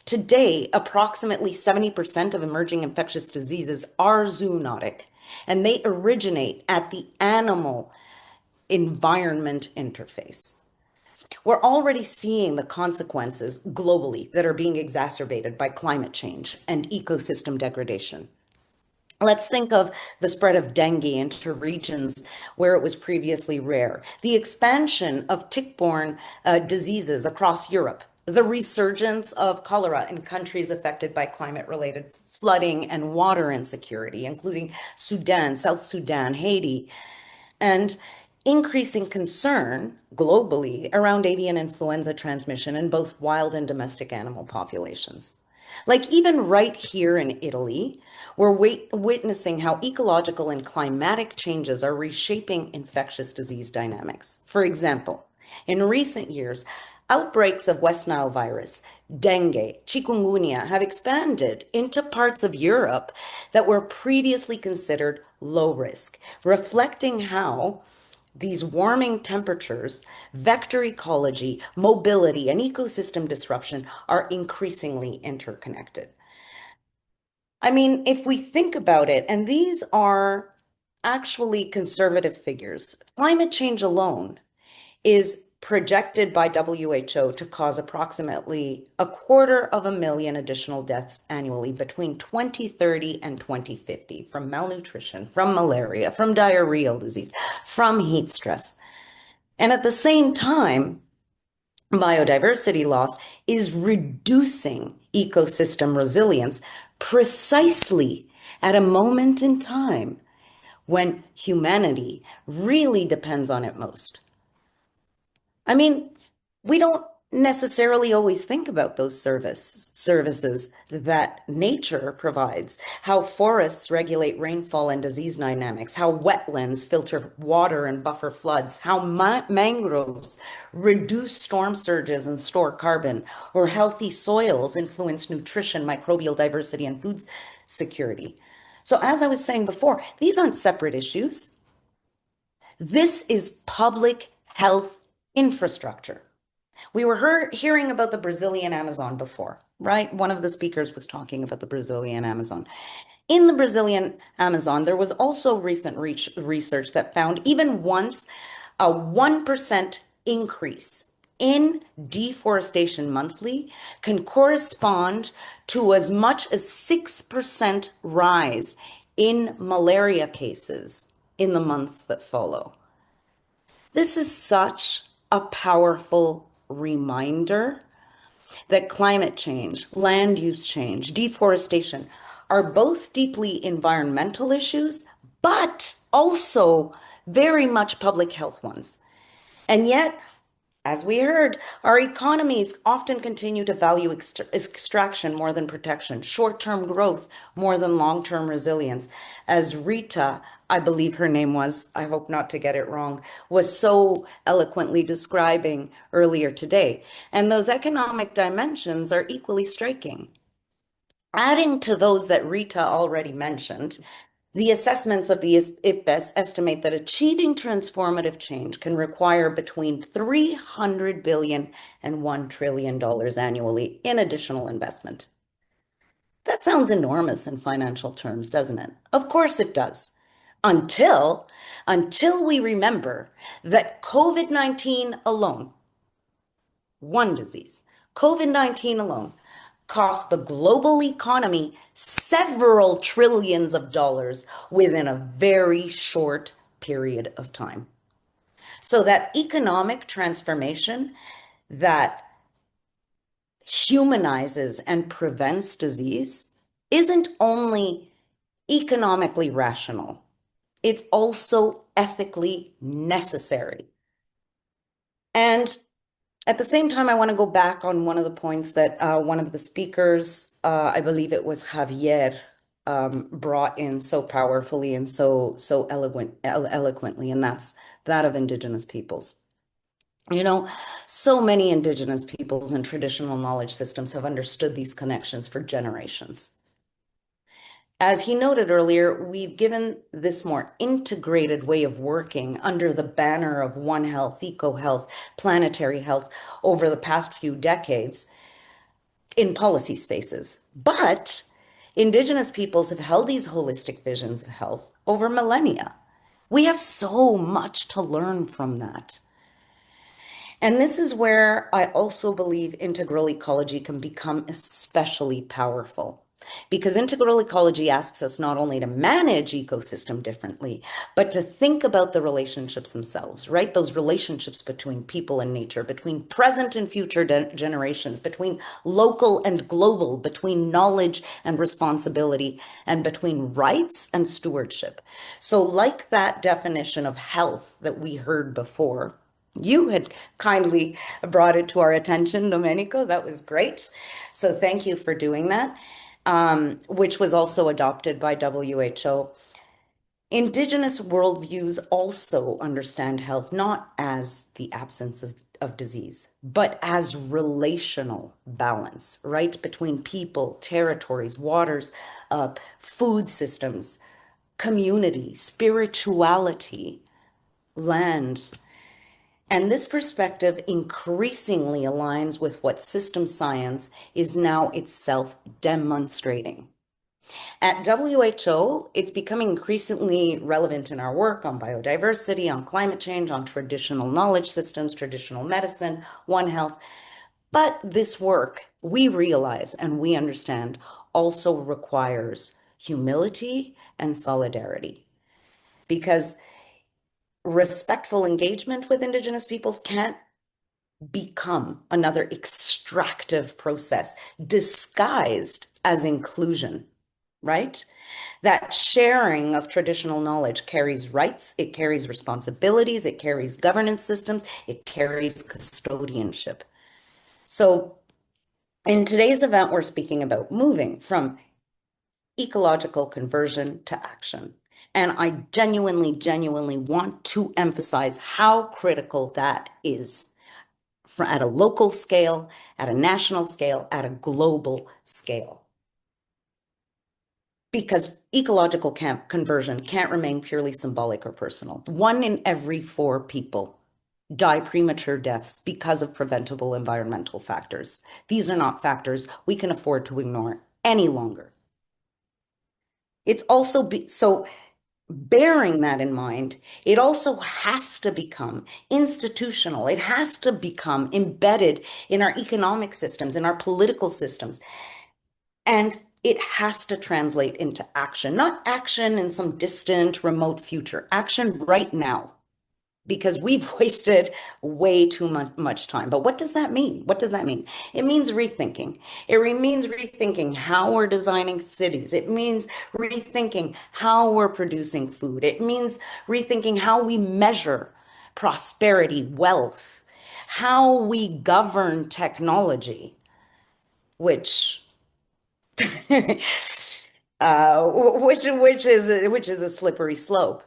Today, approximately 70% of emerging infectious diseases are zoonotic, and they originate at the animal environment interface. We're already seeing the consequences globally that are being exacerbated by climate change and ecosystem degradation. Let's think of the spread of dengue into regions where it was previously rare, the expansion of tick-borne diseases across Europe, the resurgence of cholera in countries affected by climate-related flooding and water insecurity, including Sudan, South Sudan, Haiti, and increasing concern globally around avian influenza transmission in both wild and domestic animal populations. Like even right here in Italy, we're witnessing how ecological and climatic changes are reshaping infectious disease dynamics. For example, in recent years, outbreaks of West Nile virus, dengue, chikungunya have expanded into parts of Europe that were previously considered low risk, reflecting how these warming temperatures, vector ecology, mobility, and ecosystem disruption are increasingly interconnected. I mean, if we think about it, and these are actually conservative figures, climate change alone is projected by WHO to cause approximately 250,000 additional deaths annually between 2030 and 2050 from malnutrition, from malaria, from diarrheal disease, from heat stress. And at the same time, biodiversity loss is reducing ecosystem resilience precisely at a moment in time when humanity really depends on it most. I mean, we don't necessarily always think about those services that nature provides, how forests regulate rainfall and disease dynamics, how wetlands filter water and buffer floods, how mangroves reduce storm surges and store carbon, or healthy soils influence nutrition, microbial diversity, and food security. So as I was saying before, these aren't separate issues. This is public health infrastructure. We were hearing about the Brazilian Amazon before, right? One of the speakers was talking about the Brazilian Amazon. In the Brazilian Amazon, there was also recent research that found even once a 1% increase in deforestation monthly can correspond to as much as 6% rise in malaria cases in the months that follow. This is such a powerful reminder that climate change, land use change, deforestation are both deeply environmental issues, but also very much public health ones. And yet, as we heard, our economies often continue to value extraction more than protection, short-term growth more than long-term resilience. As Rita, I believe her name was, I hope not to get it wrong, was so eloquently describing earlier today. And those economic dimensions are equally striking. Adding to those that Rita already mentioned, the assessments of the IPBES estimate that achieving transformative change can require between $300 billion and $1 trillion annually in additional investment. That sounds enormous in financial terms, doesn't it? Of course it does. Until we remember that COVID-19 alone, one disease, COVID-19 alone, cost the global economy several trillions of dollars within a very short period of time. So that economic transformation that humanizes and prevents disease isn't only economically rational, it's also ethically necessary. And at the same time, I want to go back on one of the points that one of the speakers, I believe it was Javier, brought in so powerfully and so eloquently, and that's that of Indigenous peoples. You know, so many Indigenous peoples and traditional knowledge systems have understood these connections for generations. As he noted earlier, we've given this more integrated way of working under the banner of One Health, Eco Health, Planetary Health over the past few decades in policy spaces. But Indigenous peoples have held these holistic visions of health over millennia. We have so much to learn from that. And this is where I also believe integral ecology can become especially powerful. Because integral ecology asks us not only to manage ecosystem differently, but to think about the relationships themselves, right? Those relationships between people and nature, between present and future generations, between local and global, between knowledge and responsibility, and between rights and stewardship. So like that definition of health that we heard before, you had kindly brought it to our attention, Domenico. That was great. So thank you for doing that. Which was also adopted by WHO. Indigenous worldviews also understand health not as the absence of disease, but as relational balance, right? Between people, territories, waters, food systems, community, spirituality, land. And this perspective increasingly aligns with what system science is now itself demonstrating. At WHO, it's becoming increasingly relevant in our work on biodiversity, on climate change, on traditional knowledge systems, traditional medicine, One Health. But this work, we realize and we understand, also requires humility and solidarity, because respectful engagement with Indigenous peoples can't become another extractive process disguised as inclusion, right? That sharing of traditional knowledge carries rights, it carries responsibilities, it carries governance systems, it carries custodianship. So in today's event, we're speaking about moving from ecological conversion to action. And I genuinely want to emphasize how critical that is at a local scale, at a national scale, at a global scale. Because ecological conversion can't remain purely symbolic or personal. 1 in every 4 people die premature deaths because of preventable environmental factors. These are not factors we can afford to ignore any longer. It's also so bearing that in mind, it also has to become institutional. It has to become embedded in our economic systems, in our political systems. And it has to translate into action, not action in some distant, remote future, action right now, because we've wasted way too much time. But what does that mean? What does that mean? It means rethinking. It means rethinking how we're designing cities. It means rethinking how we're producing food. It means rethinking how we measure prosperity, wealth, how we govern technology, which which is a slippery slope.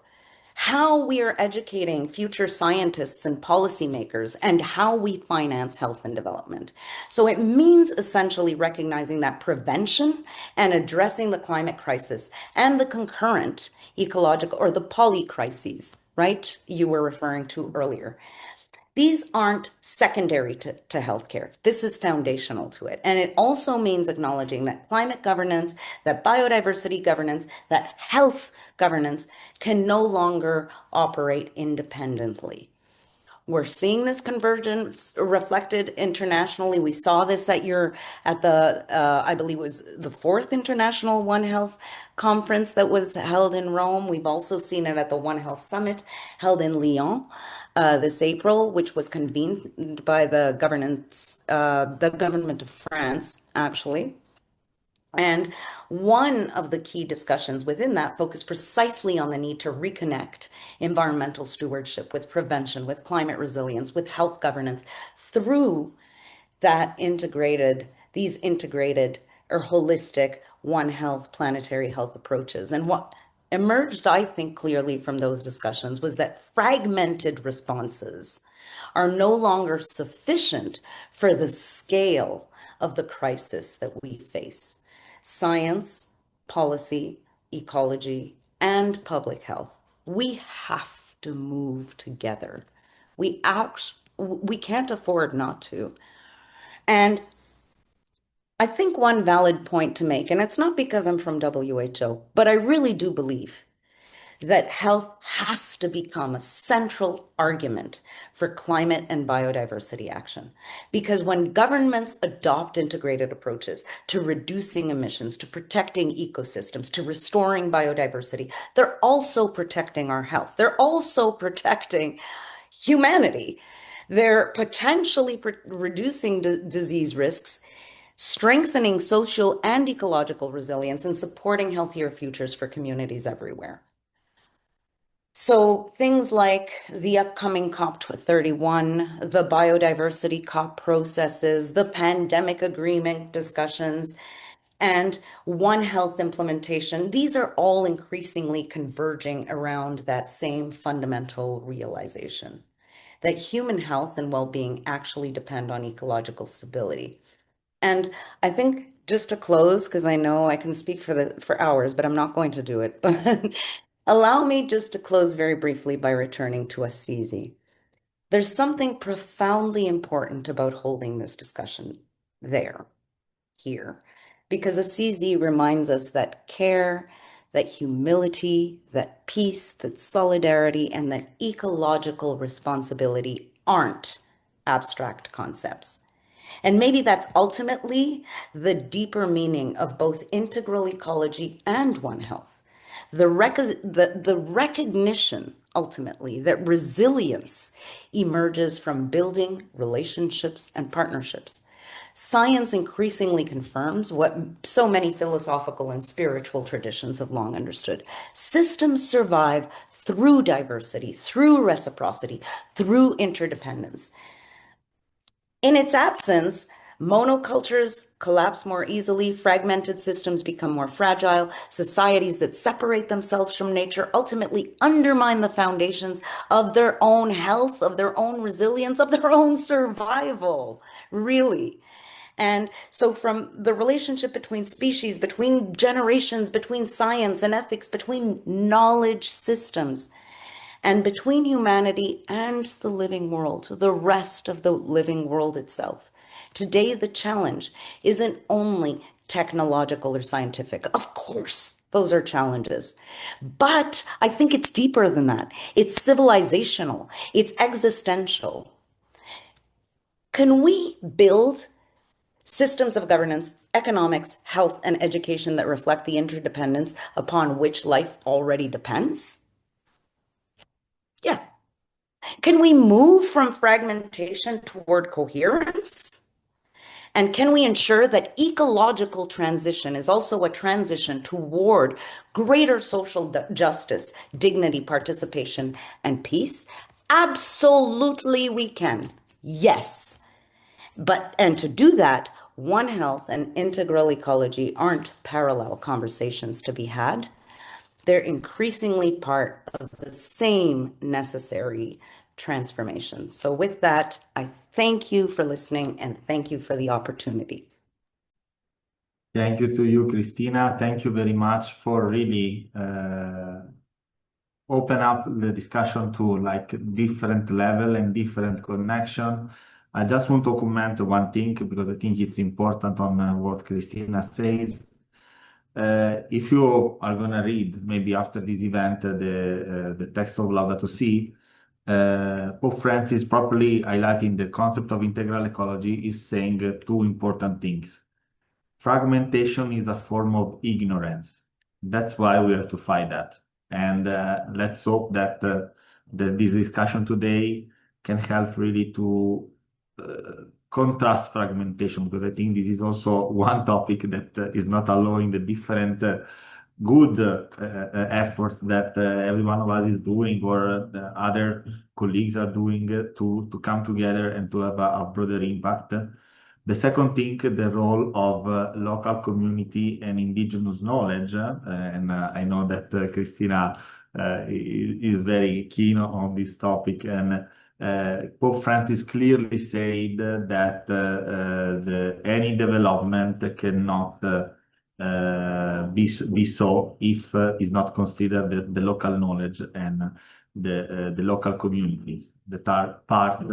How we are educating future scientists and policymakers, and how we finance health and development. So it means essentially recognizing that prevention and addressing the climate crisis and the concurrent ecological or the poly crises, right? You were referring to earlier. These aren't secondary to healthcare. This is foundational to it. And it also means acknowledging that climate governance, that biodiversity governance, that health governance can no longer operate independently. We're seeing this convergence reflected internationally. We saw this at the I believe it was the 4th International One Health conference that was held in Rome. We've also seen it at the One Health Summit held in Lyon this April, which was convened by the government of France, actually. And one of the key discussions within that focused precisely on the need to reconnect environmental stewardship with prevention, with climate resilience, with health governance through these integrated or holistic One Health, planetary health approaches. And what emerged, I think, clearly from those discussions was that fragmented responses are no longer sufficient for the scale of the crisis that we face. Science, policy, ecology, and public health, we have to move together. We can't afford not to. And I think one valid point to make, and it's not because I'm from WHO, but I really do believe that health has to become a central argument for climate and biodiversity action. Because when governments adopt integrated approaches to reducing emissions, to protecting ecosystems, to restoring biodiversity, they're also protecting our health. They're also protecting humanity. They're potentially reducing disease risks, strengthening social and ecological resilience, and supporting healthier futures for communities everywhere. So things like the upcoming COP31, the biodiversity COP processes, the pandemic agreement discussions, and One Health implementation, these are all increasingly converging around that same fundamental realization that human health and well-being actually depend on ecological stability. And I think just to close, because I know I can speak for hours, but I'm not going to do it. But Allow me just to close very briefly by returning to Assisi. There's something profoundly important about holding this discussion here, because Assisi reminds us that care, that humility, that peace, that solidarity, and that ecological responsibility aren't abstract concepts. And maybe that's ultimately the deeper meaning of both integral ecology and One Health. The recognition, ultimately, that resilience emerges from building relationships and partnerships. Science increasingly confirms what so many philosophical and spiritual traditions have long understood. Systems survive through diversity, through reciprocity, through interdependence. In its absence, monocultures collapse more easily, fragmented systems become more fragile, societies that separate themselves from nature ultimately undermine the foundations of their own health, of their own resilience, of their own survival, really. And so from the relationship between species, between generations, between science and ethics, between knowledge systems, and between humanity and the living world, the rest of the living world itself. Today, the challenge isn't only technological or scientific. Of course, those are challenges. But I think it's deeper than that. It's civilizational, it's existential. Can we build systems of governance, economics, health, and education that reflect the interdependence upon which life already depends? Yeah. Can we move from fragmentation toward coherence? And can we ensure that ecological transition is also a transition toward greater social justice, dignity, participation, and peace? Absolutely we can. Yes. And to do that, One Health and integral ecology aren't parallel conversations to be had. They're increasingly part of the same necessary transformation. So with that, I thank you for listening and thank you for the opportunity. Thank you to you, Christina. Thank you very much for really open up the discussion to like different level and different connection. I just want to comment one thing because I think it's important on what Christina says. If you are going to read maybe after this event the text of Laudato Si, Pope Francis, properly highlighting the concept of integral ecology, is saying two important things. Fragmentation is a form of ignorance. That's why we have to fight that. And let's hope that this discussion today can help really to contrast fragmentation, because I think this is also one topic that is not allowing the different good efforts that every one of us is doing, or the other colleagues are doing to come together and to have a broader impact. The second thing, the role of local community and indigenous knowledge, and I know that Christina is very keen on this topic, and Pope Francis clearly said that any development cannot be so if is not considered the local knowledge and the local communities that are part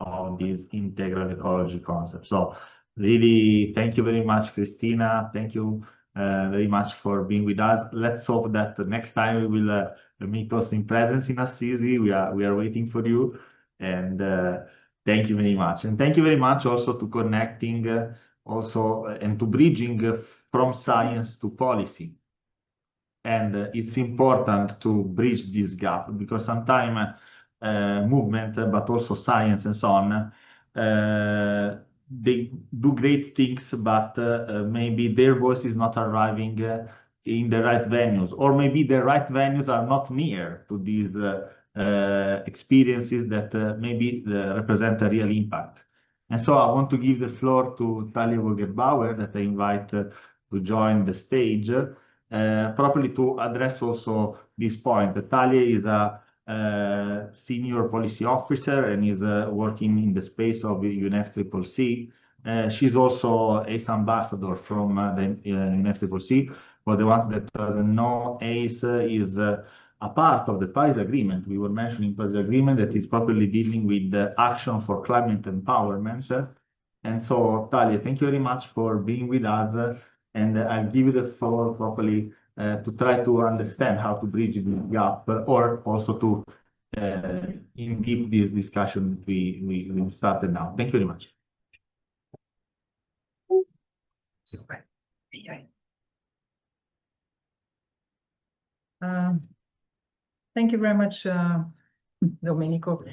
of this integral ecology concept. So really, thank you very much, Christina. Thank you very much for being with us. Let's hope that the next time we will meet us in presence in Assisi. We are waiting for you. And thank you very much. And thank you very much also to connecting also and to bridging from science to policy. And it's important to bridge this gap because sometimes movement, but also science and so on, they do great things, but maybe their voice is not arriving in the right venues, or maybe the right venues are not near to these experiences that maybe represent a real impact. And so I want to give the floor to Talia Vogelbauer that I invite to join the stage, properly to address also this point. Talia is a senior policy officer and is working in the space of UNFCCC. She's also ACE ambassador from the UNFCCC. For the ones that doesn't know, ACE is a part of the Paris Agreement. We were mentioning Paris Agreement that is properly dealing with the action for climate empowerment. And so, Talia, thank you very much for being with us. And I'll give you the floor properly to try to understand how to bridge the gap, or also to in deep this discussion we started now. Thank you very much. Thank you very much, Domenico.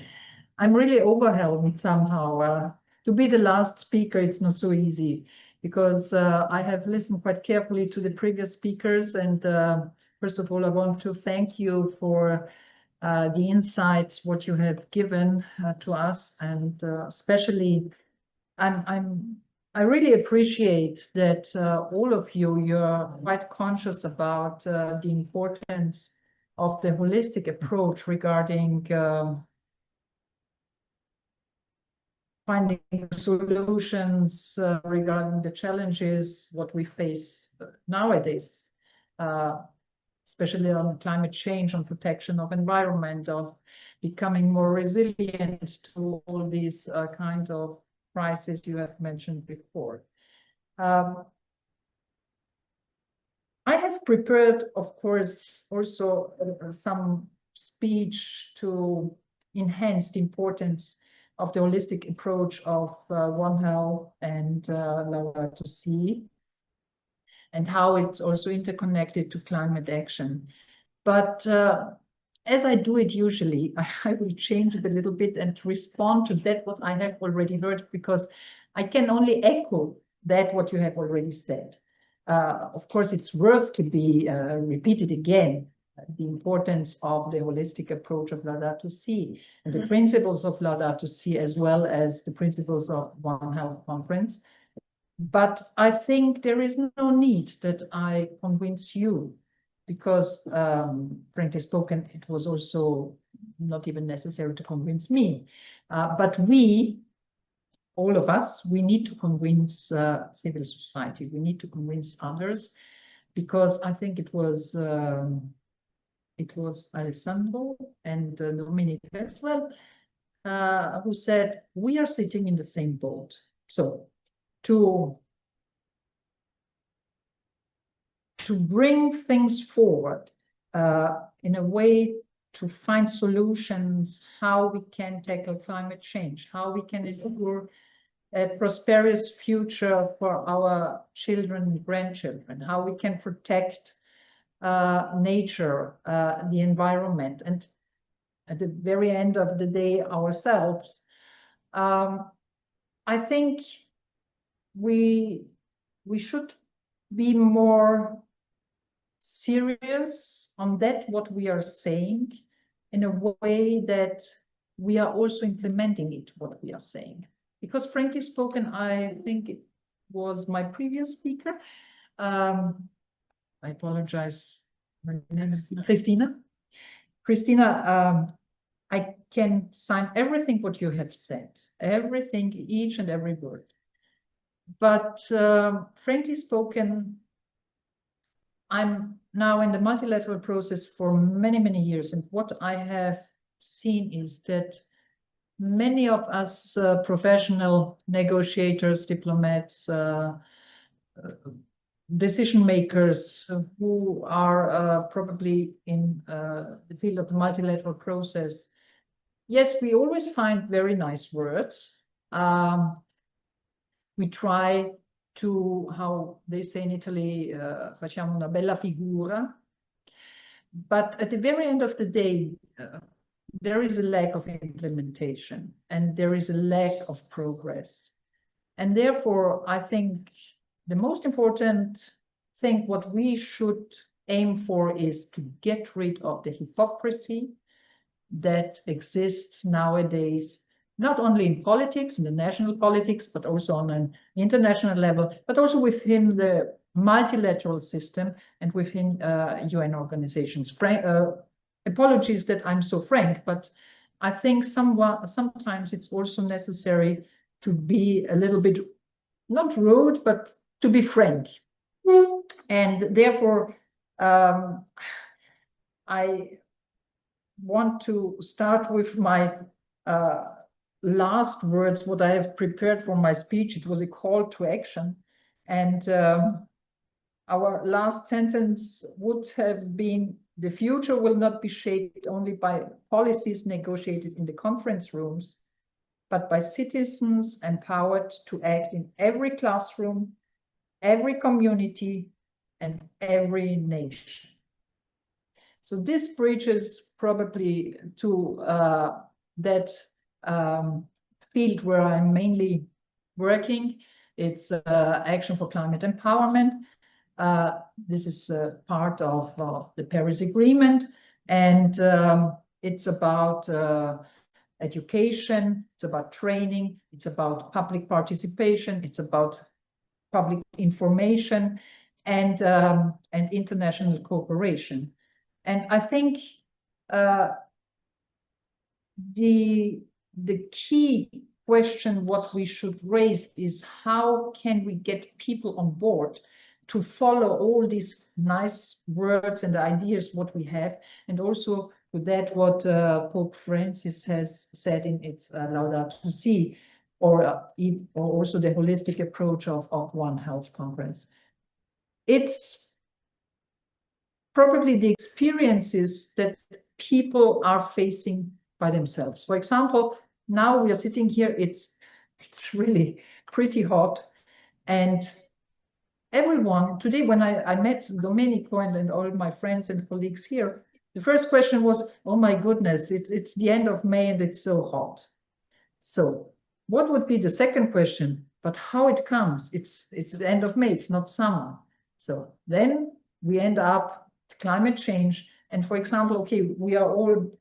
I'm really overwhelmed somehow. To be the last speaker, it's not so easy, because I have listened quite carefully to the previous speakers. And first of all, I want to thank you for the insights, what you have given to us. And especially, I really appreciate that all of you're quite conscious about the importance of the holistic approach regarding finding solutions regarding the challenges, what we face nowadays, especially on climate change, on protection of environment, of becoming more resilient to all these kinds of crises you have mentioned before. I have prepared, of course, also some speech to enhance the importance of the holistic approach of One Health and Laudato Si, and how it's also interconnected to climate action. But as I do it usually, I will change it a little bit and respond to that what I have already heard, because I can only echo that what you have already said. Of course, it's worth to be repeated again, the importance of the holistic approach of Laudato Si and the principles of Laudato Si, as well as the principles of One Health Conference. But I think there is no need that I convince you, because frankly spoken, it was also not even necessary to convince me. But we, all of us, we need to convince civil society. We need to convince others, because I think it was Alessandro and Domenico as well, who said, we are sitting in the same boat. So to bring things forward in a way to find solutions, how we can tackle climate change, how we can ensure a prosperous future for our children and grandchildren, how we can protect nature, the environment, and at the very end of the day, ourselves. I think we should be more serious on that what we are saying, in a way that we are also implementing it, what we are saying. Because frankly spoken, I think it was my previous speaker, I apologize, her name is Christina. Christina, I can sign everything what you have said, everything, each and every word. But frankly spoken, I'm now in the multilateral process for many, many years. And what I have seen is that many of us professional negotiators, diplomats, decision makers who are probably in the field of the multilateral process, yes, we always find very nice words. We try to, how they say in Italy, facciamo una bella figura. But at the very end of the day, there is a lack of implementation and there is a lack of progress. And therefore, I think the most important thing what we should aim for is to get rid of the hypocrisy that exists nowadays, not only in politics, in the national politics, but also on an international level, but also within the multilateral system and within UN organizations. Apologies that I'm so frank, but I think sometimes it's also necessary to be a little bit, not rude, but to be frank. And therefore, I want to start with my last words, what I have prepared for my speech. It was a call to action. And our last sentence would have been, the future will not be shaped only by policies negotiated in the conference rooms, but by citizens empowered to act in every classroom, every community, and every nation. So this bridges probably to that field where I'm mainly working. It's Action for Climate Empowerment. This is part of the Paris Agreement, and it's about education, it's about training, it's about public participation, it's about public information, and international cooperation. And I think the key question what we should raise is, how can we get people on board to follow all these nice words and ideas what we have, and also with that what Pope Francis has said in its Laudato Si, or also the holistic approach of One Health Conference. It's probably the experiences that people are facing by themselves. For example, now we are sitting here, it's really pretty hot, and everyone, today when I met Domenico and all my friends and colleagues here, the first question was, oh my goodness, it's the end of May and it's so hot. So what would be the second question? But how it comes? It's the end of May, it's not summer. So then we end up climate change. And for example, okay, we are all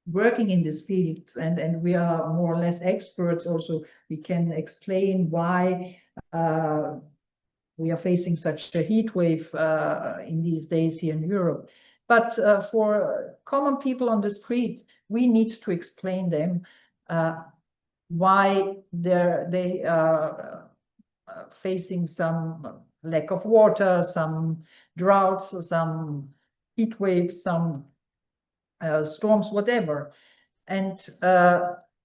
working in this field, and we are more or less experts. Also, we can explain why we are facing such a heat wave in these days here in Europe. But for common people on the street, we need to explain them why they are facing some lack of water, some droughts, some heat waves, some storms, whatever. And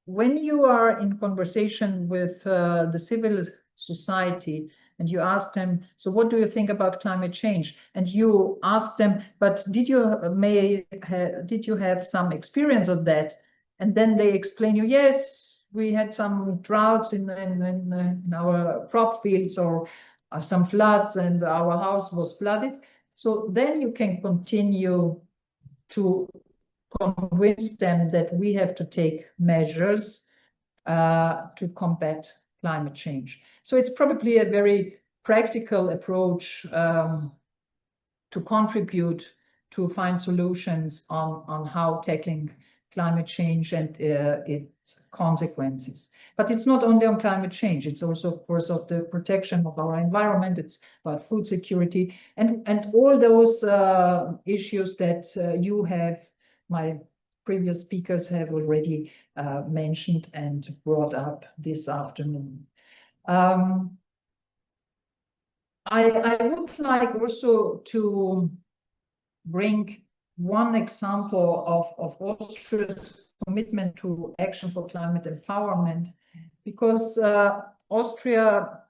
when you are in conversation with the civil society and you ask them, so what do you think about climate change? And you ask them, but did you have some experience of that? And then they explain you, yes, we had some droughts in our crop fields, or some floods, and our house was flooded. So then you can continue to convince them that we have to take measures to combat climate change. So it's probably a very practical approach to contribute to find solutions on how tackling climate change and its consequences. But it's not only on climate change, it's also, of course, of the protection of our environment, it's about food security, and all those issues that you have, my previous speakers have already mentioned and brought up this afternoon. I would like also to bring one example of Austria's commitment to action for climate empowerment, because Austria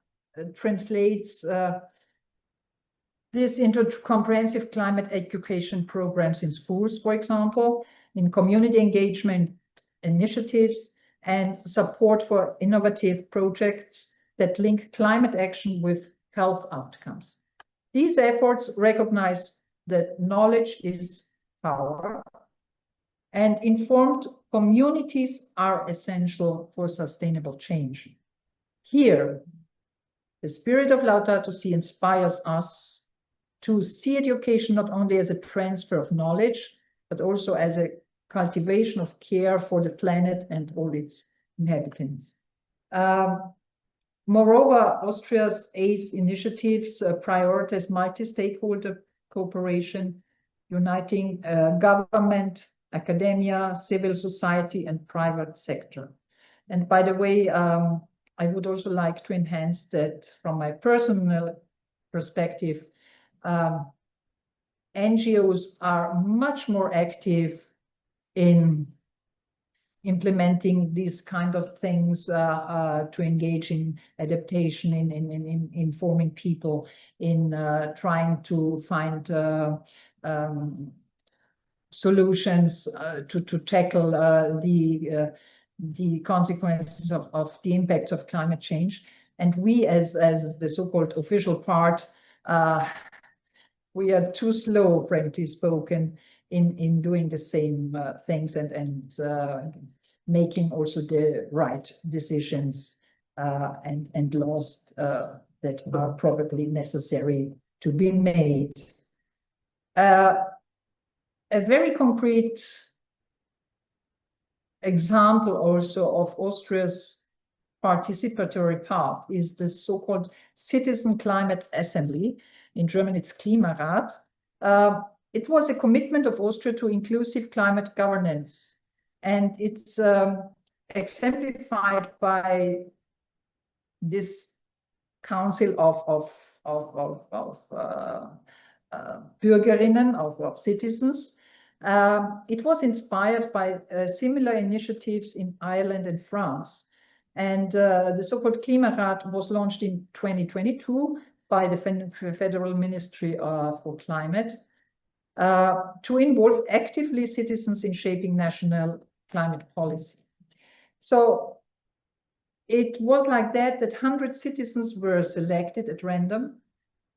translates this into comprehensive climate education programs in schools, for example, in community engagement initiatives, and support for innovative projects that link climate action with health outcomes. These efforts recognize that knowledge is power, and informed communities are essential for sustainable change. Here, the spirit of Laudato Si inspires us to see education not only as a transfer of knowledge, but also as a cultivation of care for the planet and all its inhabitants. Moreover, Austria's ACE initiatives prioritize multi-stakeholder cooperation, uniting government, academia, civil society, and private sector. And by the way, I would also like to enhance that from my personal perspective. NGOs are much more active in implementing these kind of things to engage in adaptation, in informing people, in trying to find solutions to tackle the consequences of the impacts of climate change. And we, as the so-called official part, we are too slow, frankly spoken, in doing the same things and making also the right decisions and laws that are probably necessary to be made. A very concrete example also of Austria's participatory path is the so-called Citizen Climate Assembly. In German, it's Klimarat. It was a commitment of Austria to inclusive climate governance, and it's exemplified by this council of Bürgerinnen, of citizens. It was inspired by similar initiatives in Ireland and France. And the so-called Klimarat was launched in 2022 by the Federal Ministry for Climate to involve actively citizens in shaping national climate policy. So it was like that 100 citizens were selected at random,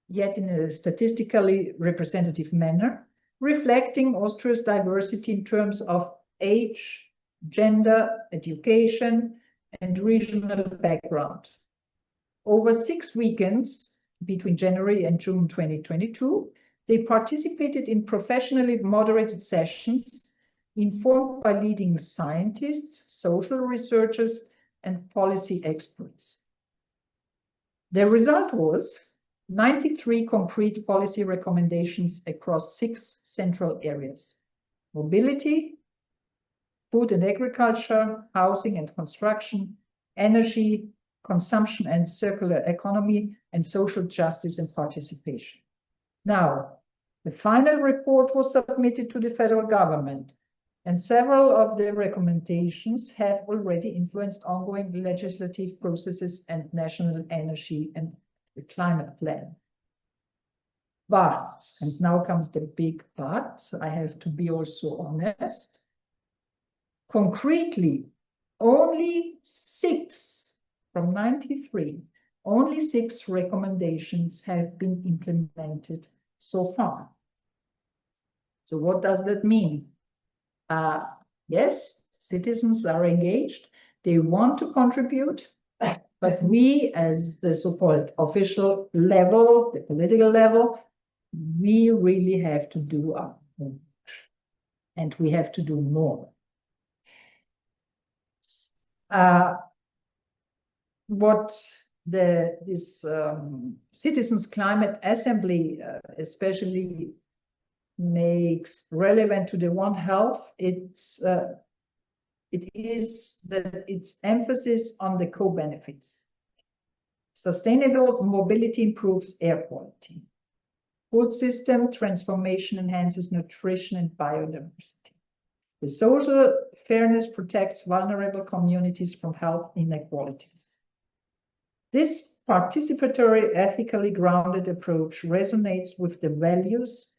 yet in a statistically representative manner, reflecting Austria's diversity in terms of age, gender, education, and regional background. Over 6 weekends between January and June 2022, they participated in professionally moderated sessions informed by leading scientists, social researchers, and policy experts. The result was 93 concrete policy recommendations across 6 central areas: mobility, food and agriculture, housing and construction, energy, consumption and circular economy, and social justice and participation. Now, the final report was submitted to the federal government, and several of the recommendations have already influenced ongoing legislative processes and national energy and the climate plan. But, and now comes the big but, I have to be also honest, concretely, only 6 from 93, only 6 recommendations have been implemented so far. So what does that mean? Yes, citizens are engaged, they want to contribute, but we as the so-called official level, the political level, we really have to do our homework, and we have to do more. What this Citizens Climate Assembly especially makes relevant to the One Health, it is that its emphasis on the co-benefits. Sustainable mobility improves air quality. Food system transformation enhances nutrition and biodiversity. The social fairness protects vulnerable communities from health inequalities. This participatory, ethically grounded approach resonates with the values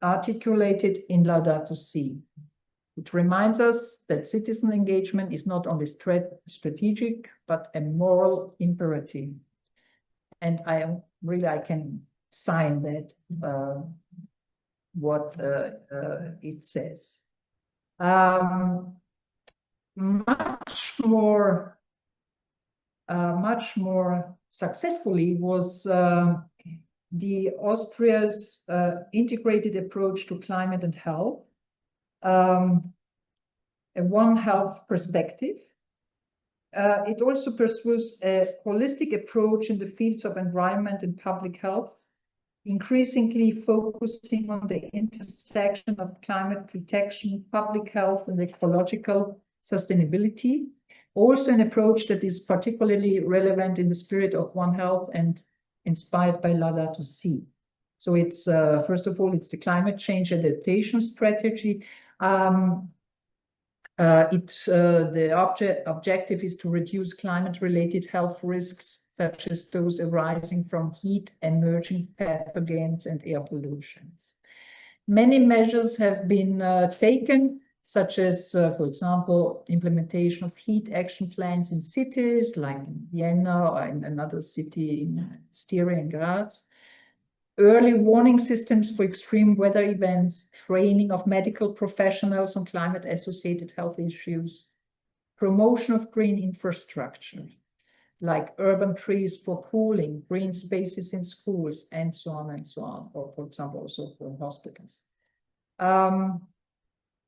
articulated in Laudato Si. It reminds us that citizen engagement is not only strategic, but a moral imperative. And I can sign that, what it says. Much more successfully was the Austria's integrated approach to climate and health, a One Health perspective. It also pursues a holistic approach in the fields of environment and public health, increasingly focusing on the intersection of climate protection, public health, and ecological sustainability. Also an approach that is particularly relevant in the spirit of One Health and inspired by Laudato Si. So it's, first of all, it's the climate change adaptation strategy, The objective is to reduce climate-related health risks, such as those arising from heat, emerging pathogens, and air pollutions. Many measures have been taken, such as, for example, implementation of heat action plans in cities like in Vienna or in another city in Styria and Graz. Early warning systems for extreme weather events, training of medical professionals on climate-associated health issues, promotion of green infrastructure, like urban trees for cooling, green spaces in schools, and so on, or for example, also for hospitals.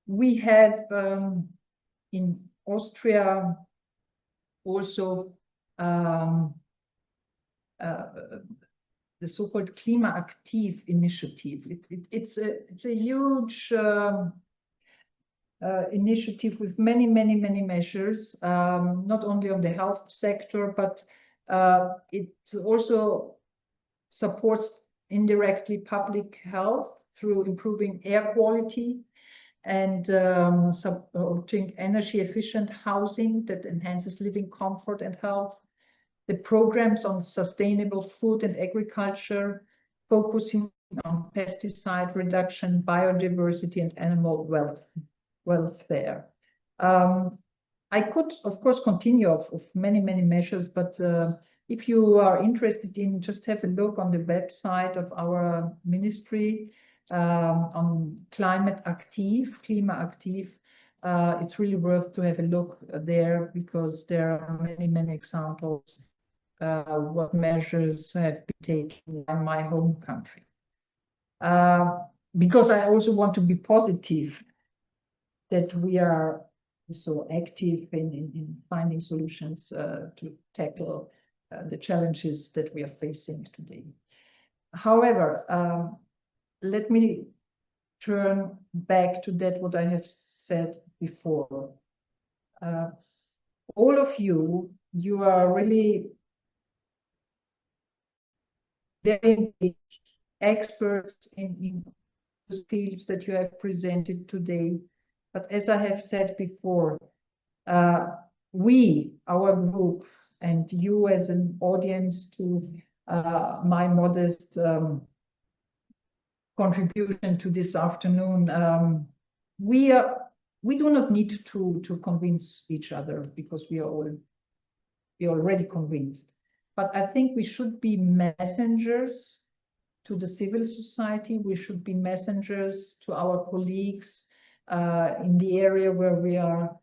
We have in Austria also the so-called Klimaaktiv initiative. It's a huge initiative with many measures, not only on the health sector, but it also supports indirectly public health through improving air quality and supporting energy efficient housing that enhances living comfort and health. The programs on sustainable food and agriculture, focusing on pesticide reduction, biodiversity, and animal welfare. I could, of course, continue of many measures, but if you are interested in, just have a look on the website of our ministry on Klimaaktiv. It's really worth to have a look there, because there are many examples what measures have been taken in my home country. Because I also want to be positive that we are so active in finding solutions to tackle the challenges that we are facing today. However, let me turn back to that what I have said before. All of you are really very experts in those fields that you have presented today. But as I have said before, we, our group, and you as an audience to my modest contribution to this afternoon, we do not need to convince each other, because we are already convinced. But I think we should be messengers to the civil society. We should be messengers to our colleagues in the area where we are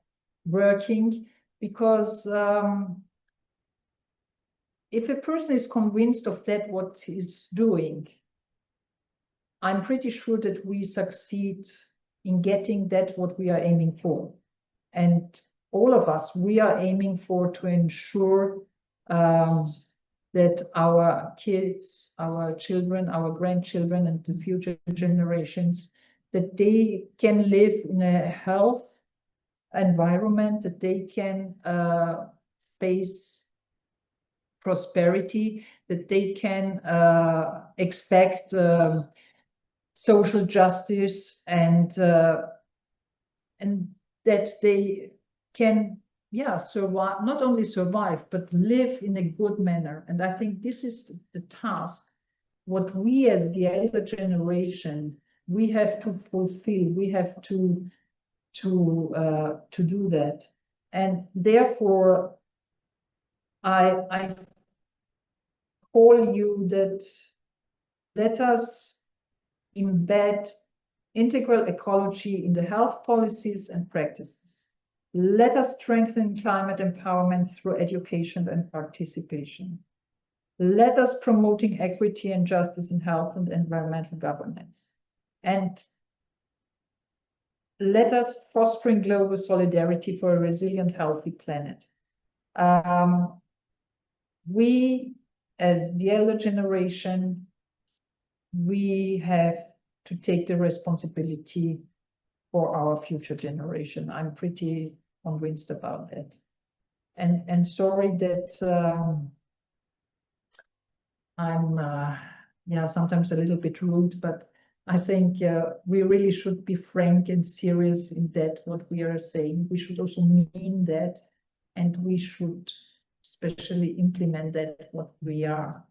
working, because if a person is convinced of that what he's doing, I'm pretty sure that we succeed in getting that what we are aiming for. And all of us, we are aiming for to ensure that our kids, our children, our grandchildren, and the future generations, that they can live in a health environment, that they can face prosperity, that they can expect social justice, and that they can survive, not only survive, but live in a good manner. And I think this is the task what we as the elder generation, we have to fulfill. We have to do that. And therefore I call you that let us embed integral ecology in the health policies and practices. Let us strengthen climate empowerment through education and participation. Let us promoting equity and justice in health and environmental governance. And let us fostering global solidarity for a resilient, healthy planet. We, as the elder generation, we have to take the responsibility for our future generation. I'm pretty convinced about that. And sorry that I'm sometimes a little bit rude, but I think we really should be frank and serious in that what we are saying. We should also mean that, and we should especially implement that what we are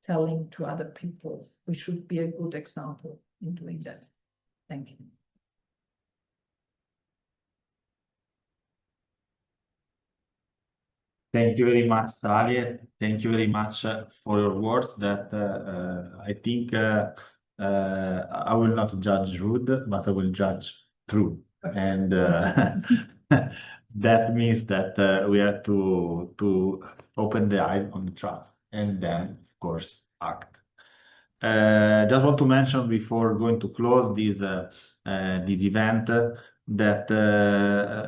telling to other people. We should be a good example in doing that. Thank you. Thank you very much, Talia. Thank you very much for your words that I think I will not judge rude, but I will judge true. And that means that we have to open the eyes on the trust and then, of course, act. Just want to mention before going to close this event that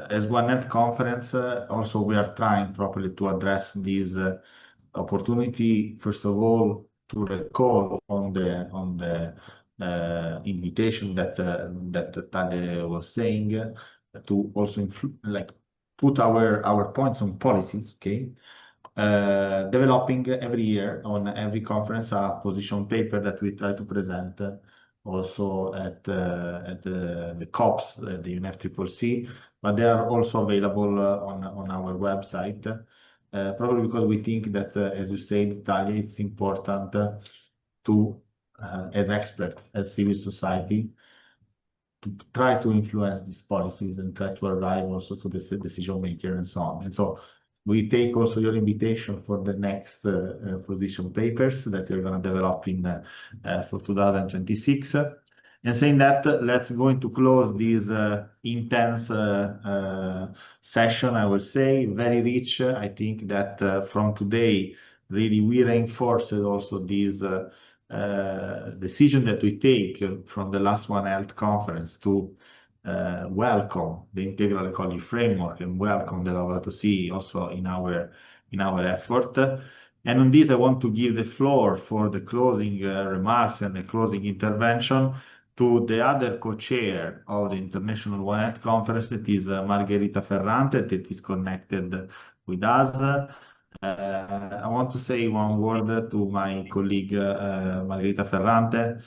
as One-Health conference, also we are trying properly to address this opportunity. First of all, to recall on the invitation that Tade was saying, to also put our points on policies. Okay. Developing every year on every conference a position paper that we try to present also at the COPs, the UNFCCC, but they are also available on our website. Probably because we think that, as you said, Italia, it's important to, as expert, as civil society, to try to influence these policies and try to arrive also to the decision maker and so on. And so we take also your invitation for the next position papers that you're going to develop in for 2026. And saying that, let's go into close this intense session, I will say, very rich. I think that from today, really we reinforced also this decision that we take from the last One-Health conference to welcome the Integral Ecology framework and welcome the Laudato Si also in our effort. And on this, I want to give the floor for the closing remarks and the closing intervention to the other co-chair of the International One-Health Conference, that is Margherita Ferrante, that is connected with us. I want to say one word to my colleague Margherita Ferrante.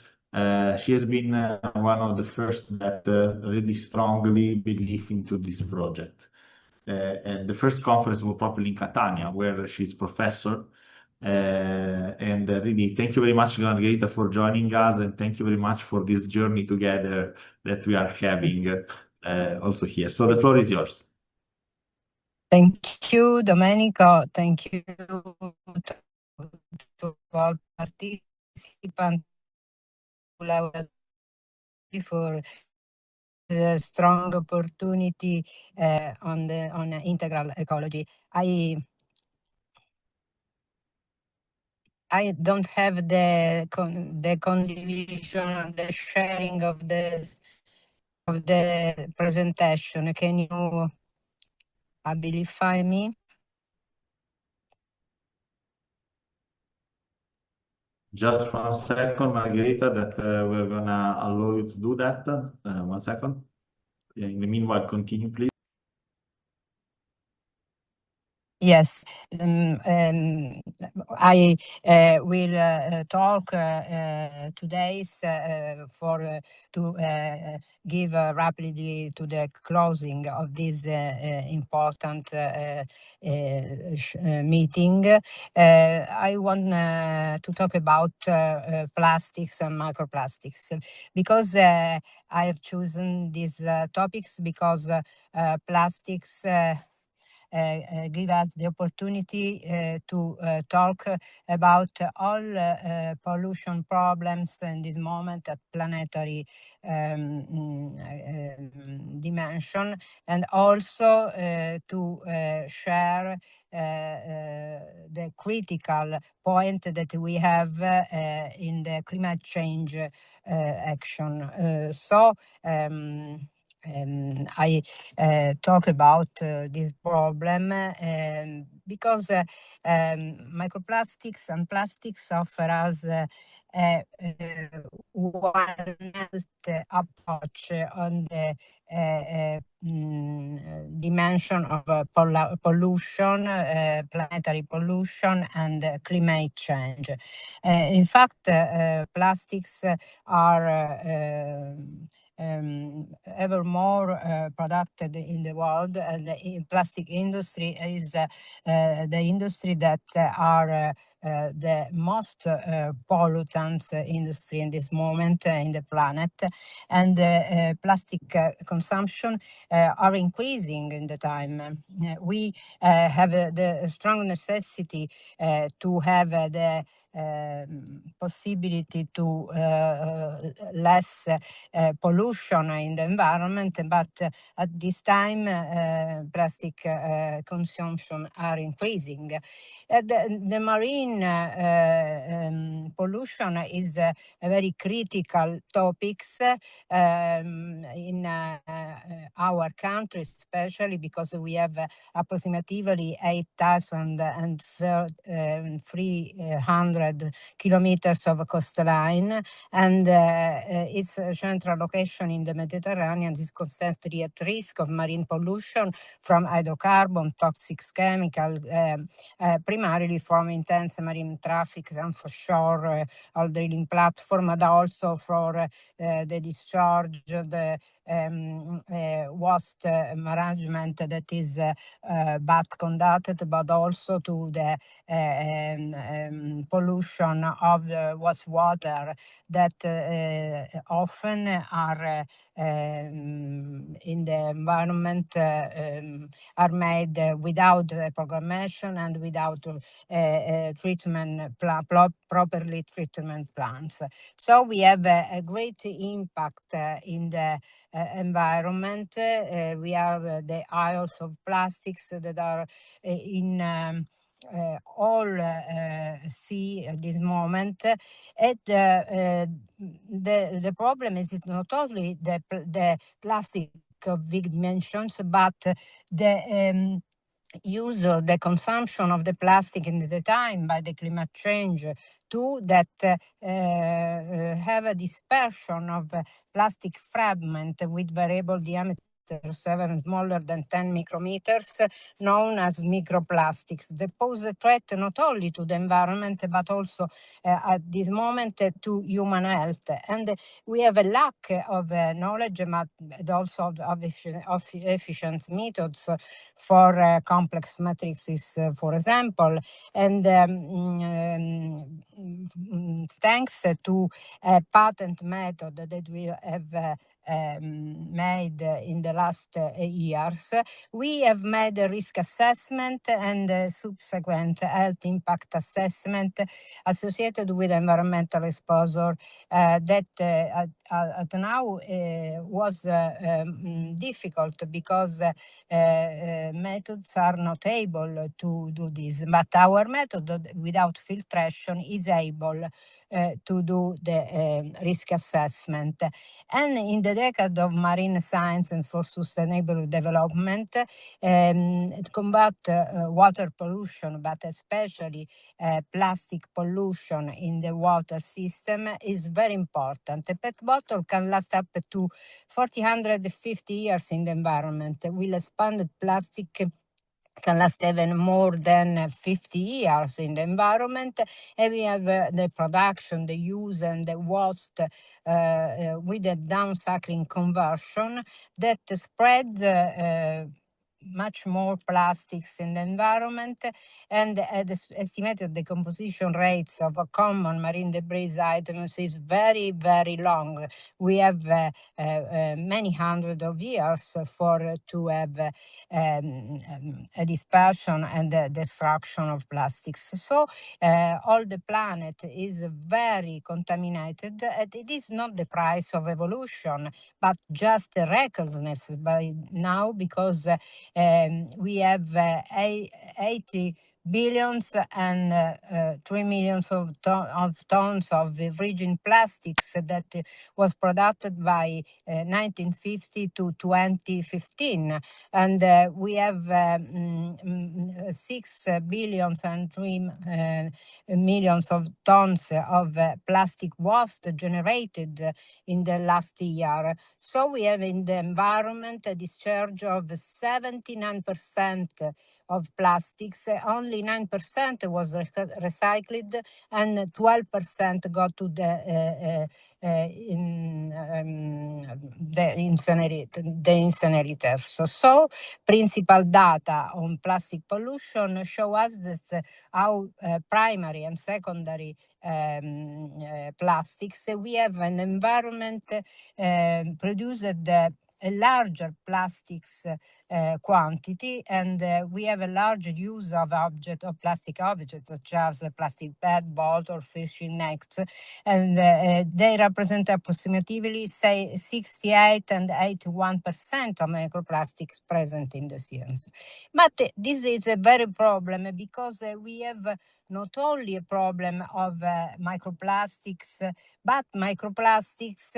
She has been one of the first that really strongly believe into this project. And the first conference was probably in Catania, where she's professor. And really, thank you very much, Margherita, for joining us, and thank you very much for this journey together that we are having also here. So the floor is yours. Thank you, Domenico. Thank you to all participants for the strong opportunity on integral ecology. I don't have the condivision, the sharing of the presentation. Can you abilify me? Just 1 second, Margherita, that we're gonna allow you to do that. 1 second. In the meanwhile, continue, please. Yes, I will talk today to give rapidly to the closing of this important meeting. I want to talk about plastics and microplastics, because I have chosen these topics because plastics give us the opportunity to talk about all pollution problems in this moment at planetary dimension, and also to share the critical point that we have in the climate change action. I talk about this problem because microplastics and plastics offer us One-Health approach on the dimension of pollution, planetary pollution, and climate change. In fact, plastics are ever more produced in the world, and the plastic industry is the industry that are the most pollutant industry in this moment in the planet, and plastic consumption are increasing in the time. We have the strong necessity to have the possibility to less pollution in the environment, but at this time plastic consumption are increasing. The marine pollution is a very critical topic in our country, especially because we have approximately 8,300 kilometers of coastline, and its central location in the Mediterranean is constantly at risk of marine pollution from hydrocarbon, toxic chemical, primarily from intense marine traffic and for shore or drilling platform, but also for the discharge, the waste management that is bad conducted, but also to the pollution of the wastewater that often are in the environment are made without programmation and without treatment properly treatment plants. So we have a great impact in the environment. We have the aisles of plastics that are in all sea at this moment. The problem is not only the plastic of big dimensions, but the use or the consumption of the plastic in the time by the climate change too, that have a dispersion of plastic fragment with variable diameter 7 smaller than 10 micrometers, known as microplastics, that pose a threat not only to the environment, but also at this moment to human health. And we have a lack of knowledge, but also of efficient methods for complex matrices, for example. And thanks to a patent method that we have made in the last years, we have made a risk assessment and subsequent health impact assessment associated with environmental exposure that at now was difficult because methods are not able to do this, but our method without filtration is able to do the risk assessment. And in the decade of marine science and for sustainable development, to combat water pollution, but especially plastic pollution in the water system is very important. A PET bottle can last up to 450 years in the environment. Will expanded plastic can last even more than 50 years in the environment. And we have the production, the use, and the waste with the downcycling conversion that spreads much more plastics in the environment, and the estimated decomposition rates of common marine debris items is very, very long. We have many hundreds of years to have a dispersion and a destruction of plastics. So all the planet is very contaminated, and it is not the price of evolution, but just a recklessness by now, because we have 80 billions and 3 million of tons of virgin plastics that was produced by 1950 to 2015. And we have 6 billions and 3 millions of tons of plastic waste generated in the last year. So we have in the environment a discharge of 79% of plastics, only 9% was recycled, and 12% got to the incinerators. So principal data on plastic pollution show us that how primary and secondary plastics, we have an environment produced a larger plastics quantity, and we have a larger use of plastic objects such as plastic bed, bottle, fishing nets, and they represent approximately 68 and 81% of microplastics present in the oceans. But this is a very problem because we have not only a problem of microplastics, but microplastics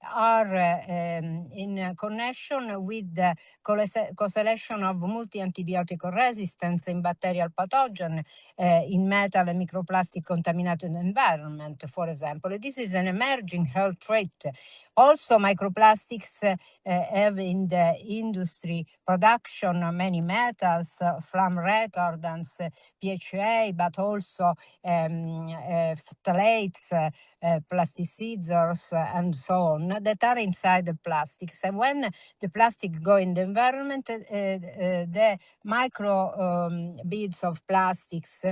are in connection with the co-selection of multi-antibiotic resistance in bacterial pathogen in metal and microplastic contaminated environment, for example. This is an emerging health threat. Also, microplastics have in the industry production many metals, flame retardants, PHA, but also phthalates, plasticizers, and so on, that are inside the plastics. And when the plastic go in the environment, the micro beads of plastics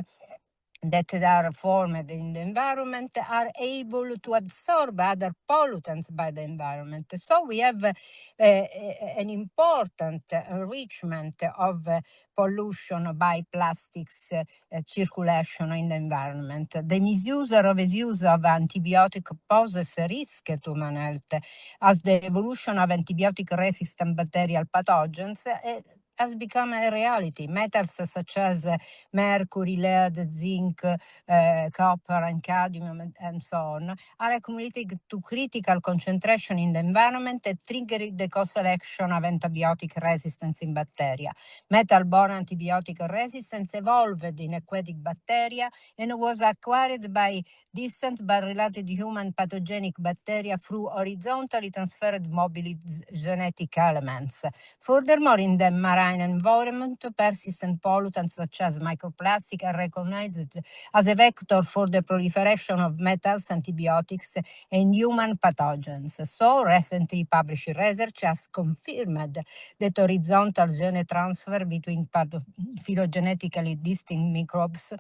that are formed in the environment are able to absorb other pollutants by the environment. So we have an important enrichment of pollution by plastics circulation in the environment. The misuse or overuse of antibiotic poses a risk to human health, as the evolution of antibiotic-resistant bacterial pathogens has become a reality. Metals such as mercury, lead, zinc, copper, and cadmium, and so on, are accumulated to critical concentration in the environment and trigger the co-selection of antibiotic resistance in bacteria. Metal-borne antibiotic resistance evolved in aquatic bacteria and was acquired by distant but related human pathogenic bacteria through horizontally transferred mobile genetic elements. Furthermore, in the marine environment, persistent pollutants such as microplastic are recognized as a vector for the proliferation of metals, antibiotics, and human pathogens. So, recently published research has confirmed that horizontal gene transfer between phylogenetically distinct microbes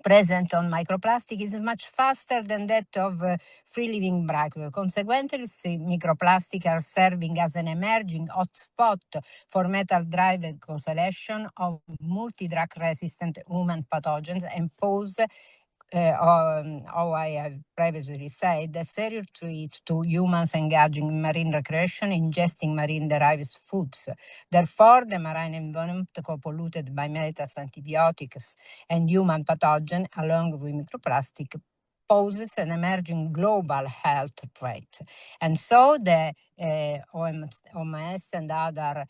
present on microplastic is much faster than that of free-living microbes. Consequently, microplastics are serving as an emerging hotspot for metal-driven co-selection of multi-drug resistant human pathogens and pose, how I have previously said, a serious threat to humans engaging in marine recreation, ingesting marine-derived foods. Therefore, the marine environment co-polluted by metals, antibiotics, and human pathogen, along with microplastic, poses an emerging global health threat. And so the OMS and other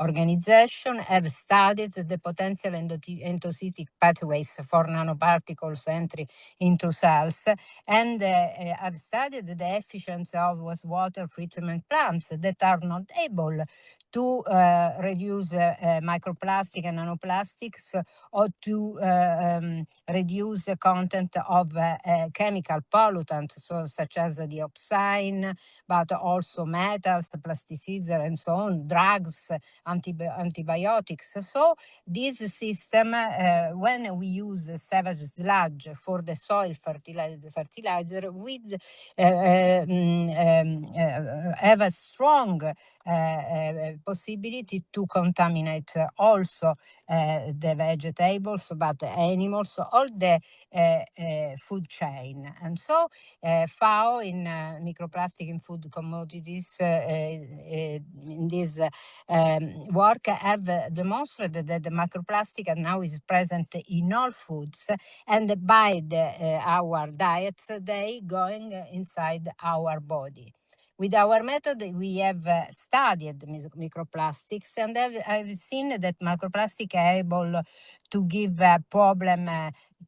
organizations have studied the potential endocytic pathways for nanoparticles entry into cells, and have studied the efficiency of wastewater treatment plants that are not able to reduce microplastic and nanoplastics, or to reduce the content of chemical pollutants, such as dioxin, but also metals, plasticizer, and so on, drugs, antibiotics. So this system, when we use savage sludge for the soil fertilizer, we have a strong possibility to contaminate also the vegetables, but animals, all the food chain. And so FAO in microplastic in food commodities in this work have demonstrated that the microplastic now is present in all foods, and by our diets, they going inside our body. With our method, we have studied microplastics, and I've seen that microplastic are able to give a problem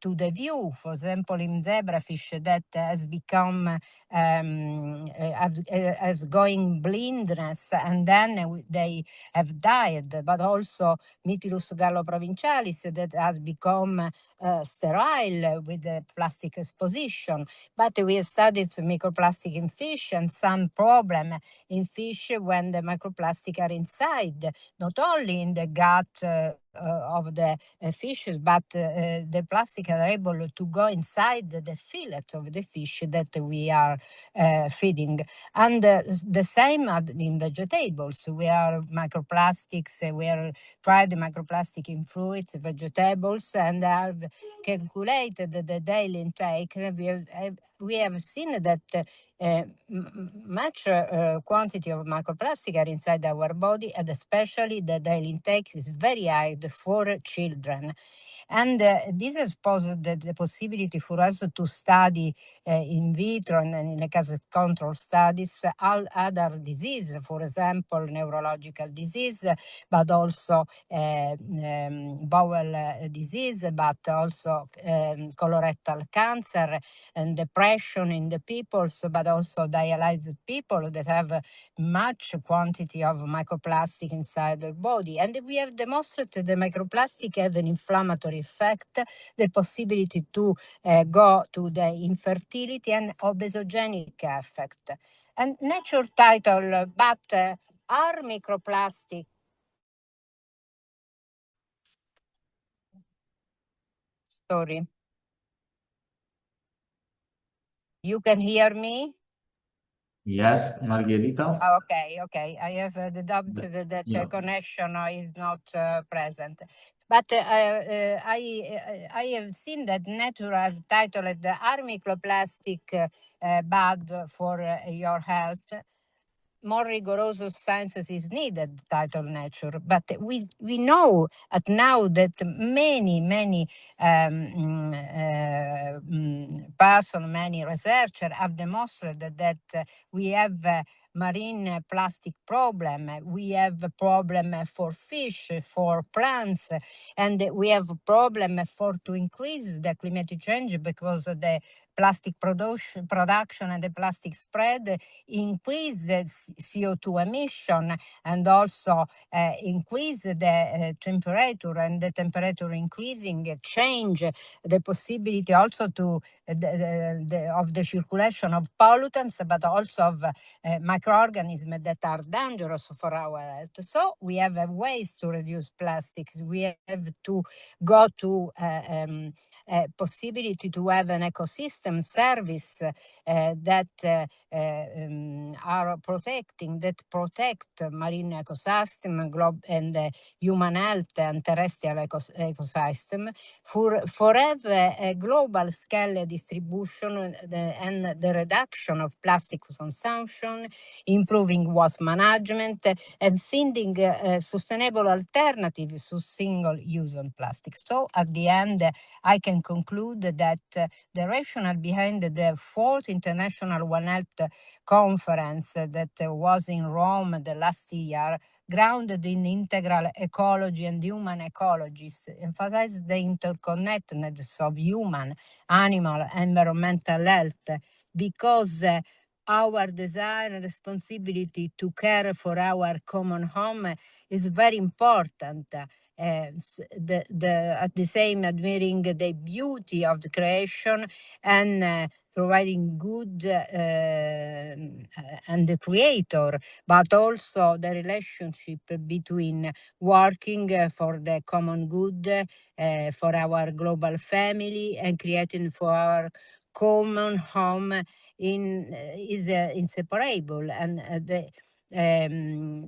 to the view. For example, in zebrafish that has become has going blindness, and then they have died. But also Mytilus galloprovincialis that has become sterile with the plastic exposition. But we studied microplastic in fish, and some problem in fish when the microplastic are inside, not only in the gut of the fishes, but the plastic are able to go inside the fillet of the fish that we are feeding. And the same in vegetables. We are microplastics, we are tried microplastic in fruits, vegetables, and have calculated the daily intake. We have seen that much quantity of microplastic are inside our body, and especially the daily intake is very high for children. And this has posed the possibility for us to study in vitro and in a case control studies all other diseases, for example, neurological disease, but also bowel disease, but also colorectal cancer and depression in the peoples, but also dialyzed people that have much quantity of microplastic inside their body. And we have demonstrated the microplastic have an inflammatory effect, the possibility to go to the infertility and obesogenic effect. And nature title, but are microplastic Sorry. You can hear me? Yes, Margherita. Oh, okay. I have the doubt that yeah. connection is not present. But I have seen that natural titled "Are microplastic bad for your health?" More rigorous sciences is needed, title nature. But we know at now that many person, many researchers have demonstrated that we have marine plastic problem, we have a problem for fish, for plants, and we have a problem for to increase the climate change because of the plastic production and the plastic spread increase the CO2 emission and also increase the temperature, and the temperature increasing change the possibility also to of the circulation of pollutants, but also of microorganisms that are dangerous for our health. So we have ways to reduce plastics. We have to go to possibility to have an ecosystem service that are that protect marine ecosystem and human health and terrestrial ecosystem for have a global scale distribution and the reduction of plastic consumption, improving waste management, and finding sustainable alternatives to single-use plastic. So at the end, I can conclude that the rationale behind the fourth International One Health conference that was in Rome the last year, grounded in integral ecology and human ecologies, emphasize the interconnectedness of human, animal, and environmental health, because our desire and responsibility to care for our common home is very important. At the same admiring the beauty of the creation and providing good and the creator, but also the relationship between working for the common good, for our global family, and creating for our common home is inseparable. And the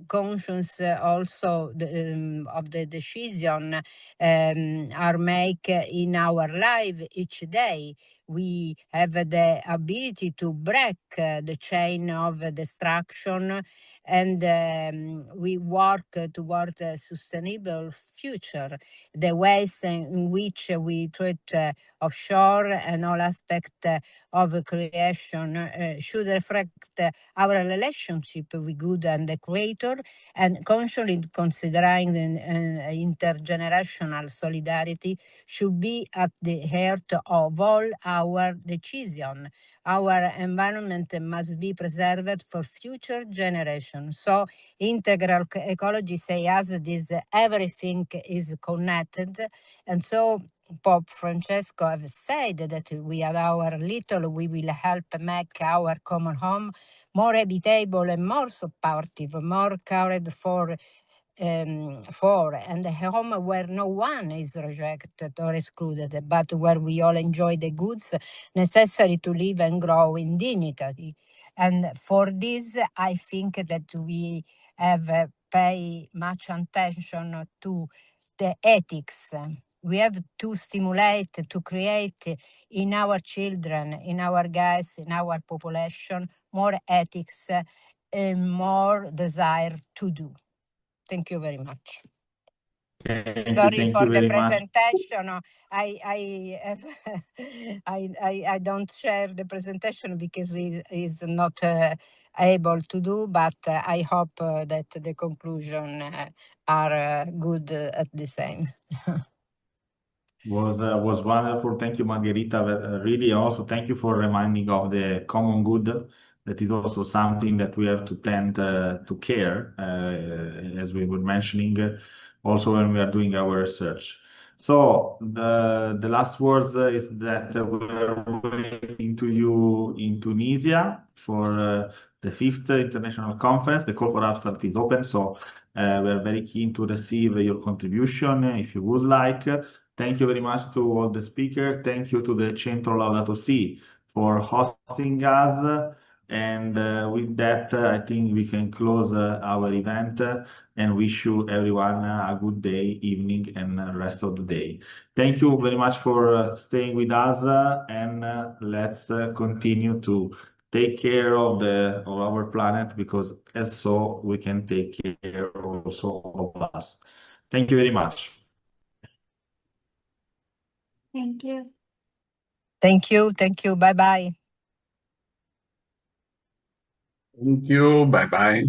conscience also of the decision are make in our life each day. We have the ability to break the chain of destruction and we work toward a sustainable future. The ways in which we treat offshore and all aspects of creation should reflect our relationship with good and the creator, and consciously considering intergenerational solidarity should be at the heart of all our decisions. Our environment must be preserved for future generations. So integral ecology says this everything is connected. And so Pope Francesco has said that we at our little, we will help make our common home more habitable and more supportive, more cared for, and a home where no one is rejected or excluded, but where we all enjoy the goods necessary to live and grow in dignity. And for this, I think that we have pay much attention to the ethics. We have to stimulate, to create in our children, in our guys, in our population, more ethics and more desire to do. Thank you very much. Sorry for the presentation. I have I don't share the presentation because it is not able to do, but I hope that the conclusion are good at the same. Was wonderful. Thank you, Margherita. Really, also thank you for reminding of the common good. That is also something that we have to tend to care, as we were mentioning, also when we are doing our research. So the last words is that we are waiting to you in Tunisia for the 5th International Conference. The call for abstract is open, so we are very keen to receive your contribution if you would like. Thank you very much to all the speakers. Thank you to the Centro Laudato Si for hosting us. And with that, I think we can close our event and wish you everyone a good day, evening, and rest of the day. Thank you very much for staying with us, and let's continue to take care of our planet, because as so we can take care also of us. Thank you very much. Thank you. Thank you. Thank you. Bye-bye. Thank you. Bye-bye.